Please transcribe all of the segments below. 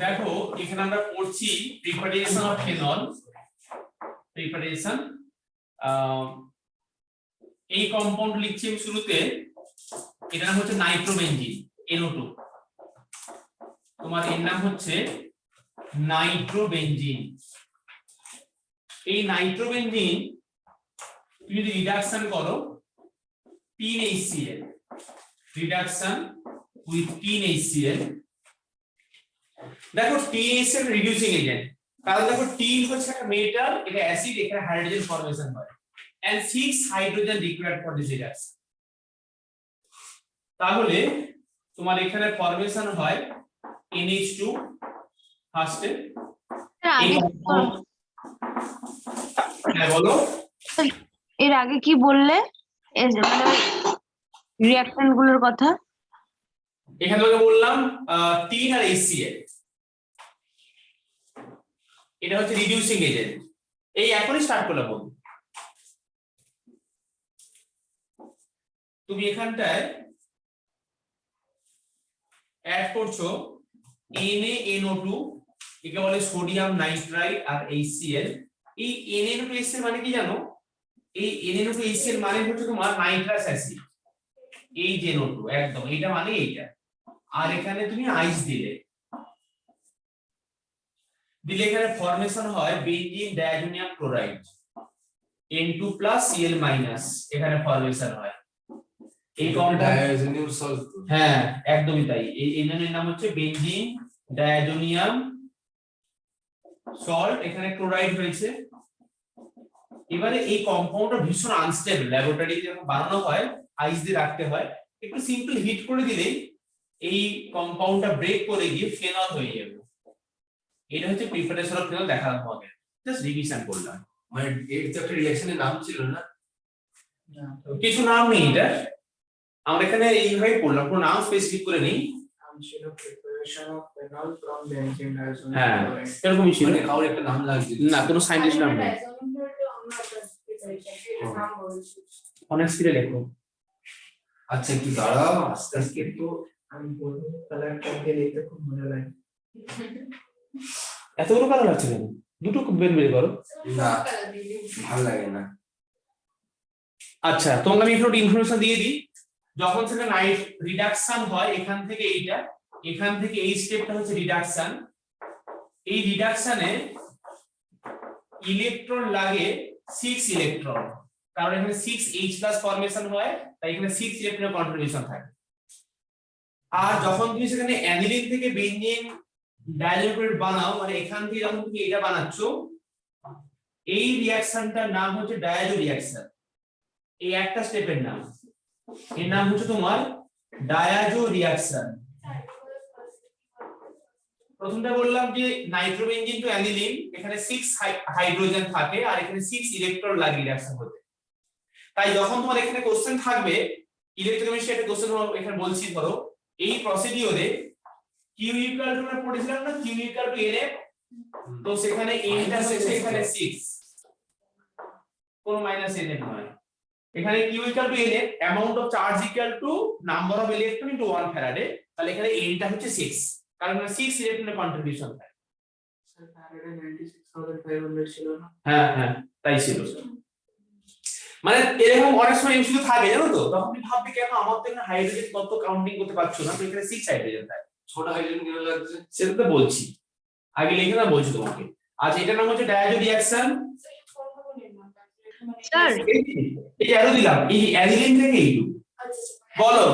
দেখো এখানে আমরা পড়ছি প্রিপারেশন অফ ফেনল প্রিপারেশন এই কম্পাউন্ড লিখছি আমি শুরুতে এটার নাম হচ্ছে নাইট্রোবেনজিন NO2 তোমার এর নাম হচ্ছে নাইট্রোবেনজিন এই নাইট্রোবেনজিন তুমি যদি রিডাকশন করো 3HCl রিডাকশন উইথ 3HCl দেখো THCl রিডিউসিং এজেন্ট কারণ দেখো টিন হচ্ছে একটা মেটাল এটা অ্যাসিড এখানে হাইড্রোজেন ফর্মেশন হয় and 6 hydrogen required for this reaction তাহলে তোমার এখানে ফর্মেশন হয় NH2 ফার্স্টে হ্যাঁ বলো এর আগে কি বললে মানে রিঅ্যাকশন গুলোর কথা এখানে তোকে বললাম টিন আর HCl এটা হচ্ছে রিডিউসিং এজেন্ট এই এখনই স্টার্ট করলাম বন্ধু তুমি এখানটায় অ্যাড করছো NaNO2 একে বলে সোডিয়াম নাইট্রাইট আর HCl এই NaNO2HCl মানে কি জানো এই NaNO2HCl মানে হচ্ছে তোমার নাইট্রাস অ্যাসিড এই যে NO2 একদম এটা মানে এইটা আর এখানে তুমি আইস দিলে এখানে ফর্মেশন হয় benzene diazonium chloride N2 Cl এখানে ফর্মেশন হয় এই ডায়াজোনিয়াম সল্ট হ্যাঁ একদমই তাই এই এর নাম হচ্ছে বেনজিন ডায়াজোনিয়াম সল্ট এখানে ক্লোরাইড হয়েছে এবারে এই কম্পাউন্ডটা ভীষণ আনস্টেবল ল্যাবরেটরিতে যখন বানানো হয় আইস দিয়ে রাখতে হয় একটু সিম্পল হিট করে দিলেই এই কম্পাউন্ডটা ব্রেক করে গিয়ে ফেনল হয়ে যাবে এটা হচ্ছে প্রিপারেশন অফ ফেনল দেখালাম তোমাকে জাস্ট রিভিশন করলাম মানে এর তো একটা রিঅ্যাকশনের নাম ছিল না কিছু নাম নেই এটা আমরা এখানে এইভাবে পড়লাম কোনো নাম স্পেসিফিক করে নেই নাম ছিল preparation of phenol from benzene diazonium হ্যাঁ এরকমই ছিল মানে কাউর একটা নাম লাগছে না কোনো সায়েন্টিস্ট নাম নেই অনেক স্কিলে লেখো আচ্ছা কি দাঁড়াও আস্তে আস্তে কিন্তু আমি বলবো কালারটা দিয়ে লিখতে খুব মজা লাগে এতগুলো কালার আছে কেন দুটো বের বের করো না ভালো লাগে না আচ্ছা তোমাকে আমি একটু ইনফরমেশন দিয়ে দিই যখন সেটা নাইট রিডাকশন হয় এখান থেকে এইটা এখান থেকে এই স্টেপটা হচ্ছে রিডাকশন এই রিডাকশনে ইলেকট্রন লাগে 6 ইলেকট্রন কারণ এখানে 6H+ ফর্মেশন হয় তাই এখানে 6 ইলেকট্রনের কন্ট্রিবিউশন থাকে আর যখন তুমি সেখানে অ্যানিলিন থেকে বেনজিন ডায়াজোনিয়াম বানাও মানে এখান থেকে যখন তুমি এটা বানাচ্ছো এই রিঅ্যাকশনটার নাম হচ্ছে ডায়াজো রিঅ্যাকশন এই একটা স্টেপের নাম এর নাম হচ্ছে তোমার ডায়াজো রিঅ্যাকশন প্রথমটা বললাম যে নাইট্রোবেনজিন টু অ্যানিলিন এখানে 6 হাইড্রোজেন থাকে আর এখানে 6 ইলেকট্রন লাগে রিঅ্যাকশন হতে তাই যখন তোমার এখানে কোশ্চেন থাকবে ইলেকট্রোকেমিস্ট্রি একটা কোশ্চেন এখানে বলছি ধরো এই প্রসিডিওরে Q ইকুয়াল টু আমরা পড়েছিলাম না Q ইকুয়াল টু NF তো সেখানে Nটা হচ্ছে এখানে 6 কোন মাইনাস NF নয় এখানে Q equal to NF amount of charge equal to number of electron into 1 Faraday তাহলে এখানে Nটা হচ্ছে 6 কারণ এখানে 6 ইলেকট্রনের কন্ট্রিবিউশন থাকে স্যার ফ্যারাডে 96500 ছিল না হ্যাঁ হ্যাঁ তাই ছিল মানে এরকম অনেক সময় এমসিকিউ থাকে জানো তো তখন তুমি ভাববে কেন আমার তো এখানে হাইড্রোজেন কত কাউন্টিং করতে পারছো না তো এখানে 6 হাইড্রোজেন থাকে ছোট হাইড্রোজেন কেন লাগছে সেটা তো বলছি আগে লিখে না বলছি তোমাকে আজ এটার নাম হচ্ছে ডায়াজো রিঅ্যাকশন স্যার এই অ্যারো দিলাম এই অ্যানিলিন থেকে এইটু বলো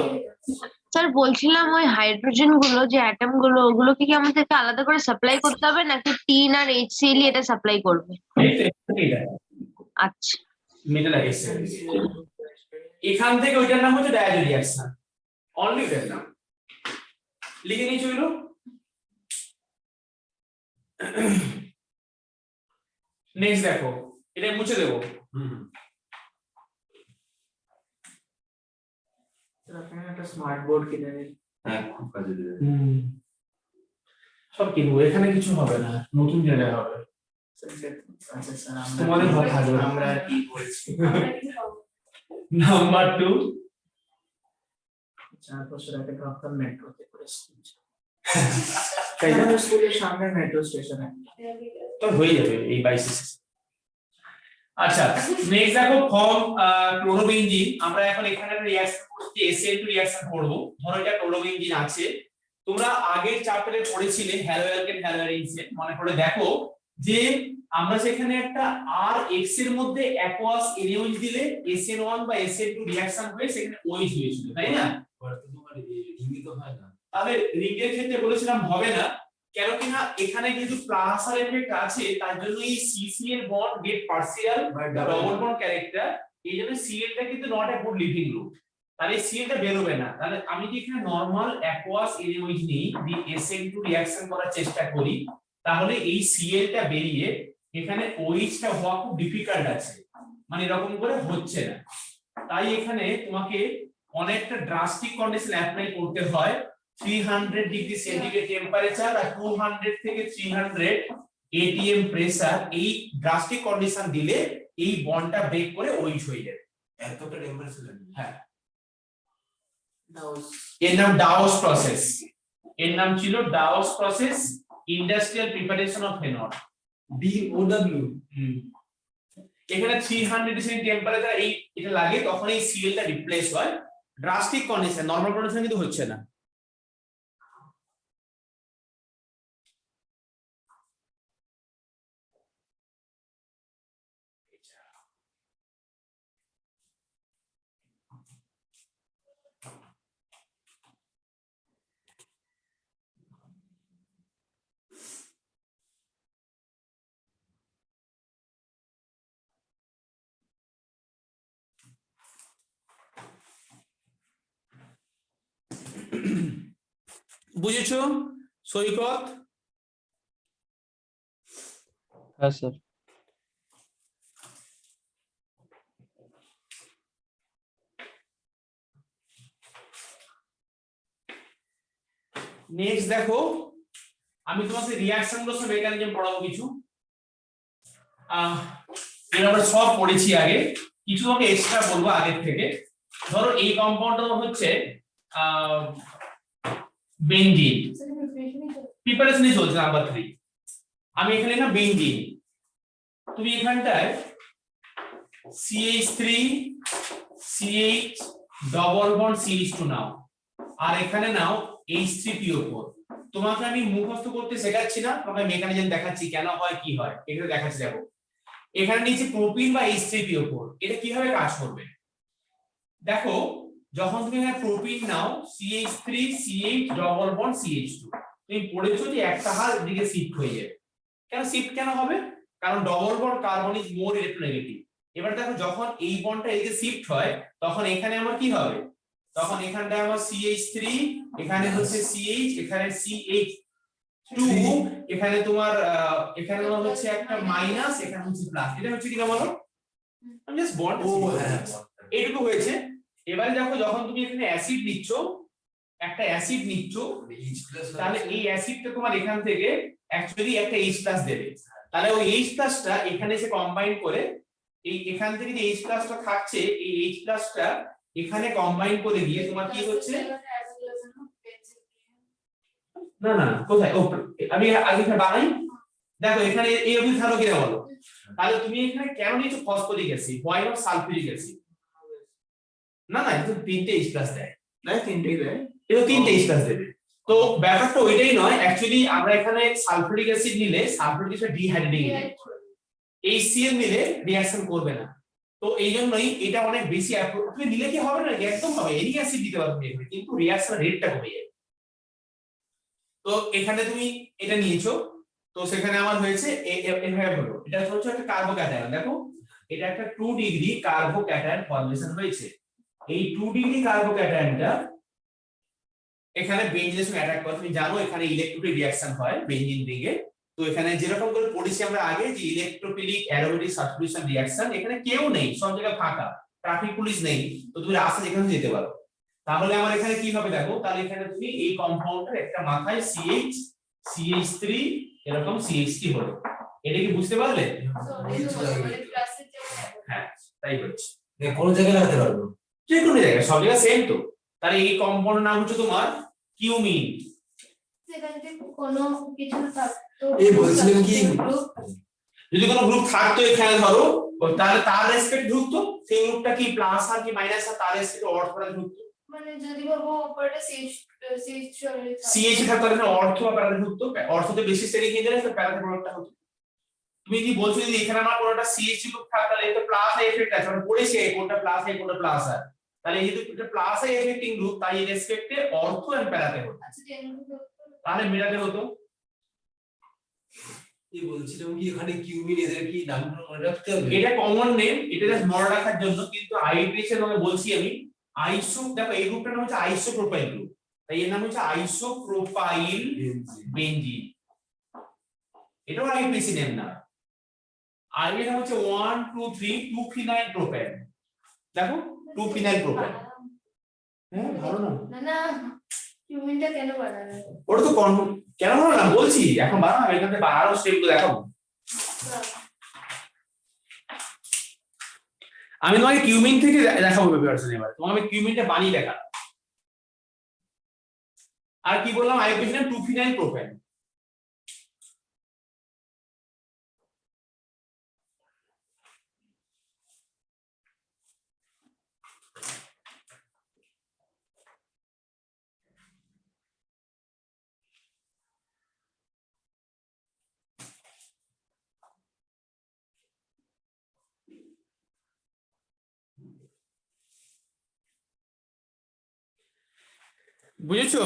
স্যার বলছিলাম ওই হাইড্রোজেন গুলো যে অ্যাটম গুলো ওগুলো কি আমাদেরকে আলাদা করে সাপ্লাই করতে হবে নাকি টিন আর HCl এটা সাপ্লাই করবে আচ্ছা মেটাল আছে এখান থেকে ওইটার নাম হচ্ছে ডায়াজো রিঅ্যাকশন অনলি ওইটার নাম লিখে নিয়েছো এগুলো নেক্সট দেখো এটা মুছে দেবো আপনি একটা স্মার্ট বোর্ড কিনে নিন হ্যাঁ খুব কাজে দেবে সব কিনবো এখানে কিছু হবে না নতুন জায়গায় হবে আচ্ছা স্যার তোমাদের ঘর থাকবে আমরা কি বলছি নাম্বার 2 4 বছর আগে তো আপনার মেট্রোতে করে স্কুল তাই না? আমাদের স্কুলের সামনে মেট্রো স্টেশনে। তো হয়ে যাবে এই 22 আচ্ছা নেক্সট দেখো ফর্ম ক্লোরোবেনজিন। আমরা এখন এখানে একটা রিঅ্যাকশন করছি, SN2 রিঅ্যাকশন করব। ধরো এটা ক্লোরোবেনজিন আছে, তোমরা আগের চ্যাপ্টারে পড়েছিলে হ্যালো অ্যালকেন হ্যালো অ্যারিনসেন, মনে করে দেখো যে আমরা সেখানে একটা RX এর মধ্যে অ্যাকোয়াস NaOH দিলে SN1 বা SN2 রিঅ্যাকশন হয়ে সেখানে OH হয়েছিল, তাই না? তোমার রিঙ্গি তো হয় না। তাহলে রিংয়ের ক্ষেত্রে বলেছিলাম হবে না, কেন কিনা এখানে যেহেতু প্লাস আর এফেক্ট আছে তার জন্য এই CC এর bond get partial double bond character, এই জন্য Cl টা কিন্তু not a good leaving group, তাহলে Cl টা বের হবে না। তাহলে আমি যদি এখানে নরমাল অ্যাকোয়াস NaOH নিই, দি SN2 রিঅ্যাকশন করার চেষ্টা করি, তাহলে এই Cl টা বেরিয়ে এখানে OH টা হওয়া খুব ডিফিকাল্ট আছে, মানে এরকম করে হচ্ছে না। তাই এখানে তোমাকে অনেকটা ড্রাস্টিক কন্ডিশন অ্যাপ্লাই করতে হয়। 300 ডিগ্রি সেন্টিগ্রেড টেম্পারেচার আর 200 থেকে 300 atm প্রেসার, এই ড্রাস্টিক কন্ডিশন দিলে এই বন্ডটা ব্রেক করে OH হয়ে যাবে। এতটা টেম্পারেচার লাগে। হ্যাঁ, Now, এর নাম ডাওস প্রসেস, এর নাম ছিল Dow's process, industrial preparation of phenol, DOW। এখানে 300 ডিগ্রি টেম্পারেচার এই এটা লাগে, তখন এই Cl টা রিপ্লেস হয়। ড্রাস্টিক কন্ডিশন, নরমাল কন্ডিশন কিন্তু হচ্ছে না। বুঝেছো সৈকত? হ্যাঁ স্যার। নেক্সট দেখো, আমি তোমাকে রিঅ্যাকশন লস মেকানিজম পড়াবো কিছু। এর আমরা সব পড়েছি আগে, কিছু তোমাকে এক্সট্রা বলবো আগের থেকে। ধরো এই কম্পাউন্ডটা হচ্ছে বেনজিন, প্রিপারেশনই চলছে নাম্বার 3। আমি এখানে না বেনজিন, তুমি এখানটায় CH3 CH double bond CH2 নাও, আর এখানে নাও H3PO4। তোমাকে আমি মুখস্থ করতে শেখাচ্ছি না, তোমাকে মেকানিজম দেখাচ্ছি কেন হয় কি হয়, এগুলো দেখাচ্ছি। দেখো এখানে নিচে প্রোপিন বা H3PO4, এটা কিভাবে কাজ করবে দেখো। যখন তুমি এখানে প্রোপিন নাও CH3 CH double bond CH2, তুমি পড়েছো যে একটা হাত এদিকে শিফট হয়ে যাবে। কেন শিফট কেন হবে? কারণ double bond carbon is more electronegative. এবার দেখো যখন এই বন্ডটা এদিকে শিফট হয় তখন এখানে আমার কি হবে, তখন এখানটায় আমার CH3, এখানে হচ্ছে CH, এখানে CH2, এখানে তোমার এখানে হচ্ছে একটা মাইনাস, এখানে হচ্ছে প্লাস। এটা হচ্ছে কিনা বলো, আমি জাস্ট বন্ড এইটুকু হয়েছে। এবারে দেখো যখন তুমি এখানে অ্যাসিড নিচ্ছ, একটা অ্যাসিড নিচ্ছ, তাহলে এই অ্যাসিডটা তোমার এখান থেকে অ্যাকচুয়ালি একটা H+ দেবে। তাহলে ওই H+টা এখানে এসে কম্বাইন করে, এই এখান থেকে যে H+টা থাকছে, এই H+টা এখানে কম্বাইন করে দিয়ে তোমার কি হচ্ছে, না না কোথায়, ও আমি আগে এখানে বানাই। দেখো এখানে এই অবধি থাকলো কিনা বলো। তাহলে তুমি এখানে কেন নিচ্ছ phosphoric acid, why not sulphuric acid? না না, এটা তো 3টে H+ দেয়, না 3টেই দেয়, এটা 3টে H+ দেবে। তো ব্যাপারটা ওইটাই নয়, অ্যাকচুয়ালি আমরা এখানে সালফিউরিক অ্যাসিড নিলে sulphuric acid dehydrating agent, HCl নিলে রিঅ্যাকশন করবে না। তো এই জন্যই এটা অনেক বেশি তুমি নিলে কি হবে না, একদম হবে, এনি অ্যাসিড দিতে পারবে কিন্তু রিঅ্যাকশন রেটটা কমে যাবে। তো এখানে তুমি এটা নিয়েছো, তো সেখানে আমার হয়েছে এভাবে হলো, এটা হচ্ছে একটা কার্বোক্যাটায়ন। দেখো এটা একটা 2 ডিগ্রি কার্বোক্যাটায়ন ফর্মেশন হয়েছে। এই 2 ডিগ্রি কার্বোক্যাটায়নটা এখানে বেনজিনের সঙ্গে অ্যাটাক করে, তুমি জানো এখানে ইলেকট্রোফিলিক রিঅ্যাকশন হয় বেনজিন রিগে। তো এখানে যেরকম করে পড়েছি আমরা আগে যে ইলেকট্রোফিলিক অ্যারোমেটিক সাবস্টিটিউশন রিঅ্যাকশন, এখানে কেউ নেই, সব জায়গায় ফাঁকা, ট্রাফিক পুলিশ নেই, তো তুমি রাস্তা যেখানে যেতে পারো। তাহলে আমার এখানে কি হবে দেখো, তাহলে এখানে তুমি এই কম্পাউন্ডের একটা মাথায় CH CH3 এরকম CH3 হলো। এটা কি বুঝতে পারলে? হ্যাঁ তাই হচ্ছে, কোন জায়গায় লাগাতে পারবো? যে কোনো জায়গায়, সব জায়গায় সেম তো। তাহলে এই কম্পাউন্ডের নাম হচ্ছে তোমার কিউমিন। সেখান থেকে কোনো কিছু থাকতো এই বলছিলাম কি যদি কোনো গ্রুপ থাকতো এখানে ধরো তাহলে তার রেসপেক্ট ঢুকতো, সেই গ্রুপটা কি প্লাস আর কি মাইনাস আর তার রেসপেক্ট অর্থ করে ঢুকতো। মানে যদি ভাবো উপরে সিএইচ থাকতো তাহলে অর্থ বা প্যারাতে ঢুকতো, অর্থতে বেশি শ্রেণী খেয়ে দিলে প্যারাতে প্রোডাক্টটা হতো। তুমি কি বলছো যদি এখানে আমার কোনটা সিএইচ গ্রুপ থাকে তাহলে এটা প্লাস আই এফেক্ট আছে, মানে পড়েছে কোনটা প্লাস আই কোনটা প্লাস আর, তাহলে যেহেতু এটা প্লাস আই এফেক্টিং গ্রুপ তাই এর রেসপেক্টে অর্থ আর প্যারাতে হতো, তাহলে মেটাতে হতো। এই বলছিলাম কি এখানে কিউমিন এদের কি নামগুলো মনে রাখতে হবে? এটা কমন নেম, এটা জাস্ট মনে রাখার জন্য, কিন্তু আইপিএস এর বলছি আমি আইসো, দেখো এই গ্রুপটার নাম হচ্ছে আইসোপ্রোপাইল গ্রুপ, তাই এর নাম হচ্ছে আইসোপ্রোপাইল বেনজিন। এটাও আইপিএস নেম না, আর এর নাম হচ্ছে 1 2 3 2 ফিনাইল প্রোপেন। দেখো 2 ফিনাইল প্রোপেন। হ্যাঁ ভালো না, না না কিউমিনটা কেন বানানো? ওটা তো কেন ভালো না বলছি, এখন বানাবো, এখান থেকে বানানোর স্টেপগুলো দেখাবো। আমি তোমাকে কিউমিন থেকে দেখাবো প্রিপারেশন, এবার তোমাকে কিউমিনটা বানিয়ে দেখা। আর কি বললাম, আইপিএস নেম 2 ফিনাইল প্রোপেন। বুঝেছো?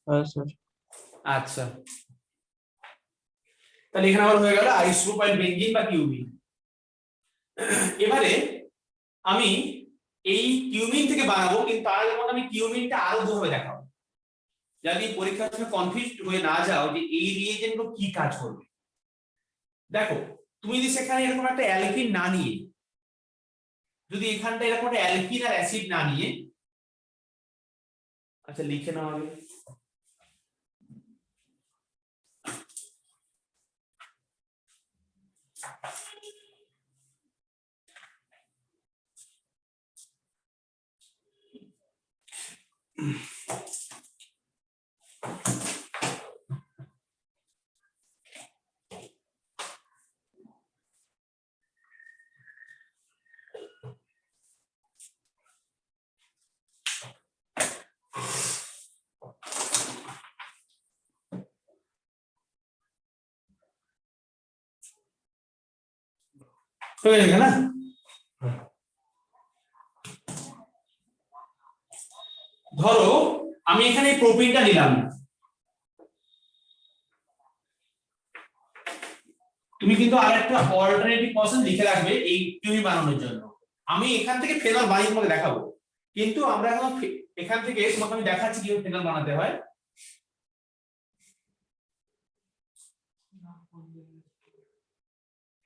হ্যাঁ স্যার। আচ্ছা, তাহলে এখানে আমার হয়ে গেল আইসোপ্রোপাইল বেনজিন বা কিউমিন। এবারে আমি এই কিউমিন থেকে বানাবো, কিন্তু তার আগে আমি কিউমিনটা আরো দুভাবে দেখাবো, যদি পরীক্ষার সময় কনফিউজড হয়ে না যাও যে এই রিয়েজেন্টগুলো কি কাজ করবে। দেখো তুমি যদি সেখানে এরকম একটা অ্যালকিন না নিয়ে, যদি এখানটা এরকম একটা অ্যালকিন আর অ্যাসিড না নিয়ে, আচ্ছা লিখে নাও আগে। হয়ে গেল না? ধরো আমি এখানে প্রোপিনটা নিলাম, তুমি কিন্তু আরেকটা অল্টারনেটিভ প্রসেস লিখে রাখবে এই কিউমি বানানোর জন্য। আমি এখান থেকে ফেনল বানিয়ে তোমাকে দেখাবো, কিন্তু আমরা এখন এখান থেকে তোমাকে আমি দেখাচ্ছি কিভাবে ফেনল বানাতে হয়।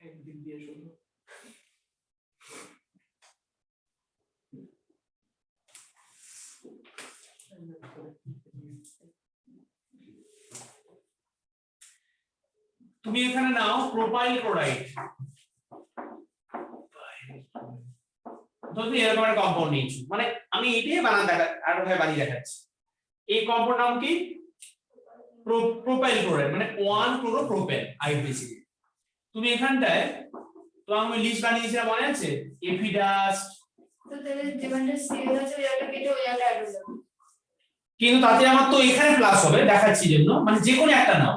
একদিক দিয়ে শুরু। তুমি এখানে নাও প্রোপাইল ক্লোরাইড, যদি এরকম একটা কম্পাউন্ড নিয়েছি, মানে আমি এটাই বানিয়ে দেখাচ্ছি। এই কম্পাউন্ড নাম কি? প্রোপাইল ক্লোরাইড, মানে 1 ক্লোরোপ্রোপেন আইপিসি। তুমি এখানটায় তো আমি লিস্ট বানিয়ে দিয়েছিলাম, মনে আছে? এফিডাস্ট, তো তাহলে যেখানটা সিএল আছে ওইটা কেটে ওই জায়গায় অ্যাড হয়ে যাবে। কিন্তু তাতে আমার তো এখানে প্লাস হবে দেখাচ্ছি জন্য, মানে যে কোনো একটা নাও,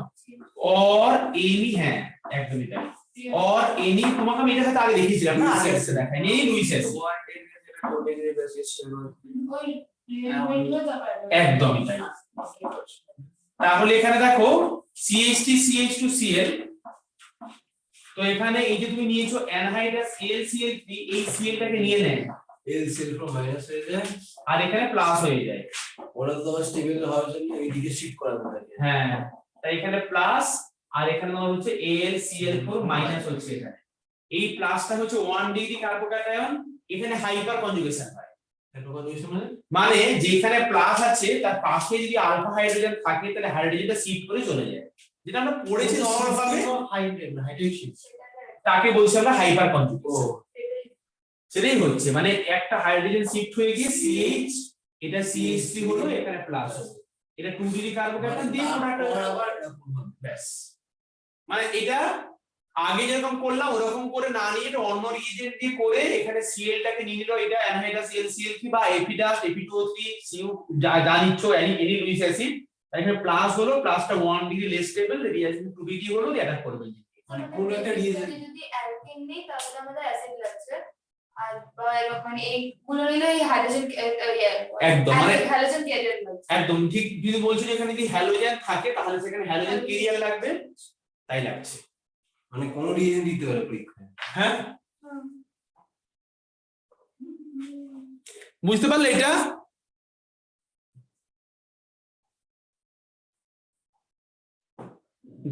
অর এনি, হ্যাঁ একদমই তাই, অর এনি। তোমাকে আমি এটা সাথে আগে দেখিয়েছিলাম না, আগে এসে দেখাইনি, এই লুইসেস। ওই রিয়েলমেন্টগুলো তারপর একদমই তাই। তাহলে এখানে দেখো CH3 CH2Cl, তো এখানে এই যে তুমি নিয়েছো অ্যানহাইড্রাস AlCl3, এই Cl-টাকে নিয়ে নেয়, এলসিএল ফ্রম মাইনাস হয়ে যায়, আর এখানে প্লাস হয়ে যায়। ওরা তো তোমার স্টেবল হওয়ার জন্য এইদিকে শিফট করা থাকে। হ্যাঁ, তাই এখানে প্লাস, আর এখানে তোমার হচ্ছে AlCl4 মাইনাস হচ্ছে এখানে। এই প্লাসটা হচ্ছে 1 ডিগ্রি কার্বোক্যাটায়ন, এখানে হাইপার কনজুগেশন হয়। মানে যেখানে প্লাস আছে তার পাশে যদি আলফা হাইড্রোজেন থাকে তাহলে হাইড্রোজেনটা শিফট করে চলে যায়, যেটা আমরা পড়েছি নরমাল ভাবে, তাকে বলছি আমরা হাইপার কনজুগেশন। সেটাই হচ্ছে, মানে একটা হাইড্রোজেন শিফট হয়ে গিয়ে CH এটা CH3 হলো, এখানে প্লাস হলো, এটা 2 ডিগ্রি কার্বোক্যাটায়ন দিয়ে আমরা একটা ব্যাস। মানে এটা আগে যেরকম করলাম ওরকম করে না নিয়ে এটা অন্য রিএজেন্ট দিয়ে করে এখানে Cl টাকে নিয়ে নিল, এটা অ্যানহাইড্রাস LCl3 বা এপিডাস Fe2O3 Cu যা নিচ্ছ এনি লুইস অ্যাসিড, এখানে প্লাস হলো, প্লাসটা 1 degree less stable, reaction 2 degree হলো, অ্যাটাক করবে। মানে কোন একটা রিয়েজেন্ট যদি অ্যালকেন নেই তাহলে আমাদের অ্যাসিড লাগছে, আর মানে এইগুলো নিলে এই হাইড্রোজেন একদম মানে হ্যালোজেন ক্যারিয়ার লাগছে। একদম ঠিক, যদি বলছো এখানে যদি হ্যালোজেন থাকে তাহলে সেখানে হ্যালোজেন ক্যারিয়ার লাগবে, তাই লাগছে। মানে কোন রিয়েজেন্ট দিতে পারে পরীক্ষায়? হ্যাঁ বুঝতে পারলে এটা?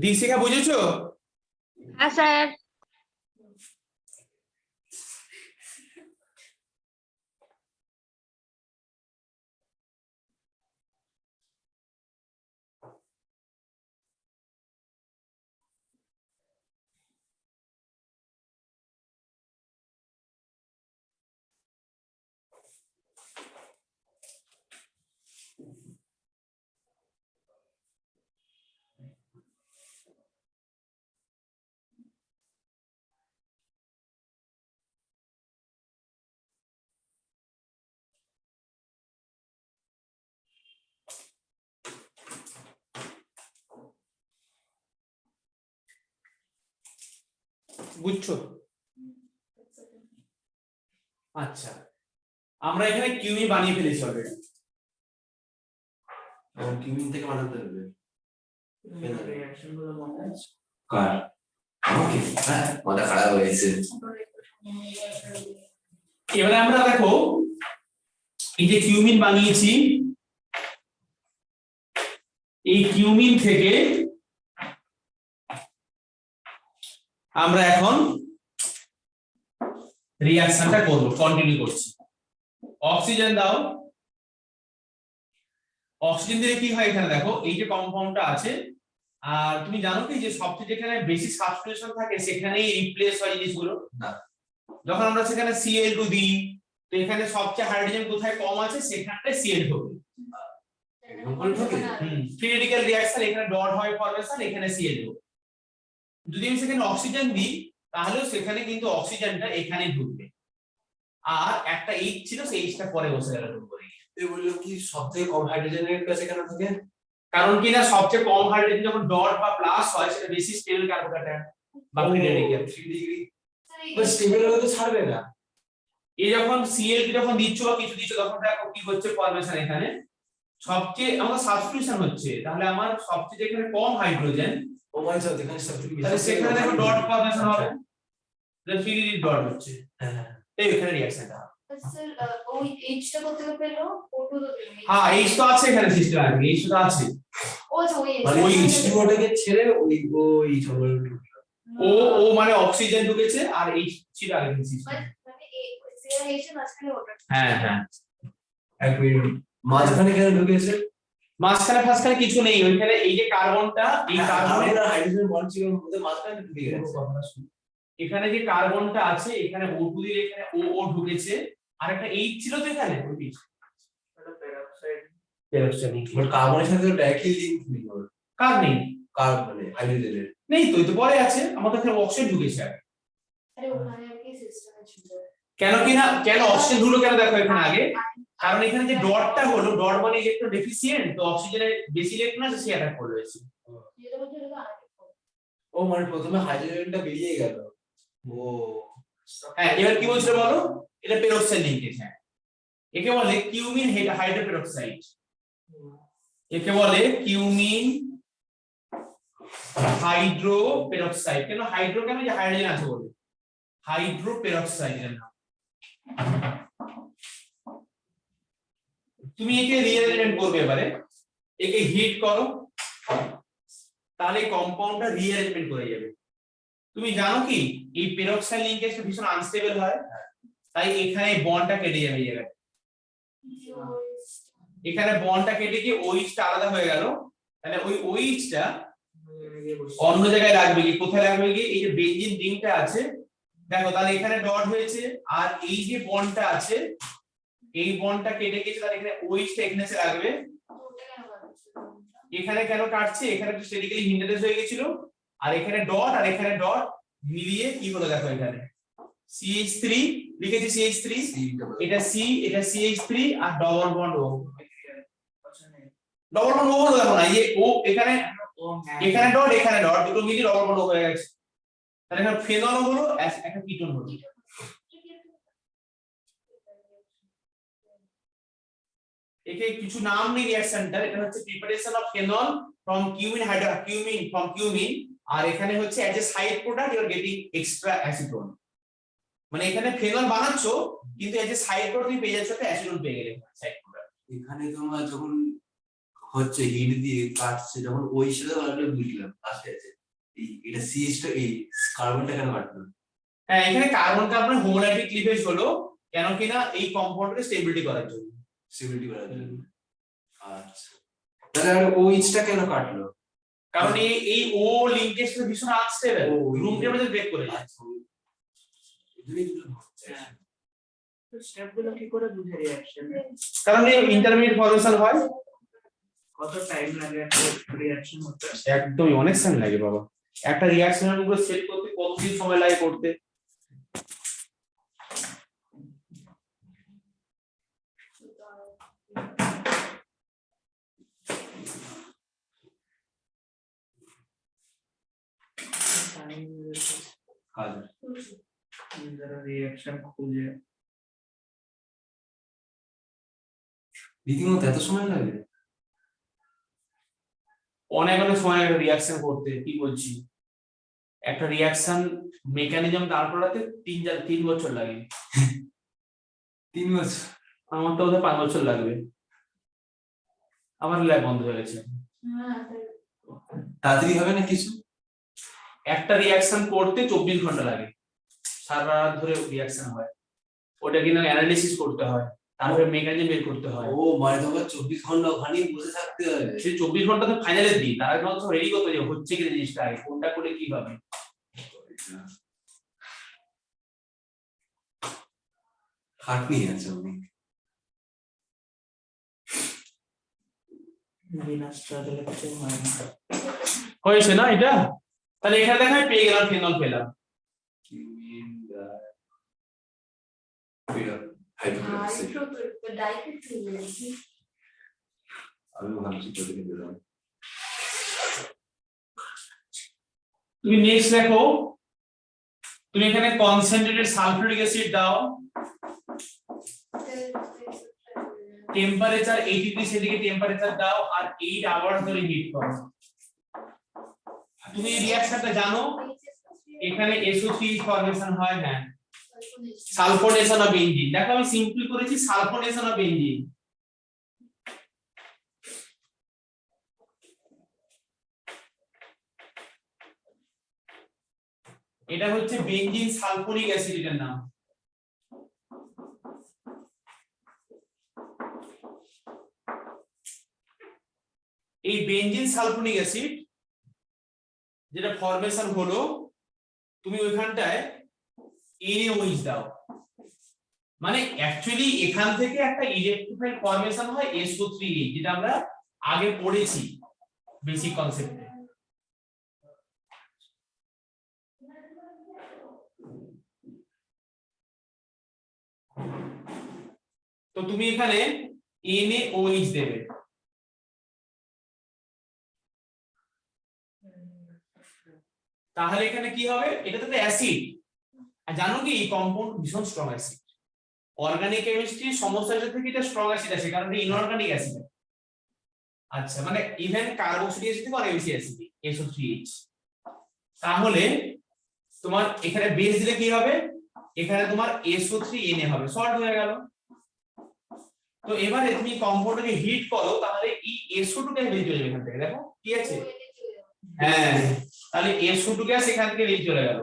দীক্ষিকা বুঝেছো? হ্যাঁ স্যার। বুঝছো? আচ্ছা, আমরা এখানে কিউমি বানিয়ে ফেলেছি অলরেডি। কিউমিন থেকে বানাতে হবে রিঅ্যাকশন গুলো মনে আছে? কার? আমাকে হ্যাঁ মাথা খারাপ হয়ে গেছে। এবারে আমরা দেখো এই যে কিউমিন বানিয়েছি, এই কিউমিন থেকে আমরা এখন রিঅ্যাকশনটা করব, কন্টিনিউ করছি। অক্সিজেন দাও, অক্সিজেন দিলে কি হয় এখানে দেখো এই যে কম্পাউন্ডটা আছে, আর তুমি জানো কি যে সবচেয়ে যেখানে বেশি সাবস্টিটিউশন থাকে সেখানেই রিপ্লেস হয় জিনিসগুলো। না যখন আমরা সেখানে Cl2 দিই তো এখানে সবচেয়ে হাইড্রোজেন কোথায় কম আছে সেখানটায় Cl ঢোকে। ফ্রি রেডিক্যাল রিঅ্যাকশন এখানে ডট হয় ফরমেশন, এখানে Cl ঢোকে। যদি আমি সেখানে অক্সিজেন দিই তাহলেও সেখানে কিন্তু অক্সিজেনটা এখানে ঢুকবে, আর একটা H ছিল সেই Hটা পরে বসে গেল উপরে। এ বললো কি সবথেকে কম হাইড্রোজেনের কাছে কেন থাকে? কারণ কি না সবচেয়ে কম হাইড্রোজেন যখন ডট বা প্লাস হয় সেটা বেশি স্টেবল কার্বোক্যাটায়ন বা ফ্রি রেডিক্যাল। 3 ডিগ্রি বাস স্টেবল হলে তো ছাড়বে না। এই যখন Cl যখন দিচ্ছ বা কিছু দিচ্ছ তখন দেখো কি হচ্ছে ফরমেশন, এখানে সবচেয়ে আমার সাবস্টিটিউশন হচ্ছে, তাহলে আমার সবচেয়ে যেখানে কম হাইড্রোজেন ও মাই গড এখানে সবথেকে বেশি তাহলে সেখানে দেখো ডট ফরমেশন হবে, যে ফ্রি ডট হচ্ছে। হ্যাঁ এই এখানে রিঅ্যাকশনটা স্যার ওই এইচটা করতে পেলো O2 তো পেলো। হ্যাঁ H তো আছে এখানে সিস্টেম আছে, H তো আছে। ও আচ্ছা ওই মানে ওই ওই H2ওটাকে ছেড়ে ওই সবল ও মানে অক্সিজেন ঢুকেছে আর H ছিল আগে সিস্টেম। মানে CH মাঝখানে ওটা। হ্যাঁ হ্যাঁ এক মিনিট মাঝখানে কেন ঢুকেছে? মাঝখানে ফাঁসখানে কিছু নেই, ওইখানে এই যে কার্বনটা, এই কার্বনের কার্বন হাইড্রোজেন বন্ড ছিল মধ্যে মাঝখানে ঢুকে গেছে। এখানে যে কার্বনটা আছে এখানে O2 দিয়ে এখানে O ঢুকেছে, আর একটা H ছিল তো এখানে ওই H এটা পেরোক্সাইড। পেরোক্সাইড বাট কার্বনের সাথে তো ডাইরেক্টলি লিংক নেই ওর। কার নেই? কার্বনে হাইড্রোজেনের নেই তো, এই তো পরে আছে, আমাদের এখানে অক্সিজেন ঢুকেছে আগে। আরে ওখানে আর কি সিস্টেমে ছিল। কেন অক্সিজেন ঢুকলো কেন দেখো এখানে আগে, কারণ এখানে যে ডটটা হলো, ডট মানে ইলেকট্রন ডেফিসিয়েন্ট, তো অক্সিজেনের বেশি ইলেকট্রন আছে সে অ্যাটাক করে রয়েছে। যেটা বলতে এটা আগে। ও মানে প্রথমে হাইড্রোজেনটা বেরিয়ে গেল। ও হ্যাঁ এবার কি বলছিল বলো, এটা পেরোক্সাইড লিংকেজ। হ্যাঁ একে বলে কিউমিন হাইড্রোপেরোক্সাইড, একে বলে কিউমিন হাইড্রোপেরোক্সাইড। কেন হাইড্রো, কেন যে হাইড্রোজেন আছে বলে হাইড্রোপেরোক্সাইড এর নাম। তুমি একে রিঅ্যারেঞ্জমেন্ট করবে, এবারে একে হিট করো তাহলে কম্পাউন্ডটা রিঅ্যারেঞ্জমেন্ট করে যাবে। তুমি জানো কি এই পেরোক্সাইড লিংকেজটা ভীষণ আনস্টেবল হয়, তাই এখানে বন্ডটা কেটে যাবে এই জায়গায়, এখানে বন্ডটা কেটে গিয়ে OH-টা আলাদা হয়ে গেল, তাহলে ওই OH-টা অন্য জায়গায় রাখবে কি, কোথায় রাখবে কি, এই যে বেনজিন রিংটা আছে দেখো, তাহলে এখানে ডট হয়েছে, আর এই যে বন্ডটা আছে এই বন্ডটা কেটে গেছে, তাহলে এখানে ওইটা এখানে এসে লাগবে। এখানে কেন কাটছে, এখানে একটা স্ট্যাটিক্যালি হিন্ডারেন্স হয়ে গেছিল, আর এখানে ডট আর এখানে ডট মিলিয়ে কি হলো দেখো, এখানে CH3 লিখেছি, CH3 এটা C, এটা CH3 আর double bond O। Double bond O হলো দেখো না, এই O এখানে এখানে ডট এখানে ডট দুটো মিলিয়ে ডবল বন্ড O হয়ে গেছে। তাহলে এখানে ফেনল হলো একটা কিটোন হলো। একে কিছু নাম নেই রিঅ্যাকশনটার, এটা হচ্ছে preparation of phenol from cumene cumene from cumene, আর এখানে হচ্ছে as a side product you are getting extra acetone. মানে এখানে ফেনল বানাচ্ছো কিন্তু অ্যাজ এ সাইড প্রোডাক্ট তুমি পেয়ে যাচ্ছ একটা অ্যাসিটোন পেয়ে গেলে সাইড প্রোডাক্ট। এখানে তোমার যখন হচ্ছে হিট দিয়ে কাটছে, যখন ওই সাথে আমরা বুঝলাম আসতে আছে এটা CH টা এই কার্বনটা কেন কাটলো? হ্যাঁ, এখানে কার্বন কার্বন হোমোলাইটিক ক্লিভেজ হলো কেন কিনা এই কম্পাউন্ডকে স্টেবিলিটি করার জন্য। সিভিলিটি করার জন্য। আচ্ছা, তাহলে আর ওইটা কেন কাটলো? কারণ এই ও লিংকেজটা ভীষণ আনস্টেবল, রুম টেম্পারেচার ব্রেক করে যায়। এগুলোই দুটো হচ্ছে। তো স্টেপ গুলো কি করে বুঝে রিঅ্যাকশন? কারণ এই ইন্টারমিডিয়েট ফরমেশন হয়। কত টাইম লাগে একটা রিঅ্যাকশন হতে? একদমই অনেক সময় লাগে বাবা, একটা রিঅ্যাকশনের উপর সেট করতে কতদিন সময় লাগে করতে। টাইম কাজ যারা রিঅ্যাকশন খুঁজে রীতিমতো এত সময় লাগে? অনেক অনেক সময় লাগে রিঅ্যাকশন করতে, কি বলছি, একটা রিঅ্যাকশন মেকানিজম দাঁড় করাতে 3 বছর লাগে। 3 বছর? আমার তো বোধহয় 5 বছর লাগবে। আমার ল্যাব বন্ধ হয়ে গেছে। তাড়াতাড়ি হবে না কিছু? একটা রিঅ্যাকশন করতে 24 ঘন্টা লাগে, সারা রাত ধরে রিঅ্যাকশন হয়, ওটা কিন্তু অ্যানালিসিস করতে হয়, তারপরে মেকানিজম বের করতে হয়। ও মানে তোমার 24 ঘন্টা ওখানে বসে থাকতে হবে? সেই 24 ঘন্টা তো ফাইনালের দিন, তার আগে তো রেডি করতে হবে হচ্ছে কি জিনিসটা, আগে কোনটা করলে কি হবে। খাটনি আছে অনেক। বিনা স্ট্রাগলে কিছু হয় না। হয়েছে না এটা? তাহলে এখানে দেখা পেয়ে গেলাম ফেনল পেলাম। কিউমিন হাইড্রোক্লোরিক আমি ভাবছি তোকে দিলাম। তুমি নেক্সট দেখো, তুমি এখানে কনসেন্ট্রেটেড সালফিউরিক অ্যাসিড দাও, টেম্পারেচার 80 ডিগ্রি সেন্টিগ্রেড টেম্পারেচার দাও, আর 8 আওয়ার ধরে হিট করো। তুমি রিঅ্যাকশনটা জানো, এখানে SO3 ফরমেশন হয়। হ্যাঁ, সালফোনেশন অফ বেনজিন। দেখো আমি সিম্পল করেছি সালফোনেশন অফ বেনজিন। এটা হচ্ছে বেনজিন সালফোনিক অ্যাসিড এর নাম। এই বেনজিন সালফোনিক অ্যাসিড যেটা ফরমেশন হলো, তুমি ওইখানটায় NaOH দাও, মানে অ্যাকচুয়ালি এখান থেকে একটা ইলেকট্রোফাইল ফরমেশন হয় SO3H, যেটা আমরা আগে পড়েছি বেসিক কনসেপ্টে। তো তুমি এখানে NaOH দেবে। তাহলে এখানে কি হবে, এটা তো অ্যাসিড, আর জানো কি এই কম্পাউন্ড ভীষণ স্ট্রং অ্যাসিড। অর্গানিক কেমিস্ট্রি সমস্যা থেকে এটা স্ট্রং অ্যাসিড আছে, কারণ এটা ইনঅর্গানিক অ্যাসিড। আচ্ছা, মানে ইভেন কার্বক্সিলিক অ্যাসিড থেকে অনেক বেশি অ্যাসিড SO3H। তাহলে তোমার এখানে বেস দিলে কি হবে, এখানে তোমার SO3Na হবে, সল্ট হয়ে গেল। তো এবারে তুমি কম্পাউন্ডটাকে হিট করো, তাহলে এই SO2 গ্যাস বেরিয়ে চলে যাবে এখান থেকে। দেখো কি আছে, হ্যাঁ, তাহলে SO2 গ্যাস এখান থেকে বেরিয়ে চলে গেল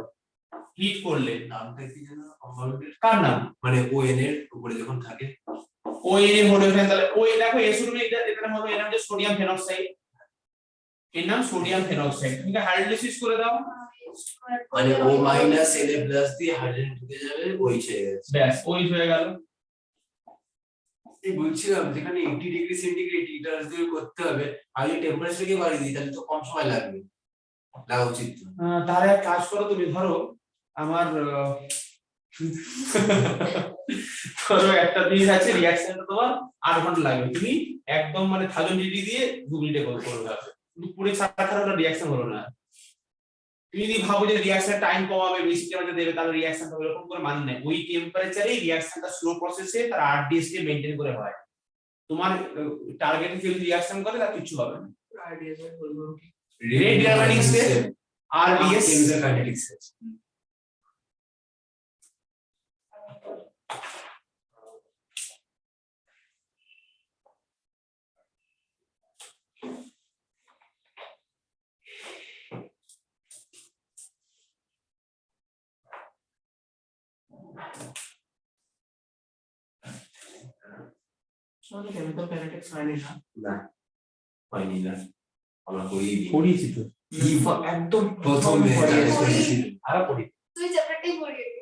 হিট করলে। নামটা কি যেন কম্পাউন্ডের? কার নাম? মানে ON এর উপরে যখন থাকে ONA হলো এখানে। তাহলে ওই দেখো SO2 এটা হলো, এর নাম হচ্ছে সোডিয়াম ফেনক্সাইড, এর নাম সোডিয়াম ফেনক্সাইড। তুমি হাইড্রোলাইসিস করে দাও, মানে O মাইনাস Na প্লাস দিয়ে হাইড্রোজেন ঢুকে যাবে, ওই ছেড়ে গেছে, ব্যাস ওই হয়ে গেল। এই বলছিলাম যেখানে 80 ডিগ্রি সেন্টিগ্রেড হিটার দিয়ে করতে হবে, আগে টেম্পারেচারকে বাড়িয়ে দিই, তাহলে তো কম সময় লাগবে, লাগা উচিত তো। তাহলে এক কাজ করো, তুমি ধরো আমার ধরো একটা জিনিস আছে, রিঅ্যাকশনটা তোমার 8 ঘন্টা লাগবে, তুমি একদম মানে 1000 ডিগ্রি দিয়ে 2 মিনিটে করবে, কিন্তু পুরো ছাড়া রিঅ্যাকশন হলো না। তুমি যদি ভাবো যে রিঅ্যাকশন টাইম কমাবে, বেশি টেম্পারেচার দেবে, তাহলে রিঅ্যাকশনটা এরকম করে মানে নেই। ওই টেম্পারেচারেই রিঅ্যাকশনটা স্লো প্রসেসে তার 8 ডিগ্রি মেইনটেইন করে হয়। তোমার টার্গেটে কেউ রিঅ্যাকশন করে তার কিছু হবে না। RDS এর বলবো কি? রেট ডিনামাইজিং স্টেপ RDS কেমিক্যাল কাইনেটিক্স। আমাদের কেমিক্যাল কাইনেটিক্স হয়নি না? না হয়নি না, আমরা করিনি। পড়িয়েছি তো, একদম প্রথম পড়িয়েছি। আরো পড়ি তুই চ্যাপ্টারটাই পড়িয়ে দে।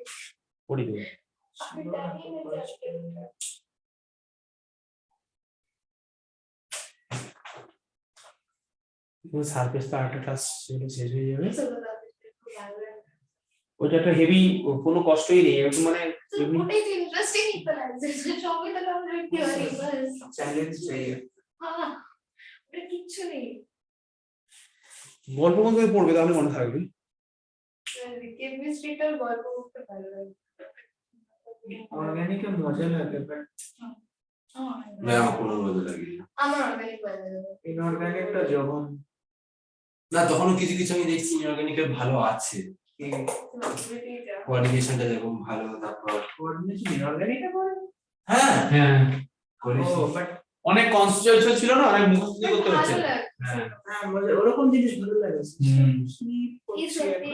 পড়ি দেবো। সারফেস তো আরেকটা ক্লাস শেষ হয়ে যাবে, ওইটা একটা হেভি, কোনো কষ্টই নেই একটু মানে এমনি। ওটাই তো ইন্টারেস্টিং ইকুয়ালাইজার, সবই তো আমরা থিওরি বাস। চ্যালেঞ্জ চাই। হ্যাঁ, ওটা কিচ্ছু নেই। গল্প কোন থেকে পড়বে তাহলে মনে থাকবে। কেমিস্ট্রিটার গল্প করতে ভালো লাগে। অর্গানিকে মজা লাগে, বাট না আমার কোনো মজা লাগেনি। আমার অর্গানিক ভালো লাগে। ইনঅর্গানিকটা যখন না তখনও কিছু কিছু আমি দেখছি ইনঅর্গানিকের ভালো আছে, কোয়ালিফিকেশনটা যেরকম ভালো, তারপর কোঅর্ডিনেশন ইনঅর্গানিকটা করে। হ্যাঁ হ্যাঁ, করেছি। ও বাট অনেক কনসেন্ট্রেশন ছিল না, অনেক মুখস্থ করতে হচ্ছে। ভালো লাগে। হ্যাঁ, হ্যাঁ মজা, ওরকম জিনিস ভালো লাগে।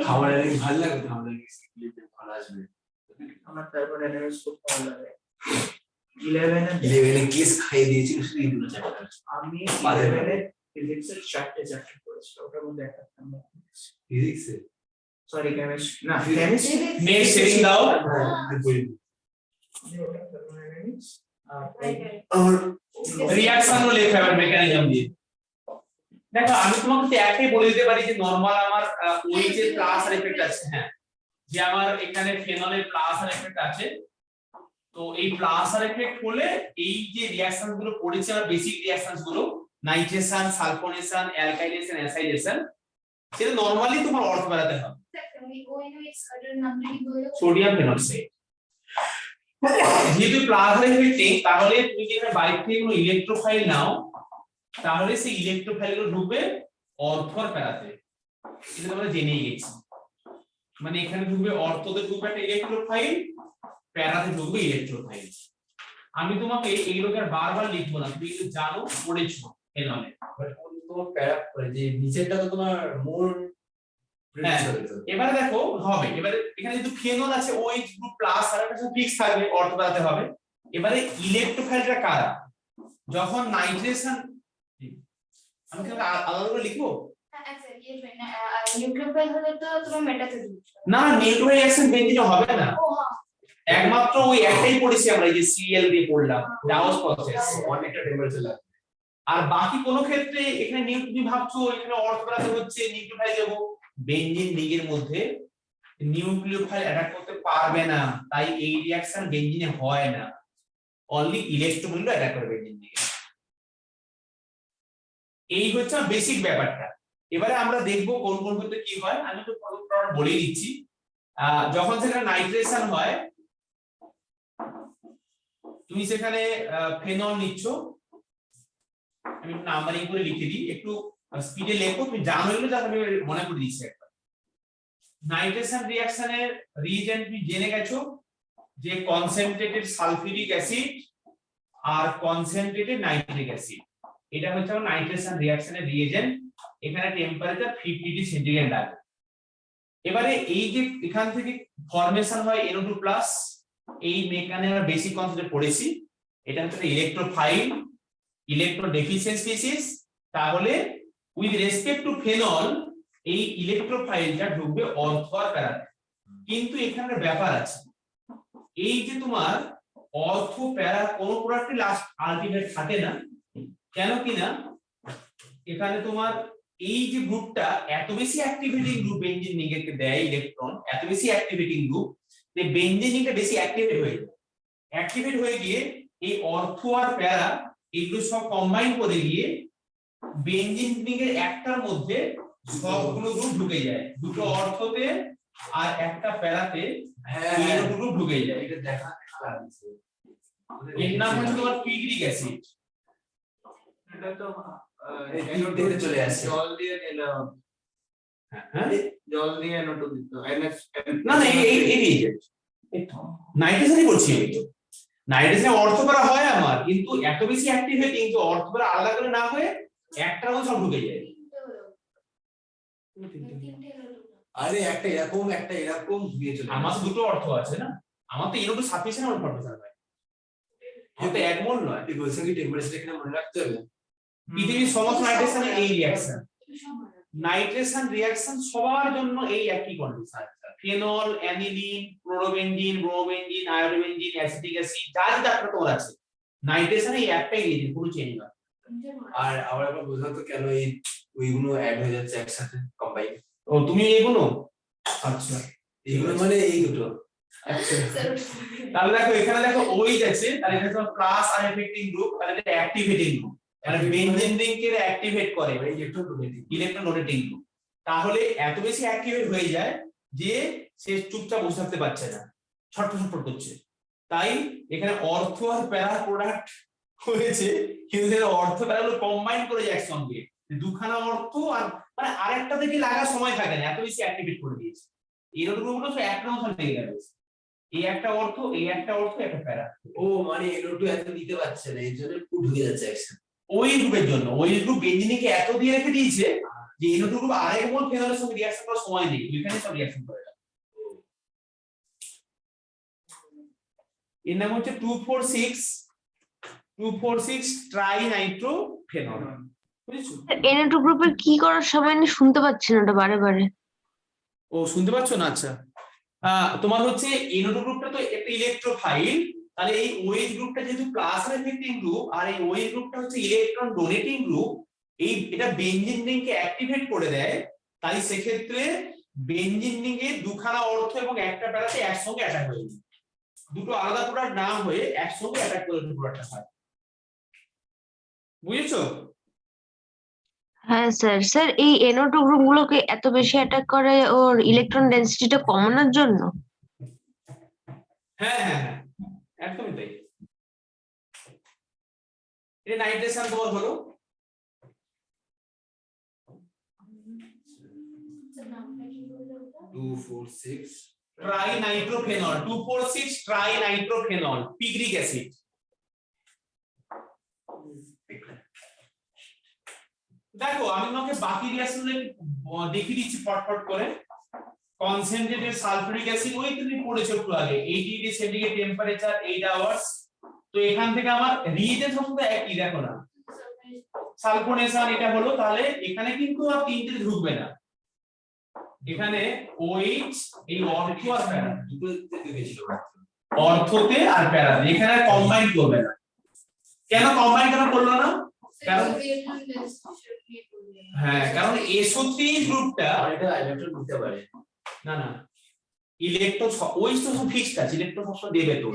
খাবার ভালো লাগে, খাবার ভালো আসবে। আমার থার্মোডাইনামিক্স খুব ভালো লাগে। 11 এ 11 কেস খাইয়ে দিয়েছিল শুধু এই দুটো চ্যাপ্টার। আমি বাজে 11 লাগে। এ ফিজিক্সের 4টে চ্যাপ্টার পড়েছি, ওটার মধ্যে একটা ফিজিক্স এ সরি কেমিস্ট্রি না Physics- কেমিস্ট্রি নেক্সট সেটিং দাও। থার্মোডাইনামিক্স আর আমার রিঅ্যাকশন ও লেখা হবে মেকানিজম দিয়ে। দেখো আমি তোমাকে তো একটাই বলে দিতে পারি যে নরমাল আমার OH এর প্লাস আর এফেক্ট আছে। হ্যাঁ, যে আমার এখানে ফেনলের প্লাস আর এফেক্ট আছে, তো এই প্লাস আর এফেক্ট হলে এই যে রিঅ্যাকশন গুলো পড়েছে আর বেসিক রিঅ্যাকশনস গুলো, নাইট্রেশন, সালফোনেশন, অ্যালকাইলেশন, অ্যাসাইলেশন, সেটা নরমালি তোমার অর্থ বেরাতে হবে। সোডিয়াম ফেনক্সাইড যেহেতু প্লাস আর এফেক্টিং, তাহলে তুমি যদি বাইরে থেকে কোনো ইলেকট্রোফাইল নাও, তাহলে সেই ইলেকট্রোফাইল গুলো ঢুকবে অর্থর প্যারাতে। এটা আমরা জেনেই গেছি, মানে এখানে ঢুকবে অর্থতে ঢুকবে একটা ইলেকট্রোফাইল, প্যারাতে ঢুকবে ইলেকট্রোফাইল। আমি তোমাকে এইগুলোকে আর বারবার লিখবো না, তুমি কিন্তু জানো, পড়েছো ফেনলে। তোমার প্যারা যে নিচেরটা তো তোমার মোর এবারে দেখো হবে, এবারে এখানে যেহেতু ফেনল আছে OH গ্রুপ প্লাস আর একটা ফিক্স থাকবে, অর্থ বেরাতে হবে। এবারে ইলেকট্রোফাইলটা কারা, যখন নাইট্রেশন, আমি কি আলাদা করে লিখবো? নিউক্লিওফাইল হলে তো তোমার মেটাতে দিবে। না, নিউক্লিওফাইল রিঅ্যাকশন বেঞ্জিনে হবে না, ও হ্যাঁ, একমাত্র ওই একটাই পড়েছি আমরা, এই যে Cl দিয়ে পড়লাম, ডাউস প্রসেস, অনেকটা টেম্পারেচার লাগে। আর বাকি কোন ক্ষেত্রে এখানে তুমি ভাবছো এখানে অর্থ বেরাতে হচ্ছে, নিউক্লিওফাইল দেবো, বেঞ্জিন রিংয়ের মধ্যে নিউক্লিওফাইল অ্যাটাক করতে পারবে না, তাই এই রিঅ্যাকশন বেঞ্জিনে হয় না, অনলি ইলেকট্রোফাইল অ্যাটাক করে বেঞ্জিন রিংয়ে। এই হচ্ছে বেসিক ব্যাপারটা। এবারে আমরা দেখবো কোন কোন ক্ষেত্রে কি হয়, আমি তো বলেই দিচ্ছি। যখন সেখানে নাইট্রেশন হয়, তুমি সেখানে ফেনল নিচ্ছ, আমি নাম্বারিং করে লিখে দিই, একটু স্পিডে লেখো, তুমি জানো এগুলো, যাতে আমি মনে করে দিচ্ছি একবার। নাইট্রেশন রিঅ্যাকশনের রিএজেন্ট তুমি জেনে গেছো, যে কনসেন্ট্রেটেড সালফিউরিক অ্যাসিড আর কনসেন্ট্রেটেড নাইট্রিক অ্যাসিড, এটা হচ্ছে আমার নাইট্রেশন রিঅ্যাকশনের রিএজেন্ট। এখানে টেম্পারেচার 50 ডিগ্রি সেন্টিগ্রেড লাগবে। এবারে এই যে এখান থেকে ফরমেশন হয় NO2+, এই মেকানে আমরা বেসিক কনসেপ্ট পড়েছি, এটা হচ্ছে ইলেকট্রোফাইল, ইলেকট্রোডেফিসিয়েন্ট স্পিসিস। তাহলে উইথ রেসপেক্ট টু ফেনল এই ইলেকট্রোফাইলটা ঢুকবে অর্থ আর প্যারাতে। কিন্তু এখানে ব্যাপার আছে, এই যে তোমার অর্থ প্যারা কোন প্রোডাক্টে লাস্ট আলটিমেট থাকে না, কেন কিনা এখানে তোমার এই যে গ্রুপটা এত বেশি অ্যাক্টিভেটিং গ্রুপ বেঞ্জিন রিং এর দেয় ইলেকট্রন, এত বেশি অ্যাক্টিভেটিং গ্রুপ যে বেঞ্জিন রিংটা বেশি অ্যাক্টিভেট হয়ে যায়, অ্যাক্টিভেট হয়ে গিয়ে এই অর্থ আর প্যারা এগুলো সব কম্বাইন করে গিয়ে বেঞ্জিন রিং এর একটার মধ্যে সবগুলো গ্রুপ ঢুকে যায়, দুটো অর্থতে আর একটা প্যারাতে হ্যাঁ এই দুটো গ্রুপ ঢুকে যায়। এটা দেখা লাগছে এর নাম হচ্ছে তোমার পিগ্রিক অ্যাসিড। এটা তো এই তিনটেতে চলে আসে। জল দিয়ে নিলে হ্যাঁ জল দিয়ে NO2 দিতে NH না না এই নাইট্রোজেনই বলছি আমি তো, নাইট্রোজেনে অর্থ করা হয় আমার, কিন্তু এত বেশি অ্যাক্টিভেটিং কিন্তু অর্থ করা আলাদা করে না হয়ে একটার মধ্যে সব ঢুকে যায়। আরে একটা এরকম একটা এরকম দিয়ে চলে আমার তো দুটো অর্থ আছে না, আমার তো এরকম সাফিসিয়েন্ট আমার প্রফেসর ভাই, আমার তো এক মোল নয়। তুই বলছিস কি টেম্পারেচার এখানে মনে রাখতে হবে? পৃথিবীর সমস্ত নাইট্রেশনে এই রিঅ্যাকশন, নাইট্রেশন রিঅ্যাকশন সবার জন্য এই একই condition. Phenol, aniline, chlorobenzene, bromobenzene, iodobenzene, acetic acid যা যা তোমার আছে নাইট্রেশনে এই একটাই রিয়েজেন্ট, কোনো চেঞ্জ না। আর আবার একবার বোঝাতো কেন এই ওইগুলো অ্যাড হয়ে যাচ্ছে একসাথে কম্বাইন? ও তুমি এগুলো আচ্ছা এইগুলো মানে এই দুটো। আচ্ছা তাহলে দেখো এখানে দেখো ওইচ আছে, তাহলে এটা হচ্ছে প্লাস আর এফেক্টিং গ্রুপ, তাহলে এটা অ্যাক্টিভেটিং গ্রুপ, মানে বেনজিন রিং কে অ্যাক্টিভেট করে মানে ইলেকট্রোডোনেটিং। Electron donating group. তাহলে এত বেশি অ্যাক্টিভেট হয়ে যায় যে সে চুপচাপ বসে থাকতে পারছে না, ছটফট করছে। তাই এখানে অর্থ আর প্যারা প্রোডাক্ট হয়েছে, কিন্তু সেটা অর্থ প্যারাগুলো কম্বাইন করে যায় একসঙ্গে, দুখানা অর্থ আর মানে আরেকটা থেকে লাগার সময় থাকে না, এত বেশি অ্যাক্টিভেট করে দিয়েছে। এরকম গুলো তো একটা অংশ লেগে গেছে, এই একটা অর্থ, এই একটা অর্থ, একটা প্যারা। ও মানে NO2 এত দিতে পারছে না, এর জন্য পুট হয়ে যাচ্ছে একসাথে। ওই গ্রুপের জন্য ওই গ্রুপ বেঞ্জিনকে এত দিয়ে রেখে দিয়েছে যে NO2 গ্রুপ আরেক মোল ফেনলের সঙ্গে রিঅ্যাকশন করার সময় নেই, এখানে সব রিঅ্যাকশন করে। এর নাম হচ্ছে 246 ট্রাইনাইট্রোফেনল, বুঝেছো? NO2 গ্রুপের কি করার সময় আমি শুনতে পাচ্ছি না ওটা বারে বারে। ও শুনতে পাচ্ছ না? আচ্ছা তোমার হচ্ছে NO2 গ্রুপটা তো একটা ইলেকট্রোফাইল, তাহলে এই OH গ্রুপটা যেহেতু প্লাস এফেক্টিং গ্রুপ আর এই OH গ্রুপটা হচ্ছে ইলেকট্রন ডোনেটিং গ্রুপ, এই এটা বেনজিন রিংকে অ্যাক্টিভেট করে দেয়। তাই সেক্ষেত্রে বেনজিন রিংয়ে দুখানা অর্থ এবং একটা প্যারাতে একসঙ্গে অ্যাটাক হয়ে যায়, দুটো আলাদা প্রোডাক্ট না হয়ে একসঙ্গে অ্যাটাক করে প্রোডাক্টটা হয়, বুঝেছো? হ্যাঁ স্যার। স্যার এই NO2 গ্রুপ গুলোকে এত বেশি অ্যাটাক করে ওর ইলেকট্রন ডেনসিটিটা কমানোর জন্য? হ্যাঁ হ্যাঁ হ্যাঁ একদমই তাই। এটা নাইট্রেশন তোমার হলো। 246 ট্রাইনাইট্রোফেনল, 246 ট্রাইনাইট্রোফেনল পিগ্রিক অ্যাসিড। দেখো আমি তোমাকে বাকি রিঅ্যাকশন দেখিয়ে দিচ্ছি ফটফট করে। কনসেন্ট্রেটেড সালফিউরিক অ্যাসিড ওই তুমি পড়েছো একটু আগে, 80 ডিগ্রি সেন্টিগ্রেড টেম্পারেচার 8 আওয়ার্স। তো এখান থেকে আমার রিএজেন্ট সমস্ত একই, দেখো না সালফোনেশন এটা হলো, তাহলে এখানে কিন্তু আর তিনটে ঢুকবে না, এখানে OH এই অর্থ আর প্যারা দুটোতে গেছিল। অর্থতে আর প্যারাতে এখানে কম্বাইন করবে না। কেন কম্বাইন কেন করলো না? কারণ হ্যাঁ কারণ SO3 গ্রুপটা আর এটা ইলেকট্রন দিতে পারে না না ইলেকট্রন OH তো সব ফিক্সড আছে, ইলেকট্রন সবসময় দেবে। তো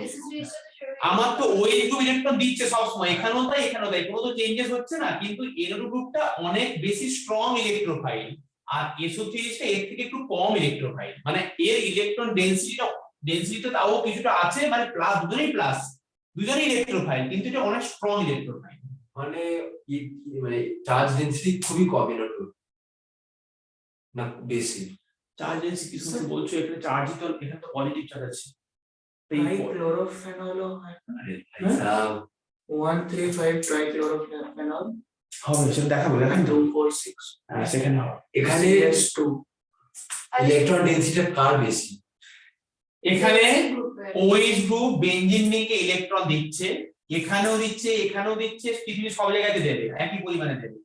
আমার তো OH গ্রুপ ইলেকট্রন দিচ্ছে সব সময়, এখানেও তাই এখানেও তাই, কোনো তো চেঞ্জেস হচ্ছে না। কিন্তু NO2 গ্রুপটা অনেক বেশি স্ট্রং ইলেকট্রোফাইল আর SO3 টা এর থেকে একটু কম ইলেকট্রোফাইল, মানে এর ইলেকট্রন ডেনসিটিটা তাও কিছুটা আছে, মানে প্লাস দুজনেই ইলেকট্রোফাইল, কিন্তু এটা অনেক স্ট্রং ইলেকট্রোফাইল। মানে মানে চার্জ ডেনসিটি খুবই কম NO2 না বেশি। চার্জ ডেনসিটি কিছু বলছো, এখানে চার্জই তো, এখানে তো পজিটিভ চার্জ আছে। ট্রাইক্লোরোফেনল আরে স্যার 135 ট্রাইক্লোরোফেনল হবে সেটা দেখাবো, দেখান তো 246 সেখানে এখানে CS2 ইলেকট্রন ডেনসিটি কার বেশি? এখানে OH গ্রুপ বেনজিন রিংকে ইলেকট্রন দিচ্ছে, এখানেও দিচ্ছে, এখানেও দিচ্ছে, পৃথিবীর সব জায়গাতে দেবে, একই পরিমাণে দেবে।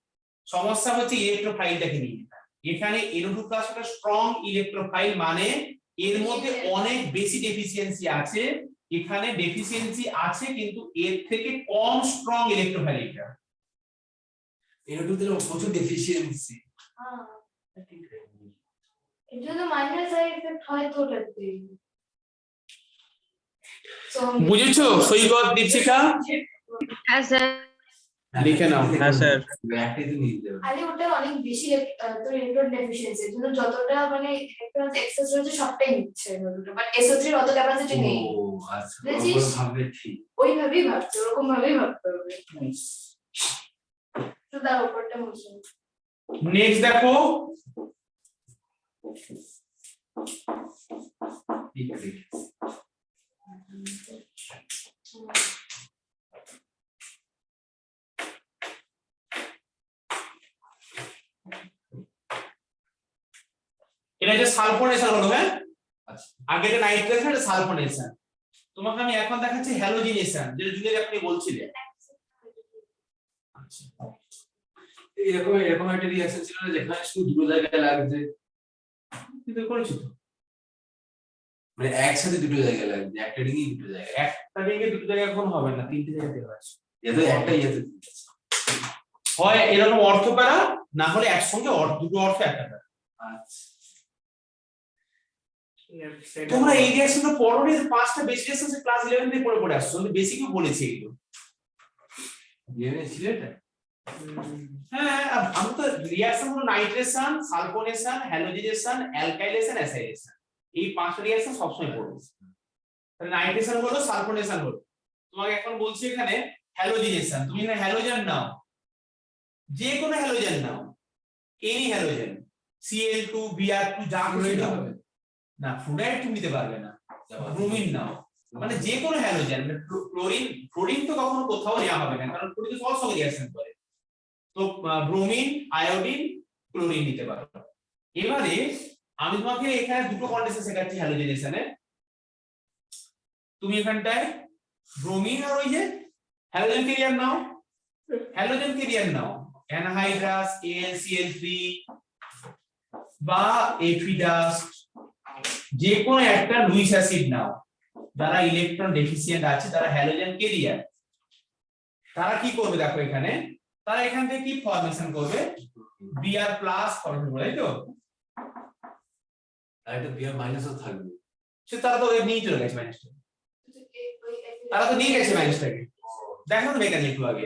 সমস্যা হচ্ছে ইলেকট্রোফাইলটাকে নিয়ে। এখানে NO2+ একটা স্ট্রং ইলেকট্রোফাইল, মানে এর মধ্যে অনেক বেশি ডেফিসিয়েন্সি আছে, এখানে ডেফিসিয়েন্সি আছে কিন্তু এর থেকে কম স্ট্রং ইলেকট্রোফাইলিকটা। NO2 তে প্রচুর ডেফিসিয়েন্সি। হ্যাঁ এর জন্য মাইনাস আই এফেক্ট হয় তো ওটাতে। বুঝেছো সৈকত, দীপশিখা? হ্যাঁ স্যার। লিখে নাও। হ্যাঁ স্যার। একটাই তো নিয়ে যাবে। আরে ওটা অনেক বেশি তোর ইলেকট্রন ডেফিসিয়েন্সি, এর জন্য যতটা মানে ইলেকট্রন এক্সেস রয়েছে সবটাই নিচ্ছে ওটা, বাট SO3 এর অত ক্যাপাসিটি নেই। ও আচ্ছা, বুঝেছিস? ওরকম ভাবলে ঠিক। ওইভাবেই ভাবতে, ওরকম ভাবেই ভাবতে হবে। তো তার উপরটা মুছে। নেক্সট দেখো, ঠিক ঠিক। এটা যে সালফোনেশন হলো, হ্যাঁ আচ্ছা আগে যে নাইট্রেশন এটা সালফোনেশন। তোমাকে আমি এখন দেখাচ্ছি হ্যালোজিনেশন, যেটা জুনিয়র আপনি বলছিলেন। আচ্ছা এরকম এরকম একটা রিঅ্যাকশন ছিল না যেখানে শুধু দুটো জায়গায় লাগছে, কিন্তু করেছি তো, মানে একসাথে দুটো জায়গায় লাগছে, একটা রিংই দুটো জায়গায়। একটা রিংয়ে দুটো জায়গায় এখন হবে না, তিনটে জায়গায় দেওয়া আছে। এত একটা ইয়েতে হয় এরকম অর্থ প্যারা, না হলে একসঙ্গে দুটো অর্থ একটা প্যারা। আচ্ছা তোমরা এই রিঅ্যাকশনটা পড়ো নি, পাঁচটা বেসিক রিঅ্যাকশন ক্লাস 11 থেকে পড়ে পড়ে আসছো, বেসিকও বলেছি এগুলো। জেনেছিল এটা? হ্যাঁ আমি তো রিঅ্যাকশন হলো nitration, sulphonation, halogenation, alkylation, acylation, এই পাঁচটা রিঅ্যাকশন সবসময় পড়বে। তাহলে নাইট্রেশন হলো, সালফোনেশন হলো। তোমাকে এখন বলছি এখানে হ্যালোজিনেশন, তুমি এখানে হ্যালোজেন নাও, যে কোনো হ্যালোজেন নাও, এনি হ্যালোজেন, Cl2 Br2 যা খুশি নাও। না ফ্লুরাইড তুমি নিতে পারবে না, ব্রোমিন নাও, মানে যে কোনো হ্যালোজেন। ক্লোরিন, ফ্লোরিন তো কখনো কোথাও নেওয়া হবে না, কারণ ফ্লোরিন তো সবার সঙ্গে রিঅ্যাকশন করে। তো ব্রোমিন, আয়োডিন, ক্লোরিন নিতে পারো। এবারে আমি তোমাকে এখানে দুটো কন্ডিশন শেখাচ্ছি হ্যালোজেনেশনে। তুমি এখানটায় ব্রোমিন আর ওই যে হ্যালোজেন ক্যারিয়ার নাও, হ্যালোজেন ক্যারিয়ার নাও, অ্যানহাইড্রাস, AlCl3 বা এফিডাস্ট, যে কোনো একটা লুইস অ্যাসিড নাও। যারা ইলেকট্রন ডেফিসিয়েন্ট আছে, যারা হ্যালোজেন ক্যারিয়ার, তারা কি করবে দেখো এখানে, তারা এখান থেকে কি ফরমেশন করবে, Br+ ফরমেশন করবে, তাই তো? আর একটা বিয়ার মাইনাসও থাকবে। সে তারা তো নিয়ে চলে গেছে মাইনাসটা, তারা তো নিয়ে গেছে মাইনাসটাকে। দেখো তো এখানে একটু আগে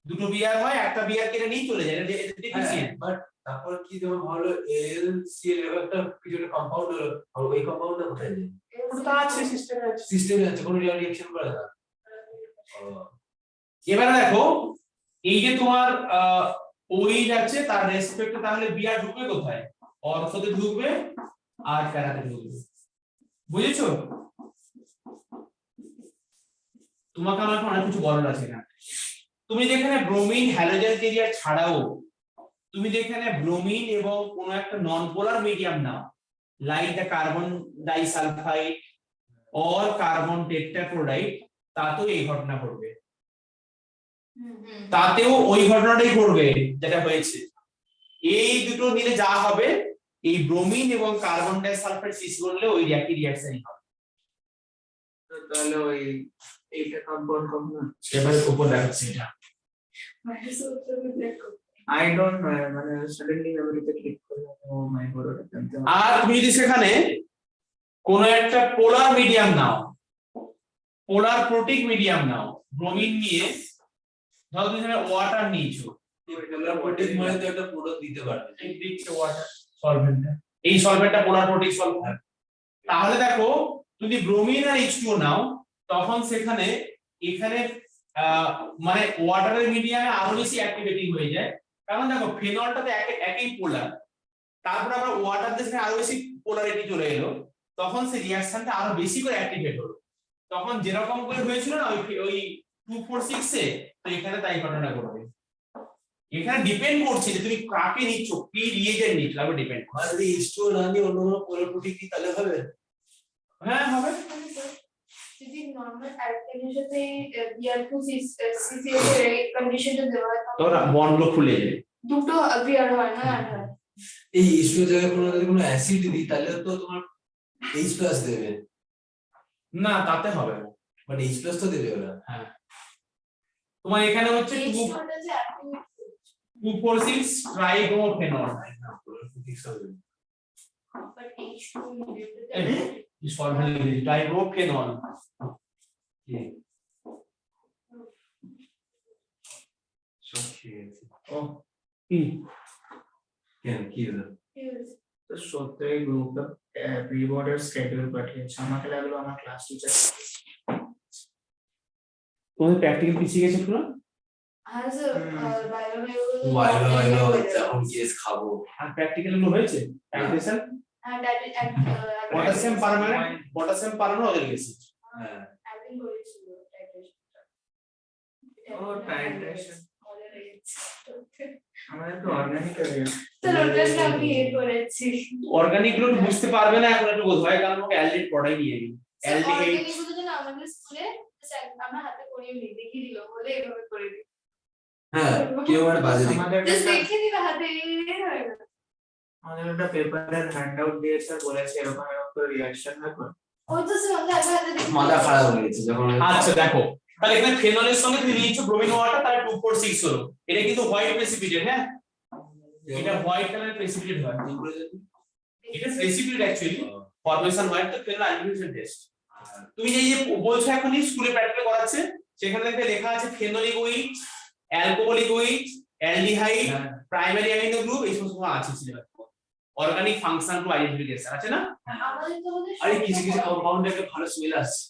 দুটো বিয়ার হয়, একটা বিয়ার কেটে নিয়ে চলে যায়, এটা ডেফিসিয়েন্ট। বাট তারপর কি যেমন হলো AlCl এর একটা পিছনে কম্পাউন্ড হলো, আর ওই কম্পাউন্ডটা কোথায় যায়? ওটা তো আছে সিস্টেমে আছে। সিস্টেমে আছে, কোনো রিঅ্যাকশন করে না। এবারে দেখো এই যে তোমার ওই যাচ্ছে, তার রেসপেক্টে তাহলে বিয়ার ঢুকবে কোথায়, অর্থতে ঢুকবে আর প্যারাতে ঢুকবে। বুঝেছো? তোমাকে আমার অনেক কিছু বলার আছে এখানে। তুমি যেখানে ব্রোমিন হ্যালোজেন ক্যারিয়ার ছাড়াও তুমি যেখানে ব্রোমিন এবং কোনো একটা নন পোলার মিডিয়াম নাও, like the carbon disulphide or carbon tetrachloride, তাতেও এই ঘটনা ঘটবে, তাতেও ওই ঘটনাটাই ঘটবে যেটা হয়েছে। এই দুটো মিলে যা হবে, এই ব্রোমিন এবং কার্বন ডাইসালফাইড সিস করলে ওই একই রিঅ্যাকশনই হবে। তাহলে ওই এইটা কম্পাউন্ড কখনো এবারে উপর দেখাচ্ছি এটা। আই ডোন্ট নো, মানে সাডেনলি মেমোরিতে ক্লিক করলাম, ও মাই গড। আর তুমি যদি সেখানে কোন একটা পোলার মিডিয়াম নাও, পোলার প্রোটিক মিডিয়াম নাও, ব্রোমিন নিয়ে, ধরো তুমি এখানে ওয়াটার নিয়েছো, প্রোটিন মানে তো একটা প্রোডাক্ট দিতে পারবে। এই দিচ্ছে ওয়াটার সলভেন্টটা, এই সলভেন্টটা পোলার প্রোটিক সলভেন্ট। তাহলে দেখো যদি ব্রোমিন আর H2O নাও, তখন সেখানে এখানে মানে ওয়াটারের মিডিয়ামে আরো বেশি অ্যাক্টিভেটিং হয়ে যায়, কারণ দেখো ফেনলটাতে একই পোলার, তারপর আবার ওয়াটার দিয়ে সেখানে আরো বেশি পোলারিটি চলে এলো, তখন সেই রিঅ্যাকশনটা আরো বেশি করে অ্যাক্টিভেট হলো। তখন যেরকম করে হয়েছিল না ওই 246 এ, তো এখানে তাই ঘটনা ঘটবে। এখানে ডিপেন্ড করছে যে তুমি কাকে নিচ্ছ, কি রিয়েজেন্ট নিচ্ছ, তারপর ডিপেন্ড করে। আর যদি H2O না নিয়ে অন্য কোনো পোলার প্রোটিন কি তাহলে হবে? হ্যাঁ হবে। যদি নরমাল অ্যালকাইনের সাথে Br2 CCS এর কন্ডিশনটা দেওয়া হয়, তো বন্ড খুলে যায়, দুটো বিয়ার হয় না আর হয়। এই H2O জায়গায় কোনো যদি কোনো অ্যাসিড দিই তাহলে তো তোমার H+ দেবে। না তাতে হবে না। বাট এইচ প্লাস তো দেবে ওরা। হ্যাঁ তোমার এখানে হচ্ছে H2 টা যে activate 246 ট্রাইব্রোফেনল। but H2 related to এই ট্রাইব্রোফেনল সব খেয়েছে। ও কি কেন কি হলো? তো সত্যি গ্রুপে প্রি বোর্ডের স্কেডিউল পাঠিয়েছে, আমাকে লাগলো আমার ক্লাস টিচার। তোমাদের প্র্যাকটিক্যাল কি শিখেছো পুরো? has a ভাইবা এখন কেস খাবো। আর প্র্যাকটিক্যাল গুলো হয়েছে? Titration and at potassium permanent potassium permanent ওদের গেছে। হ্যাঁ adding করেছিল titration ও টাইট্রেশন আমাদের তো অর্গানিক এরিয়া। তো ওটা আমি করেছি। অর্গানিক গুলো বুঝতে পারবে না এখন একটু বোঝায় কারণ আমাকে অ্যালডিহাইড পড়াই নিয়ে গেল। অ্যালডিহাইড অর্গানিক গুলো যেন আমাদের স্কুলে আমরা হাতে করিয়ে নি দেখিয়ে দিল বলে এভাবে করে দিই। হ্যাঁ কেউ আর বাজে দেখে। আমাদের জাস্ট দেখিয়ে দিল হাতে হয় না। আমাদের একটা পেপারের হ্যান্ডআউট দিয়েছে আর বলেছে এরকম এরকম করে রিঅ্যাকশন হবে। ওই তো সে আমরা হাতে দেখি মাথা খারাপ হয়ে গেছে যখন আচ্ছা দেখো তাহলে এখানে ফেনলের সঙ্গে তুমি নিয়েছো ব্রোমিন ওয়াটার তাহলে 246 হলো। এটা কিন্তু হোয়াইট প্রেসিপিটেট। হ্যাঁ এটা হোয়াইট কালারের প্রেসিপিটেট হয়। এটা প্রেসিপিটেট অ্যাকচুয়ালি ফরমেশন হোয়াইট তো ফেনল আইডেন্টিফিকেশন টেস্ট। তুমি যে বলছো এখনই স্কুলে প্র্যাকটিক্যাল করাচ্ছে সেখানে দেখবে লেখা আছে phenolic which alcoholic which aldehyde primary amino group এই সমস্ত আছে syllabus. Organic function to identification আছে না? আমাদের তো বলে আরে কিছু কিছু কম্পাউন্ডে একটা ভালো স্মেল আসছে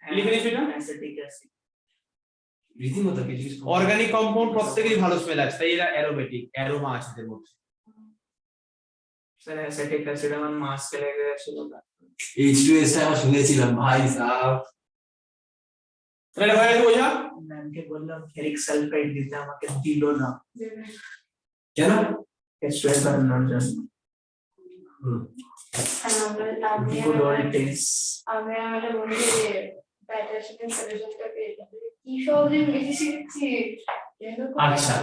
লিখে নিয়েছো এটা? অ্যাসিটিক অ্যাসিড রীতিমতো কিছু কিছু অর্গানিক কম্পাউন্ড প্রত্যেকেরই ভালো স্মেল আছে তাই এরা অ্যারোমেটিক অ্যারোমা আছে এদের মধ্যে। স্যার অ্যাসিটিক অ্যাসিড আমার মাস্কে লেগে গেছিল। H2S আমরা শুনেছিলাম ভাই সাহেব। তাহলে ভাই বোঝা ম্যামকে বললাম ফেরিক সালফাইড দিতে, আমাকে দিল না। কেন? H2S বানানোর জন্য। Good old days. আমি আমাদের বন্ধু যে প্যাটার্নের সলিউশনটা পেয়ে যাবে কি সহজে বেশি শিখছি। আচ্ছা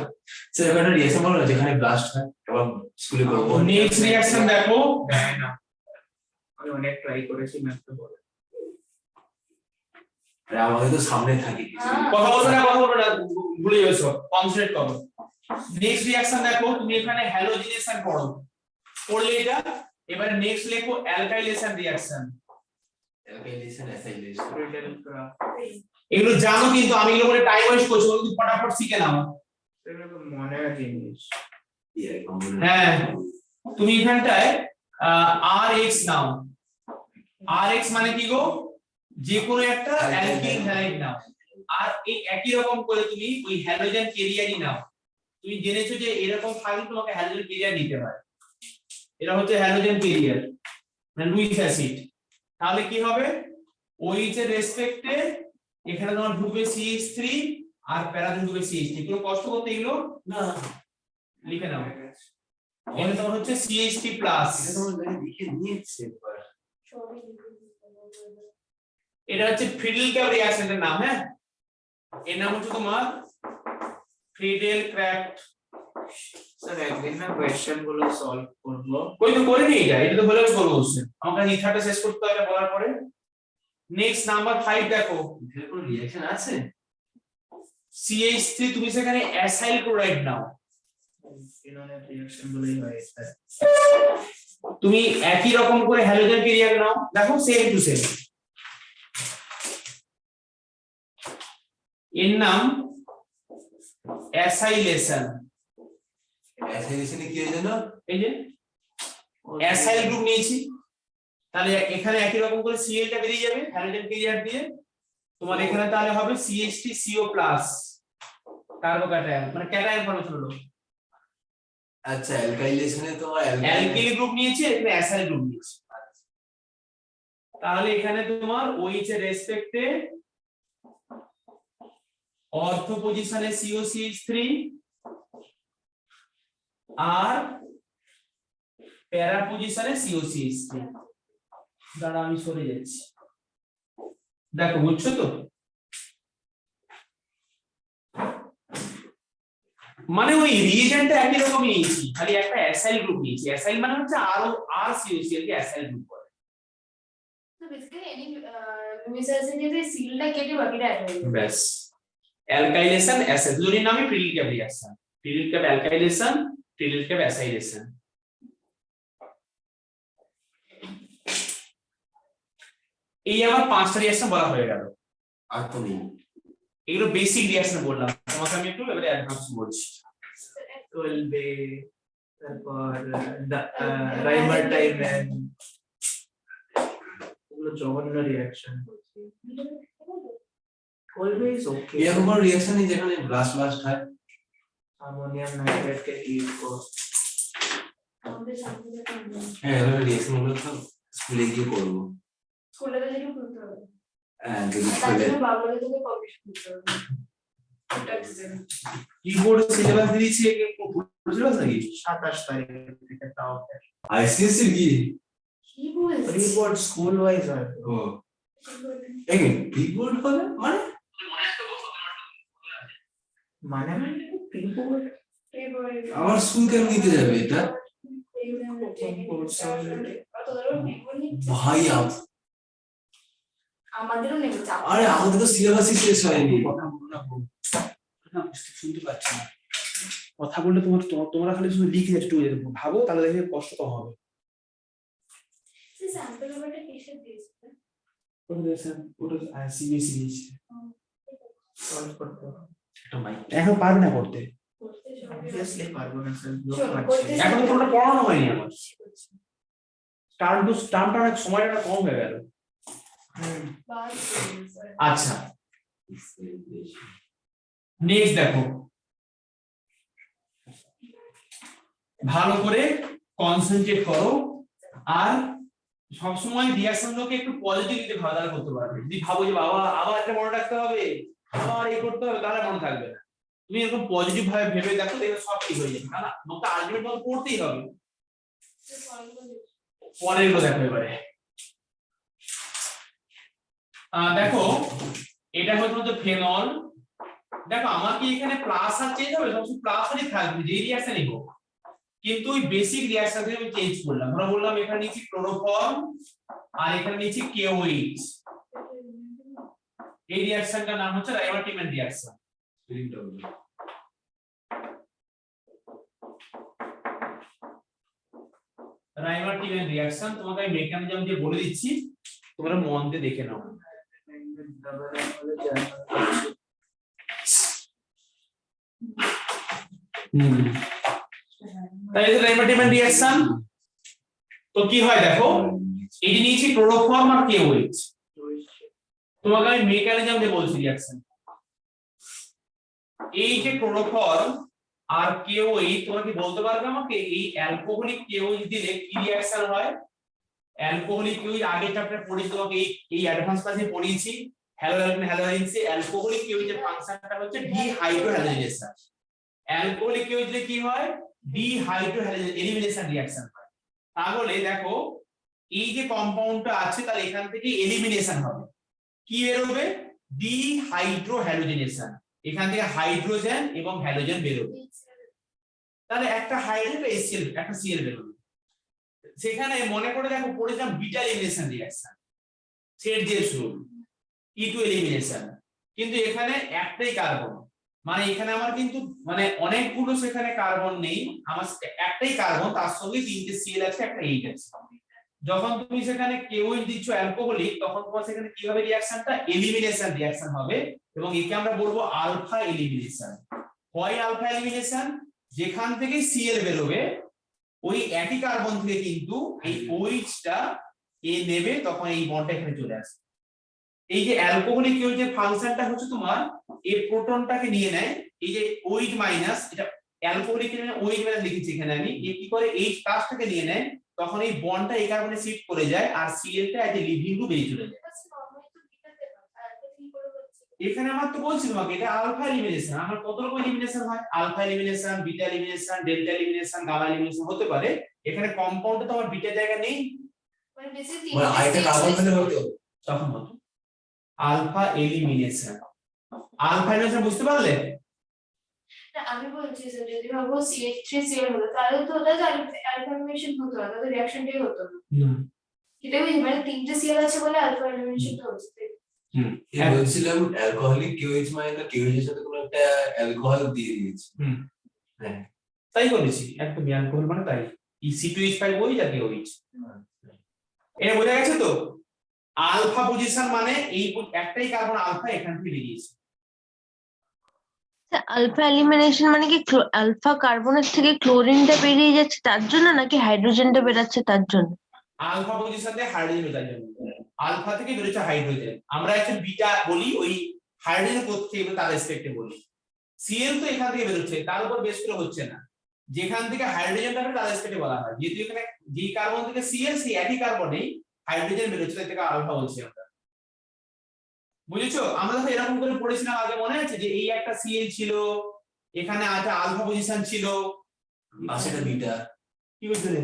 স্যার একটা রিঅ্যাকশন বলো না যেখানে ব্লাস্ট হয় এবং স্কুলে করব। নেক্সট রিঅ্যাকশন দেখো। দেয় না, আমি অনেক ট্রাই করেছি ম্যামকে বলে। আরে আমাদের তো সামনে থাকে কিছু। কথা বলবে না ভুলে যাচ্ছো কনসেন্ট্রেট করো। নেক্সট রিঅ্যাকশন দেখো তুমি এখানে হ্যালোজিনেশন পড়ো পড়লে এটা এবারে নেক্সট লেখো অ্যালকাইলেশন রিঅ্যাকশন। অ্যালকাইলেশন অ্যাসাইলেশন এগুলো জানো কিন্তু আমি এগুলো করে টাইম ওয়েস্ট করছি তুমি ফটাফট শিখে নাও। এগুলো তো মনের জিনিস। হ্যাঁ তুমি এখানটায় RX নাও। RX মানে কি গো? যে কোনো একটা অ্যালকিল হ্যালাইড নাও আর এই একই রকম করে তুমি ওই হ্যালোজেন ক্যারিয়ারই নাও। তুমি জেনেছো যে এরকম থাকলে তোমাকে হ্যালোজেন ক্যারিয়ার নিতে হয়। এটা হচ্ছে হ্যালোজেন ক্যারিয়ার মানে লুইস অ্যাসিড। তাহলে কি হবে OH এর রেসপেক্টে এখানে তোমার ঢুকবে CH3 আর প্যারাজেন ঢুকবে CH3। কোনো কষ্ট করতে এগুলো না লিখে নাও। এখানে তোমার হচ্ছে CH3 প্লাস। এটা তো আমি লিখে নিয়েছি একবার। এটা হচ্ছে ফ্রিডেল ক্র্যাফট রিঅ্যাকশনের নাম। হ্যাঁ এর নাম হচ্ছে তোমার ফ্রিডেল ক্র্যাফট। স্যার একদিন না কোশ্চেন গুলো সলভ করব। কই তো করে নিয়ে যায় এটা তো বলে করবো অবশ্যই। আমাকে ইথারটা শেষ করতে হবে বলার পরে। নেক্সট নাম্বার 5 দেখো এখানে কোনো রিঅ্যাকশন আছে? CH3 তুমি সেখানে অ্যাসাইল ক্লোরাইড নাও। ফিনলের রিঅ্যাকশন গুলোই হয় স্যার। তুমি একই রকম করে হ্যালোজেন ক্যারিয়ার নাও দেখো সেম টু সেম। এর নাম অ্যাসাইলেশন। অ্যাসাইলেশনে কি হয় জানো? এই যে অ্যাসাইল গ্রুপ নিয়েছি তাহলে এখানে একই রকম করে Cl টা বেরিয়ে যাবে হ্যালোজেন ক্যারিয়ার দিয়ে। তোমার এখানে তাহলে হবে CH3CO+ কার্বোক্যাটায়ন মানে ক্যাটায়ন ফর্মেশন হলো। আচ্ছা অ্যালকাইলেশনে তোমার অ্যালকিল গ্রুপ নিয়েছি এখানে অ্যাসাইল গ্রুপ নিয়েছি। তাহলে এখানে তোমার OH এর রেসপেক্টে অর্থো পজিশনে COCH3 আর প্যারা পজিশনে COCH3। দাঁড়া আমি সরে যাচ্ছি। দেখো বুঝছো তো? মানে ওই রিএজেন্টটা একই রকমই নিয়েছি খালি একটা অ্যাসাইল গ্রুপ নিয়েছি। অ্যাসাইল মানে হচ্ছে আর COCl কে অ্যাসাইল গ্রুপ করে। বেসিক্যালি এনি মিউসাইসিনিতে সিলটা কেটে বাকিটা অ্যাড হয়ে যাবে। ব্যাস অ্যালকাইলেশন অ্যাসিড দুটোর নামই প্রিলিল cap reaction, প্রিলিল cap alkylation, প্রিলিল cap acylation. এই আমার 5টা রিঅ্যাকশন বলা হয়ে গেল। আর তো নেই। এগুলো বেসিক রিঅ্যাকশন বললাম, তোমাকে আমি একটু এবারে অ্যাডভান্স বলছি। টুয়েলভে তারপর রাইমার টাইমেন, এগুলো জঘন্য রিয়াকশন। অলওয়েজ ওকে। এরকম কোনো রিঅ্যাকশন নেই যেখানে ব্লাস্ট হয়? অ্যামোনিয়াম নাইট্রেটকে হিট করো। আমাদের সামনে হ্যাঁ, এরকম রিঅ্যাকশন গুলো তো স্কুলে গিয়ে করবো। স্কুলে তো যেটা করতে হবে, হ্যাঁ, যদি তার স্কুলে জন্য বাবুকে তুমি পাবলিশ করতে হবে। এটা ডিজাইন কিবোর্ড সিলেবাস দিয়েছি সিলেবাস নাকি 27 তারিখ থেকে তাও আইসিএসসি কি? কি বলছিস? রিপোর্ট স্কুল ওয়াইজ হয়। ও এই রিপোর্ট হবে মানে মানে রিপোর্ট আমার স্কুল কেন নিতে যাবে এটা? ভাই আমাদেরও নেবে চাপ। আরে আমাদের তো সিলেবাসই শেষ হয়নি। শুনতে পাচ্ছি না কথা বললে, তোমরা খালি শুধু লিখে যাচ্ছ, ভাবো তাহলে দেখে কষ্ট কম হবে। সে স্যাম্পল পেপারটা কিসের দিয়েছে? ওটা দেখেন, ওটা সিবিএসই দিয়েছে। সলভ করতে হবে। এখন পারবে না করতে, করতে অবভিয়াসলি পারবো না স্যার। এখন তো তোমরা পড়ানো হয়নি আমার। টার্মটা অনেক সময়টা কম হয়ে গেল। আচ্ছা নেক্সট দেখো, ভালো করে কনসেন্ট্রেট করো আর সবসময় রিঅ্যাকশনগুলোকে একটু পজিটিভ দিতে ভালো তাহলে করতে পারবে। যদি ভাবো যে বাবা আবার এটা মনে রাখতে হবে, আবার এই করতে হবে, তাহলে মনে থাকবে না। তুমি এরকম পজিটিভ ভাবে ভেবে দেখো, দেখবে সব ঠিক হয়ে যাবে। না তোমাকে আলটিমেট ভাবে পড়তেই হবে। পরের গুলো দেখো এবারে। দেখো এটা হচ্ছে ফেনল। দেখো আমার কি এখানে প্লাস আর চেঞ্জ হবে? সবসময় প্লাস আরই থাকবে যে রিঅ্যাকশনই হোক, কিন্তু ওই বেসিক রিঅ্যাকশন থেকে আমি চেঞ্জ করলাম। আমরা বললাম এখানে নিচে ক্লোরোফর্ম আর এখানে নিচে KOH। এই রিঅ্যাকশনটার নাম হচ্ছে রাইমার-টিমেন রিঅ্যাকশন। রাইমার-টিমেন রিঅ্যাকশন তোমাকে আমি মেকানিজম দিয়ে বলে দিচ্ছি, তোমরা মন দিয়ে দেখে নাও। তাই এটা রাইমার-টিমেন রিঅ্যাকশন। তো কি হয় দেখো, এই যে নিচে ক্লোরোফর্ম আর KOH, তোমাকে আমি মেকানিজম দিয়ে বলছি রিঅ্যাকশন। এই যে ক্লোরোফর্ম আর KOH, তোমরা কি বলতে পারবে আমাকে এই অ্যালকোহলিক KOH দিলে কি রিঅ্যাকশন হয়? অ্যালকোহলিক KOH আগের চ্যাপ্টারে পড়েছি, তোমাকে এই অ্যাডভান্স ক্লাসে পড়িয়েছি। হ্যালোজেন হ্যালোজেন্সে অ্যালকোহলিক KOH এর ফাংশনটা হচ্ছে ডিহাইড্রোহ্যালোজেনেশন। অ্যালকোহলিক KOH দিলে কি হয়? ডিহাইড্রোহ্যালোজেন এলিমিনেশন রিঅ্যাকশন হয়। তাহলে দেখো এই যে কম্পাউন্ডটা আছে তার এখান থেকে এলিমিনেশন হবে, কি বের হবে? ডিহাইড্রোহ্যালোজেনেশন। এখান থেকে হাইড্রোজেন এবং হ্যালোজেন বের হবে, তাহলে একটা হাইড্রোজেন HCl একটা Cl বের হবে। সেখানে মনে করে দেখো পড়েছিলাম বিটা এলিমিনেশন রিঅ্যাকশন, সেট দিয়ে শুরু E2 এলিমিনেশন, কিন্তু এখানে একটাই কার্বন, মানে এখানে আমার কিন্তু মানে অনেকগুলো সেখানে কার্বন নেই, আমার একটাই কার্বন, তার সঙ্গে 3টে Cl আছে, একটা H আছে। যখন তুমি সেখানে KOH দিচ্ছ অ্যালকোহলিক, তখন তোমার সেখানে কি হবে? রিঅ্যাকশনটা এলিমিনেশন রিঅ্যাকশন হবে, এবং একে আমরা বলবো আলফা এলিমিনেশন। হয় আলফা এলিমিনেশন, যেখান থেকে Cl বের হবে ওই একই কার্বন থেকে কিন্তু এই OH-টা এ নেবে, তখন এই বন্ডটা এখানে চলে আসে। এই যে অ্যালকোহলিক KOH এর ফাংশনটা হচ্ছে তোমার এই প্রোটনটাকে নিয়ে নেয়, এই যে OH মাইনাস, এটা অ্যালকোহলিক এর OH মাইনাস লিখেছি এখানে আমি, এই কি করে H প্লাসটাকে নিয়ে নেয়, তখন এই বন্ডটা এই কার্বনে শিফট করে যায় আর Cl-টা এজ এ লিভিং গ্রুপ বেরিয়ে চলে যায়। এখানে আমার তো বলছি তোমাকে এটা আলফা এলিমিনেশন। আমার কত রকম এলিমিনেশন হয়? Alpha elimination, beta elimination, delta elimination, gamma elimination হতে পারে। এখানে কম্পাউন্ডে তো আমার বিটা জায়গা নেই, মানে বেসিক্যালি মানে আরেকটা কার্বন থেকে হতো তখন হতো আলফা এলিমিনেশন। আলফা এলিমিনেশন বুঝতে পারলে? না আমি বলছি স্যার, যদি ভাবো CH3Cl হলো তাহলে তো ওটা আলফা এলিমিনেশন হতো না, তাহলে রিঅ্যাকশনটাই হতো না। এটা মানে তিনটে সিএল আছে বলে আলফা এলিমিনেশনটা হচ্ছে। বলছিলাম অ্যালকোহলিক কেওএইচ মানে কেওএইচ এর সাথে কোনো একটা অ্যালকোহল দিয়ে দিয়েছে। হ্যাঁ তাই করেছি একদম অ্যালকোহল মানে তাই C2H5OH আর OH। এটা বোঝা গেছে তো? আলফা পজিশন মানে এই একটাই কার্বন আলফা এখান থেকে বেরিয়েছে। আলফা এলিমিনেশন মানে কি আলফা কার্বনের থেকে ক্লোরিনটা বেরিয়ে যাচ্ছে তার জন্য, নাকি হাইড্রোজেনটা বেরাচ্ছে তার জন্য? আলফা পজিশন থেকে হাইড্রোজেন বের জন্য, আলফা থেকে বেরোচ্ছে হাইড্রোজেন। আমরা একটা বিটা বলি, ওই হাইড্রোজেন করতে এগুলো তার রেসপেক্টে বলি। সিএল তো এখান থেকে বেরোচ্ছে, তার উপর বেস করে হচ্ছে না, যেখান থেকে হাইড্রোজেনটা বেরোচ্ছে তার রেসপেক্টে বলা হয়। যেহেতু এখানে যে কার্বন থেকে সিএল সেই একই কার্বনেই হাইড্রোজেন বেরোচ্ছে, তাই থেকে আলফা বলছি আমরা। বুঝেছো? আমরা তো এরকম করে পড়েছিলাম আগে, মনে আছে যে এই একটা সিএল ছিল, এখানে একটা আলফা পজিশন ছিল, পাশে একটা বিটা। কি বলছো রে?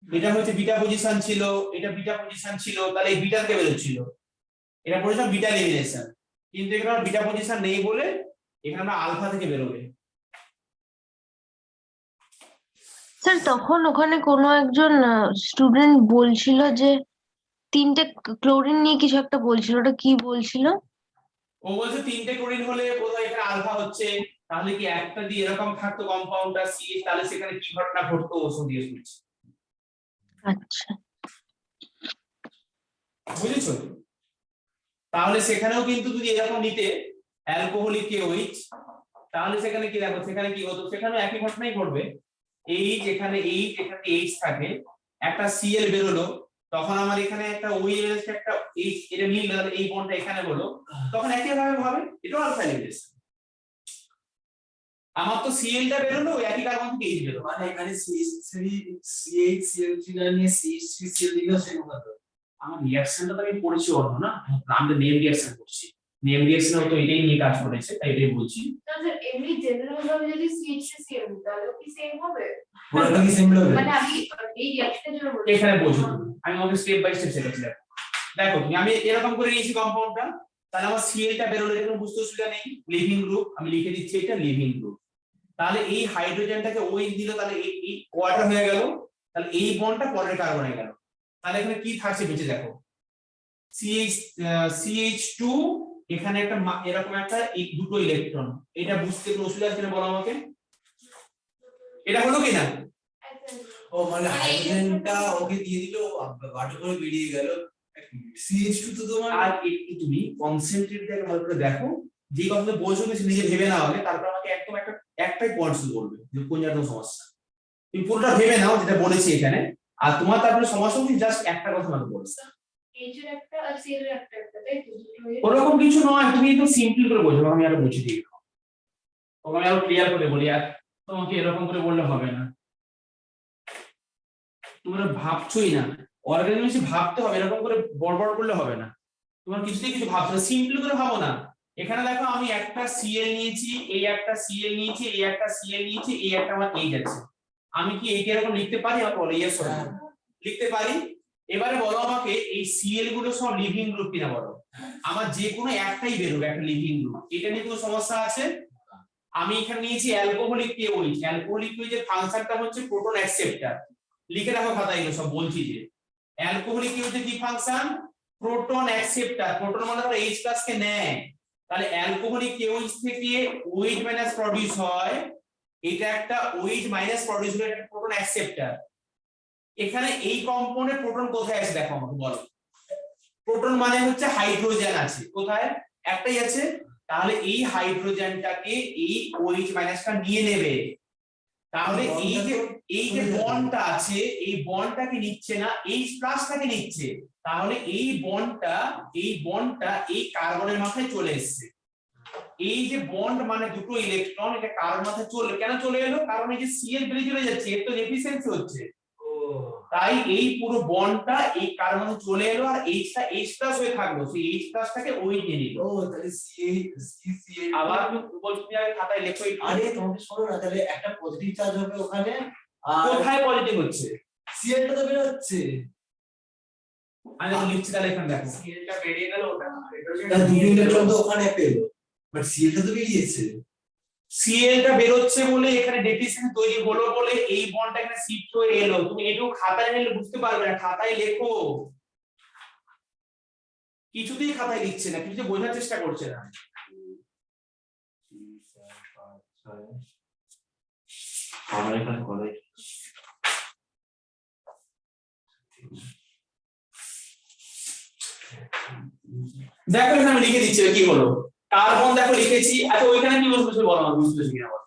এটা হচ্ছে বিটা পজিশন ছিল, এটা বিটা পজিশন ছিল, তাহলে এই বিটা থেকে বেরোচ্ছিল, এটা পড়েছিলাম বিটা এলিমিনেশন। কিন্তু এখানে বিটা পজিশন নেই বলে এখানে আমরা আলফা থেকে বেরোবে। স্যার তখন ওখানে কোনো একজন স্টুডেন্ট বলছিল যে তিনটে ক্লোরিন নিয়ে কিছু একটা বলছিল, ওটা কি বলছিল? ও বলছে তিনটে ক্লোরিন হলে বোধহয় এখানে আলফা হচ্ছে, তাহলে কি একটা দিয়ে এরকম থাকতো কম্পাউন্ডটা সিএইচ, তাহলে সেখানে কি ঘটনা ঘটতো ওষুধ দিয়ে শুনছি। আচ্ছা, বুঝেছো? তাহলে সেখানেও কিন্তু যদি এরকম নিতে অ্যালকোহলিক কেওএইচ, তাহলে সেখানে কি দেখো, সেখানে কি হতো, সেখানে একই ঘটনাই ঘটবে। এইচ এখানে এইচ, এখানে এইচ থাকে, একটা সিএল বেরোলো, তখন আমার এখানে একটা ওএইচ একটা এইচ এটা মিল, এই বন্ডটা এখানে হলো, তখন একই ভাবে হবে এটাও আলফা এলিমিনেশন। আমার তো সিএলটা বেরোলো, একই কার্বন থেকে এইচ বেরোলো, মানে এখানে CH3CL3 না নিয়ে CH3CL দিলেও সেরকম হতো। আমার রিঅ্যাকশনটা তো আমি পড়েছি অন্য না, আমরা নেম রিঅ্যাকশন করছি, নেম রিঅ্যাকশন তো এটাই নিয়ে কাজ করেছে, তাই এটাই বলছি। তাহলে এমনি জেনারেল ভাবে যদি CH3CL তাহলে কি সেম হবে? পুরোটা কি সিম্পল হবে? মানে আমি এই রিঅ্যাকশনের জন্য বলছি। এখানে বলছো তুমি, আমি আমাকে স্টেপ বাই স্টেপ শেখাচ্ছি। দেখো তুমি, আমি এরকম করে নিয়েছি কম্পাউন্ডটা, তাহলে আমার সিএলটা বেরোলো, এরকম বুঝতে অসুবিধা নেই, লিভিং গ্রুপ, আমি লিখে দিচ্ছি এটা লিভিং গ্রুপ। তাহলে এই হাইড্রোজেনটাকে ওএইচ দিল, তাহলে এই কোয়ার্টার হয়ে গেল, তাহলে এই বন্ডটা পরের কার্বনে গেল, তাহলে এখানে কি থাকছে বেঁচে দেখো, CH2, এখানে একটা এরকম একটা এই দুটো ইলেকট্রন, এটা বুঝতে কোনো অসুবিধা আছে কিনা বলো আমাকে, এটা হলো কিনা? ও মানে হাইড্রোজেনটা ওকে দিয়ে দিল, বাটো করে বেরিয়ে গেল। CH2 তো তোমার আর একটু তুমি কনসেন্ট্রেট দিয়ে ভালো করে দেখো, যে কথাটা বলছো তুমি নিজে ভেবে নাও আগে, তারপর আমাকে একদম একটাই পয়েন্ট শুধু বলবে যে কোন জায়গায় সমস্যা। তুমি পুরোটা ভেবে নাও যেটা বলেছি এখানে, আর তোমার তারপরে সমস্যা তুমি জাস্ট একটা কথা আমাকে বলছো। এইচ এর একটা আর সিএল এর একটা তাই তো? ওরকম কিছু নয়, তুমি একদম সিম্পল করে বোঝো, আমি আরো বুঝিয়ে দিই, তোমাকে আমি আরো ক্লিয়ার করে বলি, আর তোমাকে এরকম করে বললে হবে না, তোমরা ভাবছোই না, অর্গানিজম ভাবতে হবে, এরকম করে বড় করলে হবে না, তোমার কিছুতেই কিছু ভাবছো না, সিম্পল করে ভাবো না। এখানে দেখো আমি একটা সিএল নিয়েছি, এই একটা সিএল নিয়েছি, এই একটা সিএল নিয়েছি, এই একটা আমার এইচ আছে, আমি কি এইটা এরকম লিখতে পারি? আমার বলো ইয়েস অর নো, লিখতে পারি। এবারে বলো আমাকে এই সিএল গুলো সব লিভিং গ্রুপ কিনা বলো, আমার যে কোনো একটাই বেরোবে একটা লিভিং গ্রুপ, এটা নিয়ে কোনো সমস্যা আছে? আমি এখানে নিয়েছি অ্যালকোহলিক কেওএইচ, অ্যালকোহলিক কেওএইচ এর ফাংশনটা হচ্ছে প্রোটন অ্যাকসেপ্টর, লিখে রাখো খাতায়, এগুলো সব বলছি যে অ্যালকোহলিক কেওএইচ এর কি ফাংশন, প্রোটন অ্যাকসেপ্টর, প্রোটন মানে ধরো H+ কে নেয়, তাহলে অ্যালকোহলিক কেওএইচ থেকে OH মাইনাস প্রোডিউস হয়, এটা একটা OH মাইনাস প্রোডিউস হলো, একটা প্রোটন অ্যাকসেপ্টর। এখানে এই কম্পাউন্ডে প্রোটন কোথায় আছে দেখো আমাকে বলো, প্রোটন মানে হচ্ছে হাইড্রোজেন আছে কোথায়, একটাই আছে, তাহলে এই হাইড্রোজেনটাকে এই OH মাইনাসটা নিয়ে নেবে, তাহলে এই যে বন্ডটা আছে এই বন্ডটাকে নিচ্ছে না, H+টাকে নিচ্ছে, তাহলে এই বন্ডটা এই কার্বনের মাথায় চলে এসেছে, এই যে বন্ড মানে দুটো ইলেকট্রন, এটা কার্বন মাথায় কেন চলে এলো, কারণ এই যে সিএল বেরিয়ে চলে যাচ্ছে, এর তো এফিসিয়েন্সি হচ্ছে, তাই এই পুরো বন্ডটা এই কার্বনে চলে এলো, আর এইচটা H+ হয়ে থাকলো, সেই H+টাকে ওই নিয়ে নিল। ও তাহলে CH আবার তুমি আগে খাতায় লেখো, আরে তোমাকে শোনো না, তাহলে একটা পজিটিভ চার্জ হবে ওখানে, আর কোথায় পজিটিভ হচ্ছে, CL টা তো বের হচ্ছে, আমি লিখছি, তাহলে এখানে দেখো সিএলটা বেরিয়ে গেল, ওটা তার দুটো ইলেকট্রন তো ওখানে পেলো, বাট CL টা তো বেরিয়েছে। সিএলটা বেরোচ্ছে বলে এখানে ডেফিসিয়েন্সি তৈরি হলো বলে এই বন্ডটা এখানে শিফট হয়ে এলো, তুমি এটাও খাতায় নিলে বুঝতে পারবে না, খাতায় লেখো, কিছুতেই খাতায় লিখছে না, কিছু বোঝার চেষ্টা করছে না। আমার এখানে কলেজ দেখো এখানে আমি লিখে দিচ্ছি কি হলো, কার্বন দেখো লিখেছি। আচ্ছা ওইখানে কি বলছো বলো আমার, বুঝতে কিনা বলো।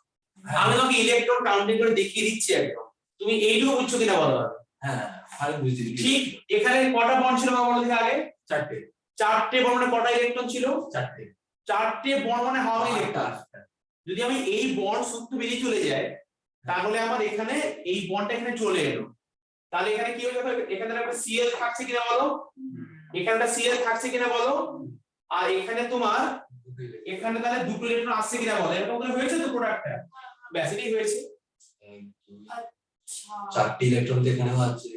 আমি তোমাকে ইলেকট্রন কাউন্টিং করে দেখিয়ে দিচ্ছি একদম, তুমি এইটুকু বুঝছো কিনা বলো। হ্যাঁ আমি বুঝছি। ঠিক এখানে কটা বন্ড ছিল বাবা বলো দেখি আগে? চারটে। চারটে বন্ড মানে কটা ইলেকট্রন ছিল? চারটে। চারটে বন্ড মানে হাউ মেনি ইলেকট্রন? যদি আমি এই বন্ড সূত্র বেরিয়ে চলে যায় তাহলে আমার এখানে এই বন্ডটা এখানে চলে এলো, তাহলে এখানে কি হবে? এখানে একটা সিএল থাকছে কিনা বলো, এখানটা সিএল থাকছে কিনা বলো, আর এখানে তোমার এখানে তাহলে দুটো ইলেকট্রন আসছে কিনা বলো। এরকম করে হয়েছে তো প্রোডাক্টটা, ব্যাস এটাই হয়েছে। আচ্ছা চারটে ইলেকট্রন তো এখানেও আছে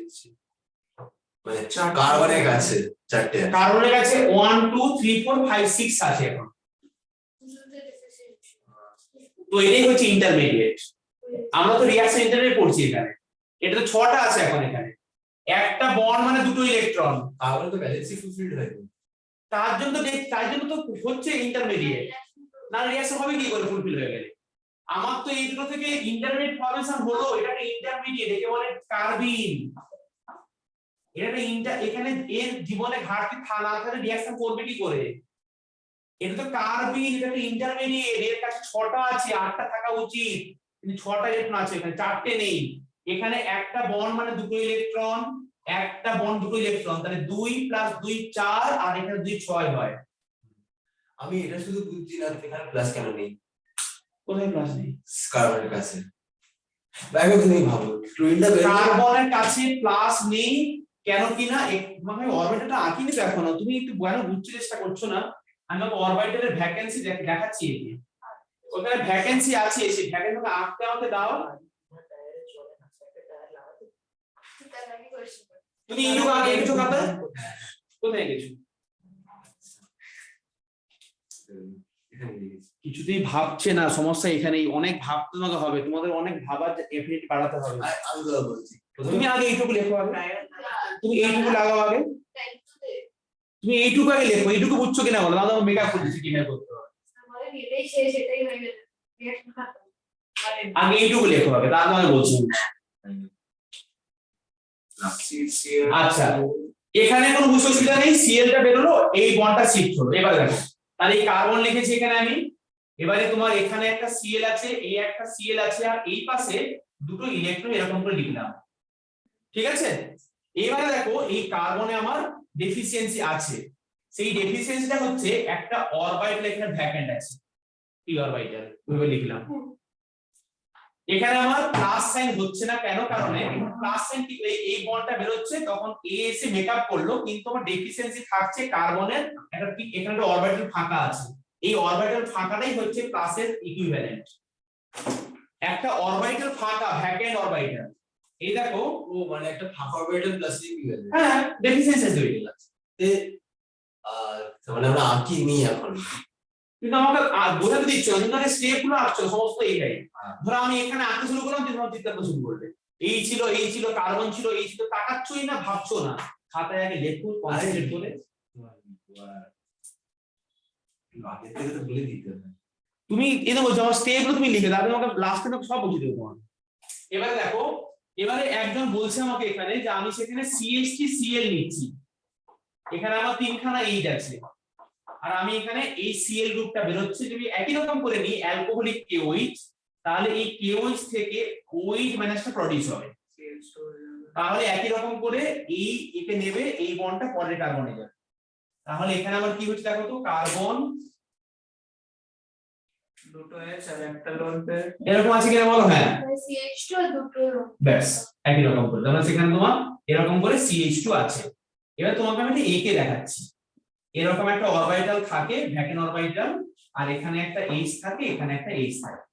মানে কার্বনের কাছে চারটে আছে। কার্বনের কাছে 1 2 3 4 5 6 আছে এখন। তো এটাই হচ্ছে ইন্টারমিডিয়েট। আমরা তো রিঅ্যাকশন ইন্টারমিডিয়েট পড়ছি এখানে, এটা তো 6টা আছে এখন এখানে। একটা বন্ড মানে দুটো ইলেকট্রন, কার্বনে তো ভ্যালেন্সি ফুলফিলড হয়। তার জন্য তো হচ্ছে ইন্টারমিডিয়েট। না রিঅ্যাকশন হবে কি করে ফুলফিল হয়ে গেলে? আমার তো এই দুটো থেকে ইন্টারমিডিয়েট ফরমেশন হলো, এটাকে ইন্টারমিডিয়েট, একে বলে কার্বিন। এটা এখানে এর জীবনে ঘাটতি না থাকলে রিঅ্যাকশন করবে কি করে? এটা তো কার্বিন, এটা তো ইন্টারমিডিয়েট, এর কাছে 6টা আছে, 8টা থাকা উচিত, কিন্তু 6টা ইলেকট্রন আছে এখানে, 4টে নেই। এখানে একটা বন্ড মানে দুটো ইলেকট্রন, একটা বন্ড দুটো ইলেকট্রন, তাহলে 2 + 2 4, আর এখানে 2 6 হয়। আমি এটা শুধু বুঝছি না এখানে প্লাস কেন নেই, কোথায় প্লাস নেই? কার্বনের কাছে। দেখো তুমি ভাবো টুইনটা বের কার্বনের কাছে প্লাস নেই কেন কিনা, মানে অরবিটালটা আঁকিনি তো এখনো, তুমি একটু বয়ান বুঝতে চেষ্টা করছো না। আমি তোমাকে অরবিটালের ভ্যাকেন্সি দেখাচ্ছি, এটি ওখানে ভ্যাকেন্সি আছে, সেই ভ্যাকেন্সিটা আঁকতে আমাকে দাও। তুমি এইটুকু আগে একটু খাতা কোথায় গেছো? এখানে নিয়ে গেছি। কিছুতেই ভাবছে না, সমস্যা এখানেই। অনেক ভাবতে তোমাকে হবে, তোমাদের অনেক ভাবার এফিনিটি বাড়াতে হবে। আমি তো বলছি তুমি আগে এইটুকু লেখো আগে, তুমি এইটুকু লাগাও আগে, তুমি এইটুকু আগে লেখো। এইটুকু বুঝছো কিনা বলো, দাদা মেকআপ করতেছি কিনা করতে হবে। আগে এইটুকু লেখো আগে, তারপর আমি বলছি। আচ্ছা এখানে কোনো বুঝতে অসুবিধা নেই, সিএলটা বেরোলো, এই বন্ডটা শিফট হলো। এবারে দেখো, তাহলে এই কার্বন লিখেছি এখানে আমি। এবারে তোমার এখানে একটা সিএল আছে, এই একটা সিএল আছে, আর এই পাশে দুটো ইলেকট্রন এরকম করে লিখলাম, ঠিক আছে? এবারে দেখো এই কার্বনে আমার ডেফিসিয়েন্সি আছে, সেই ডেফিসিয়েন্সিটা হচ্ছে একটা অরবিটাল এখানে ভ্যাকেন্ট আছে, এই অরবিটাল ওইভাবে লিখলাম। এখানে আমার প্লাস সাইন হচ্ছে না কেন? কারণে প্লাস সাইন কি, এই বন্ডটা বের হচ্ছে তখন এ এসে মেকআপ করলো, কিন্তু আমার ডেফিসিয়েন্সি থাকছে কার্বনের একটা, এখানে একটা অরবিটাল ফাঁকা আছে, এই অরবিটাল ফাঁকাটাই হচ্ছে প্লাসের ইকুইভ্যালেন্ট। একটা অরবিটাল ফাঁকা, ভ্যাকেন্ট অরবিটাল, এই দেখো। ও মানে একটা ফাঁকা অরবিটাল প্লাস ইকুইভ্যালেন্ট। হ্যাঁ ডেফিসিয়েন্সি তৈরি হচ্ছে। মানে আমরা আঁকি নি এখন, কিন্তু আমাকে বোঝাতে দিচ্ছ না, তোমাকে স্টেপ গুলো আঁকছো সমস্ত এইটাই। ধরো আমি এখানে আঁকতে শুরু করলাম, তুমি তোমার চিন্তা শুরু করবে, এই ছিল কার্বন ছিল, এই ছিল, তাকাচ্ছই না, ভাবছো না। খাতায় আগে লেখো কনসেন্ট্রেট করে। আগে থেকে তো বলে দিতে হবে। তুমি এই তো বলছো আমার স্টেপ গুলো তুমি লিখে দাও, তোমাকে লাস্টে তো সব বুঝিয়ে দেবো তোমার। এবারে দেখো, এবারে একজন বলছে আমাকে এখানে যে আমি সেখানে CH3 Cl নিচ্ছি, এখানে আমার 3খানা এইচ আছে, আর আমি এখানে এই Cl গ্রুপটা বের হচ্ছে। যদি একই রকম করে নিই অ্যালকোহলিক KOH, তাহলে এই KOH থেকে OH মাইনাসটা প্রডিউস হবে। তাহলে একই রকম করে এই একে নেবে, এই বন্ডটা পরের কার্বনে যাবে। তাহলে এখানে আমার কি হচ্ছে দেখো তো, কার্বন দুটো H আর একটা লোন পেয়ার এরকম আছে কিনা বলো? হ্যাঁ CH2 আর দুটো ব্যাস একই রকম করে, তাহলে সেখানে তোমার এরকম করে CH2 আছে। এবার তোমাকে আমি একে দেখাচ্ছি, এরকম একটা অরবিটাল থাকে, ভ্যাকেন্ট অরবিটাল, আর এখানে একটা H থাকে, এখানে একটা H থাকে।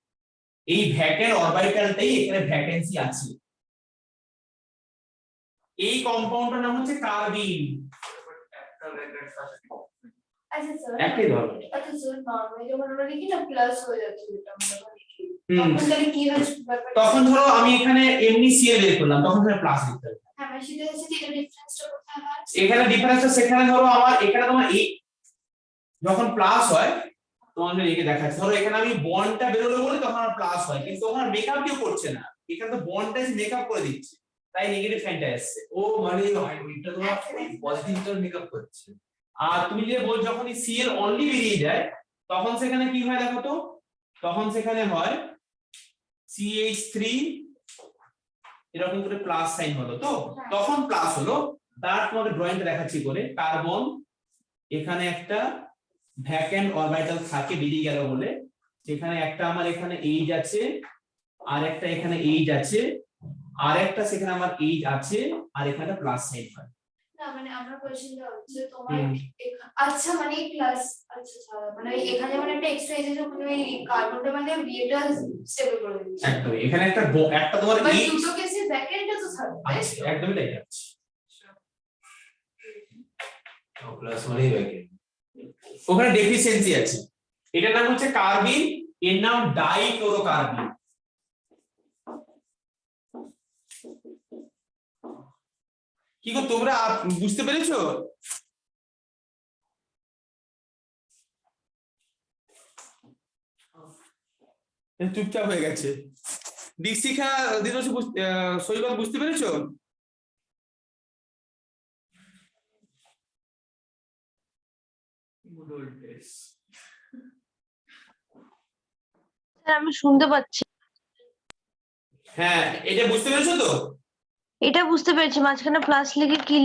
এই ভ্যাকেন্ট অরবিটালটাই এখানে ভ্যাকেন্সি আছে। এই কম্পাউন্ডটার নাম হচ্ছে কার্বিন। একটা ব্র্যাকেট আছে। আচ্ছা স্যার, একই ধরনের। আচ্ছা স্যার নরমালি যখন আমরা লিখি না প্লাস হয়ে যাচ্ছে, যেটা আমরা লিখি হুম। তখন তাহলে কি হয় ব্যাপারটা? তখন ধরো আমি এখানে এমনি Cl বের করলাম, তখন প্লাস লিখতে হবে। হ্যাঁ মানে সেটা হচ্ছে যে ডিফারেন্সটা কোথায় হয়? এখানে ডিফারেন্সটা সেখানে ধরো আমার এখানে তোমার এই যখন প্লাস হয় তোমাদের একে দেখাচ্ছি, ধরো এখানে আমি বন্ডটা বেরোলো বলে তখন আমার প্লাস হয়, কিন্তু ওখানে মেকআপ কেউ করছে না, এখানে তো বন্ডটা মেকআপ করে দিচ্ছে, তাই নেগেটিভ সাইনটা আসছে। ও মানে ওইটা তোমার পজিটিভটা মেকআপ করছে। আর তুমি যে বল যখন এই Cl অনলি বেরিয়ে যায় তখন সেখানে কি হয় দেখো তো, তখন সেখানে হয় CH3 এরকম করে প্লাস সাইন হলো, তো তখন প্লাস হলো। তার তোমাদের ড্রয়িংটা দেখাচ্ছি করে, কার্বন এখানে একটা ভ্যাকেন্ট অরবিটাল থাকে বেরিয়ে গেল বলে, যেখানে একটা আমার এখানে এইচ আছে, আর একটা এখানে এইচ আছে, আর একটা সেখানে আমার এইচ আছে, আর এখানে প্লাস সাইন হয়। না মানে আমার কোশ্চেনটা হচ্ছে তোমার আচ্ছা মানে ক্লাস আচ্ছা মানে এখানে যেমন একটা এক্সট্রা এসেছে ওখানে ওই কার্বনটা মানে বিয়েটা স্টেবল করে দিচ্ছে একদম এখানে একটা একটা তোমার বাট এইচ দুটো কেসে ব্যাকএন্ডটা তো থাকবে তাই আছে, তো? একদমই তাই আছে। প্লাস মানেই ব্যাকেন্ড। ওখানে ডেফিসিয়েন্সি আছে, এটার নাম হচ্ছে কার্বিন, এর নাম ডাইক্লোরোকার্বিন। কি গো তোমরা বুঝতে পেরেছো? চুপচাপ হয়ে গেছে। দীক্ষিকা দিদর্শী শৈবাল বুঝতে পেরেছো? Good old days. স্যার আমি শুনতে পাচ্ছি। হ্যাঁ এটা বুঝতে পেরেছো তো? এটা বুঝতে পেরেছি, মাঝখানে প্লাস লিখে কি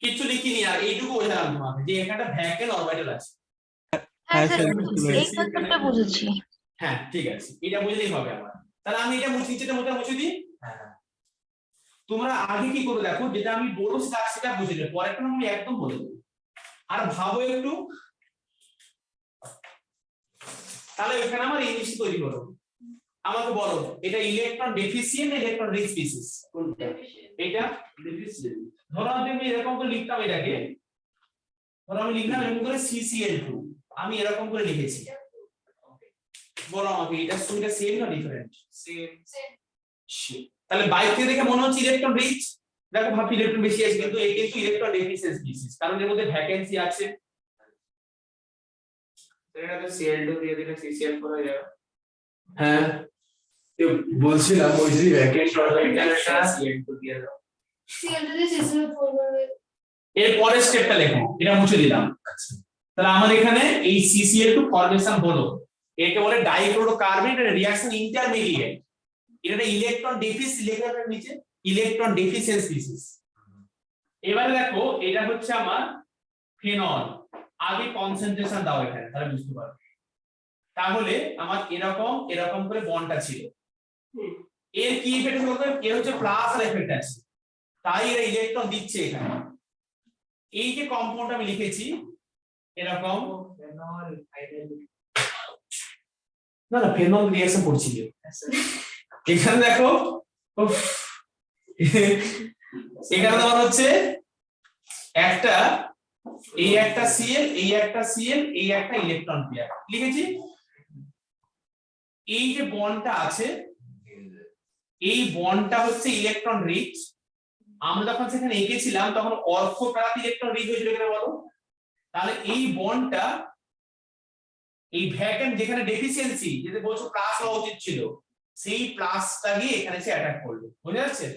কিছু লিখিনি, আর এইটুকু বোঝালাম তোমাকে যে এখানে ভ্যাকেন্ট অরবিটাল আছে। হ্যাঁ হ্যাঁ, স্যার স্যার, বুঝতে এই পেরেছি। কনসেপ্টটা বুঝেছি। হ্যাঁ ঠিক আছে, এটা বুঝলেই হবে আমার। তাহলে আমি এটা নিচেটা মুছে দিই। হ্যাঁ তোমরা আগে কি করবে দেখো, যেটা আমি বলবো সেটা বুঝে নেবে, পরেরটা আমি একদম বলে দেবো। আর ভাবো একটু, তাহলে এখানে আমার এই জিনিস তৈরি হলো। আমাকে বলো এটা ইলেকট্রন ডেফিসিয়েন্ট না ইলেকট্রন রিচ স্পিসিস? কোনটা? এটা ডেফিসিয়েন্ট। ধরো আমি এরকম করে লিখতাম এটাকে, ধরো আমি লিখলাম এরকম করে CCl2, আমি এরকম করে লিখেছি। বলো আমাকে এটা সঙ্গে সেম না ডিফারেন্ট? Same. তাহলে বাইরে থেকে দেখে মনে হচ্ছে ইলেকট্রন রিচ, দেখো ভাবছি ইলেকট্রন বেশি আছে, কিন্তু এই কিন্তু ইলেকট্রন ডেফিসিয়েন্ট স্পিসিস, কারণ এর মধ্যে ভ্যাকেন্সি আছে। এটাতে Cl2 দিয়ে দিলে CCl4 হয়ে যাবে। হ্যাঁ তো বলছিলাম ওই যদি ভ্যাকেন্ট এটা Cl2 দিয়ে দাও। Cl2 দিয়ে CCl4 করবে এর পরের স্টেপটা লেখো, এটা মুছে দিলাম। তাহলে আমার এখানে এই CCl2 ফরমেশন হলো, একে বলে ডাইক্লোরোকার্বন, এটা রিঅ্যাকশন ইন্টারমিডিয়েট, এটা ইলেকট্রন ডেফিসিয়েন্ট, লেখাটার নিচে ইলেকট্রন ডেফিসিয়েন্ট স্পিসিস। এবারে দেখো এটা হচ্ছে আমার ফেনল, আগে কনসেন্ট্রেশন দাও এখানে তাহলে বুঝতে পারবে। তাহলে আমার এরকম এরকম করে বন্ডটা ছিল, এর কি ইফেক্ট হবে? এর হচ্ছে প্লাস আর এফেক্ট আছে, তাই এরা ইলেকট্রন দিচ্ছে এখানে। এই যে কম্পাউন্ড আমি লিখেছি এরকম, না না ফেনল রিঅ্যাকশন করছিল এখানে দেখো, উফ, এখানে তোমার হচ্ছে একটা এই একটা Cl, এই একটা Cl, এই একটা ইলেকট্রন পেয়ার লিখেছি। এই যে বন্ডটা আছে, এই বন্ডটা হচ্ছে ইলেকট্রন রিচ। আমরা যখন সেখানে এঁকেছিলাম তখন অর্থপ্রাপ্ত ইলেকট্রন রিচ হয়েছিল কিনা বলো? তাহলে এই বন্ডটা এই ভ্যাকেন্ট যেখানে ডেফিসিয়েন্সি, যেটা বলছো প্লাস হওয়া উচিত ছিল, সেই প্লাসটা গিয়ে এখানে এসে অ্যাটাক করলো, বুঝা যাচ্ছে?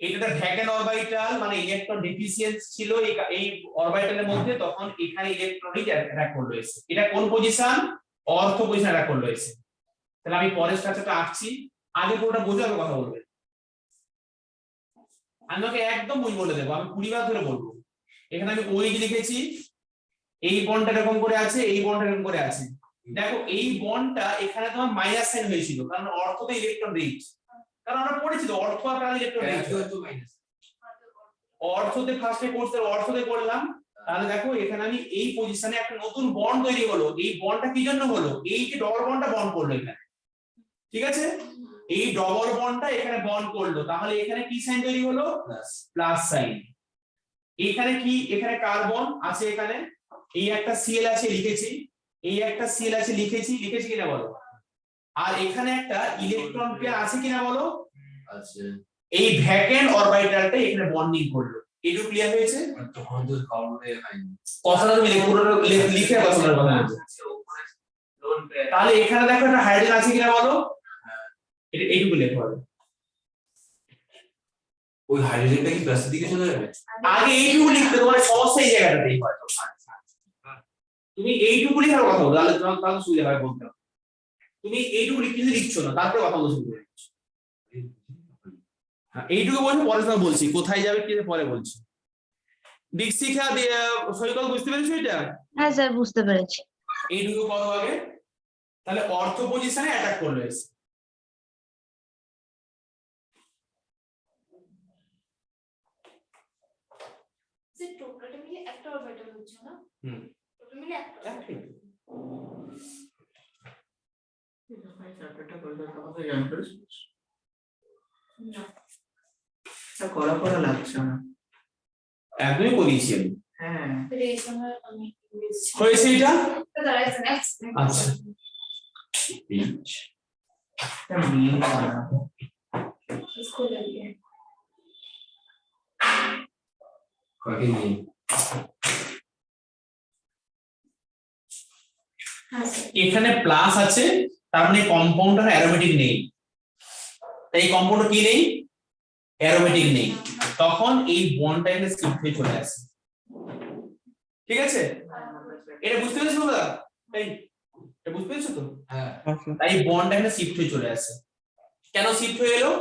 এটা ভ্যাকেন্ট অরবিটাল, মানে ইলেকট্রন ডেফিসিয়েন্সি ছিল এই অরবিটালের মধ্যে, তখন এখানে ইলেকট্রনিক অ্যাটাক করলো এসে। এটা কোন পজিশন? অর্থ পজিশন অ্যাটাক করলো এসে। তাহলে আমি পরের স্ট্রাকচারটা আঁকছি, আগে পুরোটা বুঝে আমি কথা বলবে। আমি ওকে একদম বুঝ বলে দেবো, আমি 20 বার ধরে বলবো। এখানে আমি ওইচ লিখেছি, এই বন্ডটা এরকম করে আছে, এই বন্ডটা এরকম করে আছে। দেখো এই বন্ডটা এখানে তোমার মাইনাস সাইন হয়েছিল, কারণ অর্থতে ইলেকট্রন রিচ, কারণ আমরা পড়েছি তো অর্থ আর প্রাণ ইলেকট্রন রিচ। অর্থতে ফার্স্টে কোর্সের অর্থতে করলাম, তাহলে দেখো এখানে আমি এই পজিশনে একটা নতুন বন্ড তৈরি হলো। এই বন্ডটা কি জন্য হলো? এই যে ডবল বন্ডটা বন্ড করলো এখানে, ঠিক আছে? এই ডবল বন্ডটা এখানে বন্ড করলো, তাহলে এখানে কি সাইন তৈরি হলো? Plus sign. এখানে কি? এখানে কার্বন আছে, এখানে এই একটা Cl আছে লিখেছি, এই একটা Cl আছে লিখেছি কিনা বলো? আর এখানে একটা ইলেকট্রন পেয়ার আছে কিনা বলো? আছে। এই ভ্যাকেন্ট অরবিটালটা এখানে বন্ডিং করলো। এইটুকু ক্লিয়ার হয়েছে? তখন তো কাউন্টে হয়নি। কথাটা তুমি পুরো লিখে কথাটা বলো। তাহলে এখানে দেখো একটা হাইড্রোজেন আছে কিনা বলো? এটা এইটুকু লেখো হবে। ওই হাইড্রোজেনটা কি প্লাসের দিকে চলে যাবে? আগে এইটুকু লিখতে, তোমার সমস্যা এই জায়গাটাতেই হয়। তুমি এইটুকু লিখার কথা বলো, তাহলে সুবিধা হয় বলতে। তুমি এইটুকু লিখছো না, তারপরে কথা বলছো। হ্যাঁ, এইটুকু বলছো, পরে তোমার বলছি কোথায় যাবে কি পরে বলছি। দীক্ষিকা সৈকত বুঝতে পেরেছো এটা? হ্যাঁ স্যার বুঝতে পেরেছি। এইটুকু করো আগে, তাহলে অর্থ পজিশনে অ্যাটাক করলো এসে। যে টোটালটা মিলে একটা অরবিটাল হচ্ছে না? হুম। টোটাল মিলে একটা একই। ভাই চ্যাপ্টারটা করে দাও, আমাকে জয়েন করিস না। এটা করা করা লাগছে না। একদমই করিয়েছি আমি। হ্যাঁ রেশনাল আমি হয়েছে এটা? তো দাঁড়াইছে নেক্সট। আচ্ছা। এটা মিল না। इसको ले लिए কাকে নিয়ে? हाँ सर এখানে প্লাস আছে, তার মানে কম্পাউন্ডার অ্যারোমেটিক নেই। তাই এই কম্পাউন্ডার কি নেই? অ্যারোমেটিক নেই। তখন এই বন্ডটা এখানে শিফট হয়ে চলে আসে। ঠিক আছে? এটা বুঝতে পেরেছো তোমরা? এই এটা বুঝতে পেরেছো তো? হ্যাঁ হ্যাঁ স্যার। তাই বন্ডটা এখানে শিফট হয়ে চলে আসে। কেন শিফট হয়ে এলো?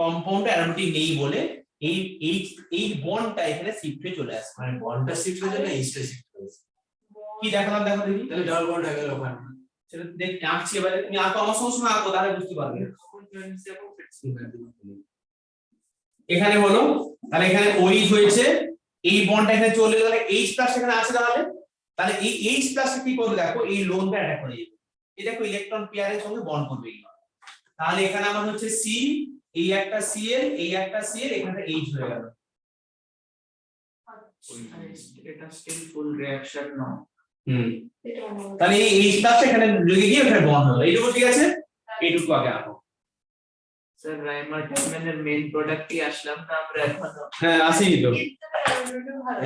কম্পাউন্ড অ্যারোমেটিক নেই বলে এই এই এই বন্ডটা এখানে শিফট হয়ে চলে আসে। মানে বন্ডটা শিফট হয়েছে না এইচটা শিফট হয়েছে? কি দেখালাম দেখো দেখি। তাহলে ডাবল বন্ড হয়ে গেল ওখানে। সেটা দেখ আঁকছি এবারে, তুমি আঁকো আমার সঙ্গে সঙ্গে আঁকো, তাহলে বুঝতে পারবে। এখানে হলো, তাহলে এখানে OH হয়েছে, এই বন্ডটা এখানে চলে গেলে H প্লাস এখানে আছে, তাহলে এই H প্লাস কি করবে দেখো, এই লোনটা অ্যাটাক করে যাবে। এই দেখো ইলেকট্রন পেয়ারের সঙ্গে বন্ড করবে এই। তাহলে এখানে আমার হচ্ছে C, এই একটা Cl, এই একটা Cl, এখানে H হয়ে গেল। এটা স্টিল ফুল রিঅ্যাকশন না। তাহলে এই H প্লাস এখানে লেগে গিয়ে এখানে বন্ড হলো। এইটুকু ঠিক আছে? এইটুকু আগে আঁকো। স্যার রাইমার টাইমের মেইন প্রোডাক্টই আসলাম না আমরা এখন। হ্যাঁ আসেনি তো।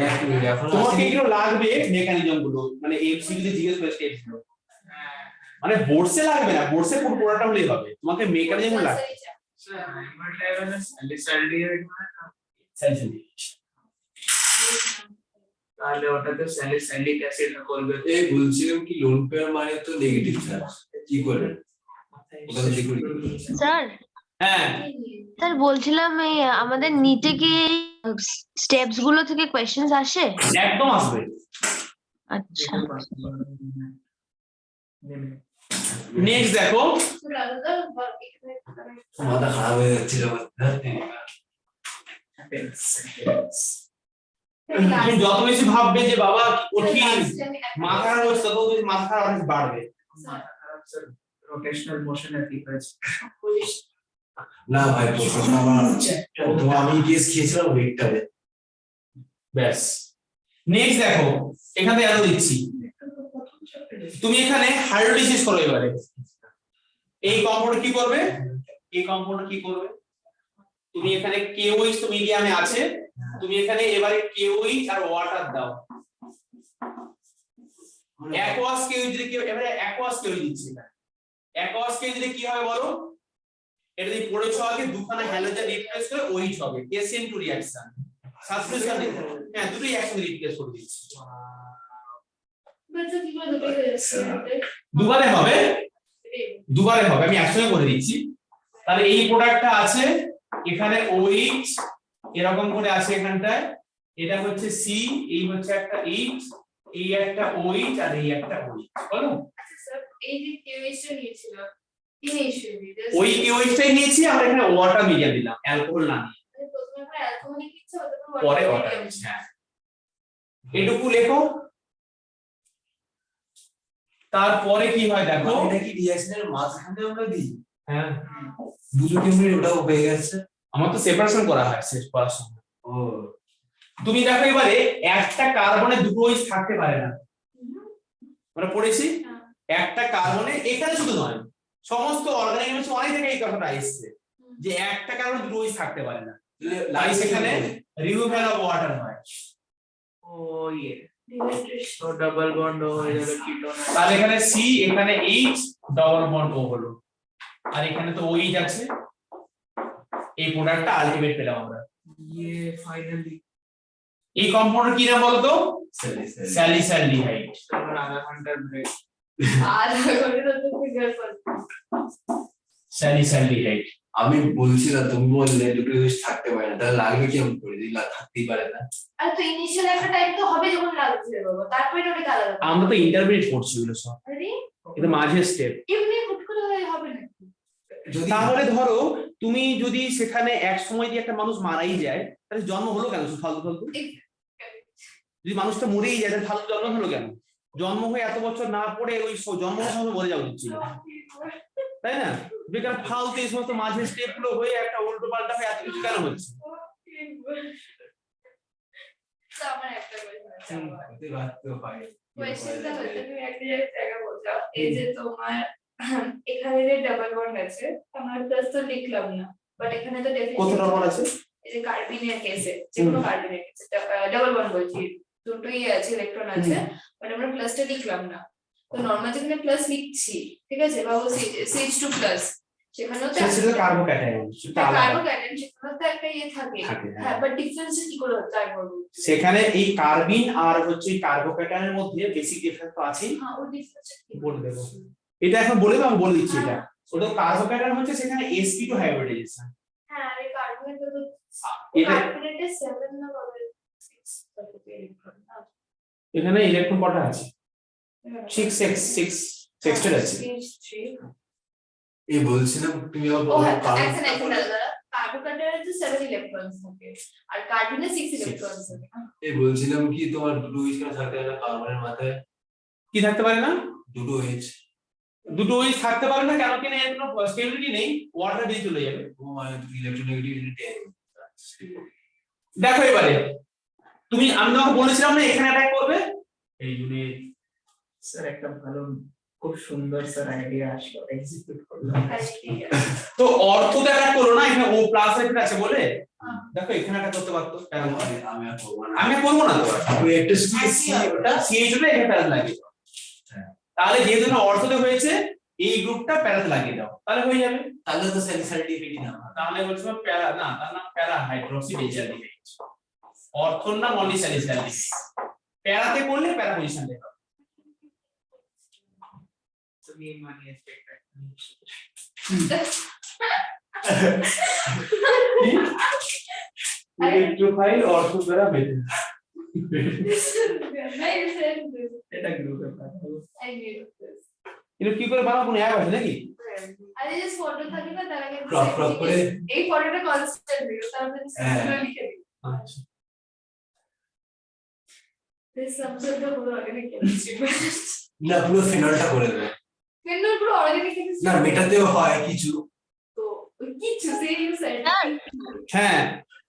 এক মিনিট, এখন তোমাকে এগুলো লাগবে মেকানিজম গুলো, মানে এমসিকিউ তে জিজ্ঞেস করে স্টেপস গুলো। মানে বোর্ডসে লাগবে না, বোর্ডসে পুরো পড়াটা হলেই হবে, তোমাকে মেকানিজম লাগবে। স্যার রাইমার টাইমের স্যালিসাইলডিহাইড তাহলে ওটাতে স্যালিসাইলিক অ্যাসিড করবে। এই বলছিলাম কি লোন পেয়ার মানে তো নেগেটিভ চার্জ, কি করে ওটা তো দেখুন। স্যার হ্যাঁ স্যার বলছিলাম এই আমাদের নিচে কি স্টেপস গুলো থেকে কোয়েশ্চেন্স আসে? একদম আসবে। আচ্ছা নেক্সট দেখো, মাথা খারাপ হয়ে যাচ্ছিল আমার। তুমি যত বেশি ভাববে যে বাবা কঠিন মাথা খারাপ হচ্ছে, তত বেশি মাথা খারাপ অনেক বাড়বে। রোটেশনাল মোশনের কি হয়েছে? না ভাই প্রশ্ন আমার প্রথম আমি ইটিএস খেয়েছিলাম ওয়েটটারে। ব্যাস নেক্সট দেখো, এখানে আরো দিচ্ছি, তুমি এখানে হাইড্রোলাইসিস করো এবারে। এই কম্পাউন্ড কি করবে? এই কম্পাউন্ড কি করবে? তুমি এখানে KOH তো মিডিয়ামে আছে, তুমি এখানে এবারে KOH আর ওয়াটার দাও। অ্যাকোয়াস KOH যদি এবারে অ্যাকোয়াস KOH দিচ্ছি না, অ্যাকোয়াস KOH দিলে কি হবে বলো? এটা যদি পড়েছো আগে, দুখানা হ্যালোজেন রিপ্লেস করে OH হবে, SN2 রিঅ্যাকশন সাবস্টিটিউশন। হ্যাঁ দুটোই একসঙ্গে রিপ্লেস করে দিচ্ছি। দুবারে হবে, দুবারে হবে, আমি একসঙ্গে করে দিচ্ছি। তাহলে এই প্রোডাক্টটা আছে এখানে OH এরকম করে আছে এখানটায়, এটা হচ্ছে C, এই হচ্ছে একটা H, এই একটা OH আর এই একটা OH, বলো? এই যে কেমিস্ট্রি নিয়েছিল কি নিয়েছিল? ওই KOH-টাই নিয়েছি আমরা, এখানে ওয়াটার মিডিয়াম দিলাম, অ্যালকোহল না দিয়ে। প্রথমে আমরা অ্যালকোহলিক দিচ্ছি, তারপর পরে ওয়াটার দিচ্ছি। হ্যাঁ এটুকু লেখো। তারপরে কি হয় দেখো, এটা কি রিঅ্যাকশনের মাঝখানে আমরা দিই? হ্যাঁ দুটো টেম্পারেচার ওটাও হয়ে গেছে। আমার তো সেপারেশন করা হয় শেষ করার সময়। ও তুমি দেখো এবারে একটা কার্বনে দুটো OH থাকতে পারে না, আমরা পড়েছি। একটা কার্বনে এখানে শুধু নয়, সমস্ত অর্গানিজমে অনেক জায়গায় এই কথাটা এসেছে। যে একটা কারণে দুটো OH থাকতে পারে না, তাহলে তাই লাগবে সেখানে কি করে? রিমুভাল অফ ওয়াটার হয়। ও ইয়ে তো ডাবল বন্ড হয়ে যাবে কিটোন। তাহলে এখানে C, এখানে H, ডবল বন্ড O হলো, আর এখানে তো OH আছে, এই প্রোডাক্টটা আলটিমেট পেলাম আমরা। ইয়ে ফাইনালি এই কম্পাউন্ডের কি নাম বলতো? স্যালিসাইলিক। স্যালিসাইলডিহাইড। আমার আধা ঘন্টার ব্রেক। আর ওটা তো ফিগার করতে স্যালিসাইলডিহাইড। আমি বলছিলাম তুমি বললে দুটো জিনিস থাকতে পারে না, তাহলে লাগবে কি আমি করে দিই, থাকতেই পারে না। আর তো ইনিশিয়াল একটা টাইম তো হবে যখন লাগছে বাবা, তারপরে তো ওটা আলাদা। আমরা তো ইন্টারমিডিয়েট করছি এগুলো সব, আরে এটা মাঝের স্টেপ। এমনি হুট করে হবে না। যদি তাহলে ধরো তুমি যদি সেখানে এক সময় দিয়ে একটা মানুষ মারাই যায়, তাহলে জন্ম হলো কেন ফালতু ফালতু? যদি মানুষটা মরেই যায় তাহলে ফালতু জন্ম হলো কেন? জন্ম হয়ে এত বছর না পড়ে ওই জন্ম হওয়ার সময় মরে যাওয়া উচিত ছিল, তাই না? বেকার ফালতু এই সমস্ত মাঝের স্টেপ গুলো হয়ে একটা উল্টো পাল্টা হয়ে এত কিছু কেন হচ্ছে? তো আমার একটা কোয়েশ্চেন আছে। হতে পারতেও পারে। কোয়েশ্চেনটা হচ্ছে তুমি একটা জায়গা বলছো, এই যে তোমার এখানে যে ডাবল বন্ড আছে, আমার প্লাস তো লিখলাম না, বাট এখানে তো কত ডেফিনেশন নম্বর আছে? এই যে কার্বিনের কেসে, যে কোনো কার্বিনের কেসে ডাবল বন্ড বলছি, দুটোই আছে, ইলেকট্রন আছে, বাট আমরা প্লাসটা লিখলাম না। তো নরমাল যেখানে প্লাস লিখছি, ঠিক আছে, বা CH2 প্লাস, সেখানেও তো সেটা কার্বোক্যাটায়ন, সেটা আলাদা কার্বোক্যাটায়ন, সেখানেও তো একটা ইয়ে থাকে। থাকে। হ্যাঁ, বাট ডিফারেন্স কি করে হচ্ছে আর বলবো। সেখানে এই কার্বিন আর হচ্ছে কার্বোক্যাটায়নের মধ্যে বেসিক ডিফারেন্স তো আছেই, হ্যাঁ, ওই ডিফারেন্স কি বলে দেবো। এটা এখন বলে দাও, আমি বলে দিচ্ছি। এটা ওটা কার্বোক্যাটায়ন হচ্ছে সেখানে sp2 হাইব্রিডাইজেশন। হ্যাঁ, আর এই কার্বনেট তো এটা কার্বনেটে 7 না কবে 6 থাকে ইলেকট্রন না। এখানে ইলেকট্রন কটা আছে? 6 সেক্সটেড আছে। এই বলছিলাম তুমি আবার ও বলো হ্যাঁ, কারণ একটা কার্বোক্যাটায়নে তো 7 ইলেকট্রনস থাকে আর কার্বনে 6 ইলেকট্রনস থাকে। এই বলছিলাম কি তোমার দুটো H কেন থাকতে পারে না কার্বনের মাথায়? কি থাকতে পারে না? দুটো H। দুটো OH থাকতে পারে না কেন? কিনা এর কোনো স্টেবিলিটি নেই, ওয়াটার দিয়ে চলে যাবে। ও মানে ইলেকট্রোনেগেটিভিটি 10। দেখো এবারে আমি তোমাকে বলেছিলাম না এখানে অ্যাটাক করবে, এই ইউনিট। স্যার একটা ভালো খুব সুন্দর স্যার আইডিয়া আসলো, এক্সিকিউট করলাম। তো অর্থ অ্যাটাক করলো না, এখানে O প্লাস লেখা আছে বলে। দেখো এখানে অ্যাটাক করতে পারতো, কেন? আমি আর করবো না। আমি করবো না তো, ওই একটা C ওটা CH ওটা এখানে প্যারাতে লাগিয়ে দাও। তাহলে যেহেতু না অর্থতে হয়েছে, এই গ্রুপটা প্যারাতে লাগিয়ে দাও, তাহলে হয়ে যাবে। তাহলে তো স্যালিসাইলিটি না। তাহলে বলছো প্যারা না, তার নাম প্যারা হাইড্রক্সি বেঞ্জালডিহাইড। অর্থর নাম অলিস্যালিসাইলিক। প্যারাতে করলে প্যারা পজিশন দেবে। তুমি মানিয়ে একটা ইলেকট্রোফাইল অর্থ দ্বারা বেঁধে। এটা গ্রুপে পাঠাবো। এটা কি করে বানাবো? কোনো অ্যাপ আছে নাকি? আরে যে ফটো থাকে না, তার আগে ক্রপ করে এই ফটোটা কনস্ট্যান্ট দিও, তারপরে হ্যাঁ। লিখে দিও। আচ্ছা, this subject তো পুরো অর্গানিক না পুরো ফিনলটা করে দেবে। কেন পুরো অর্গানিক কেমিস্ট্রি না মেটাতেও হয় কিছু। তো কিছু সেম সেট। হ্যাঁ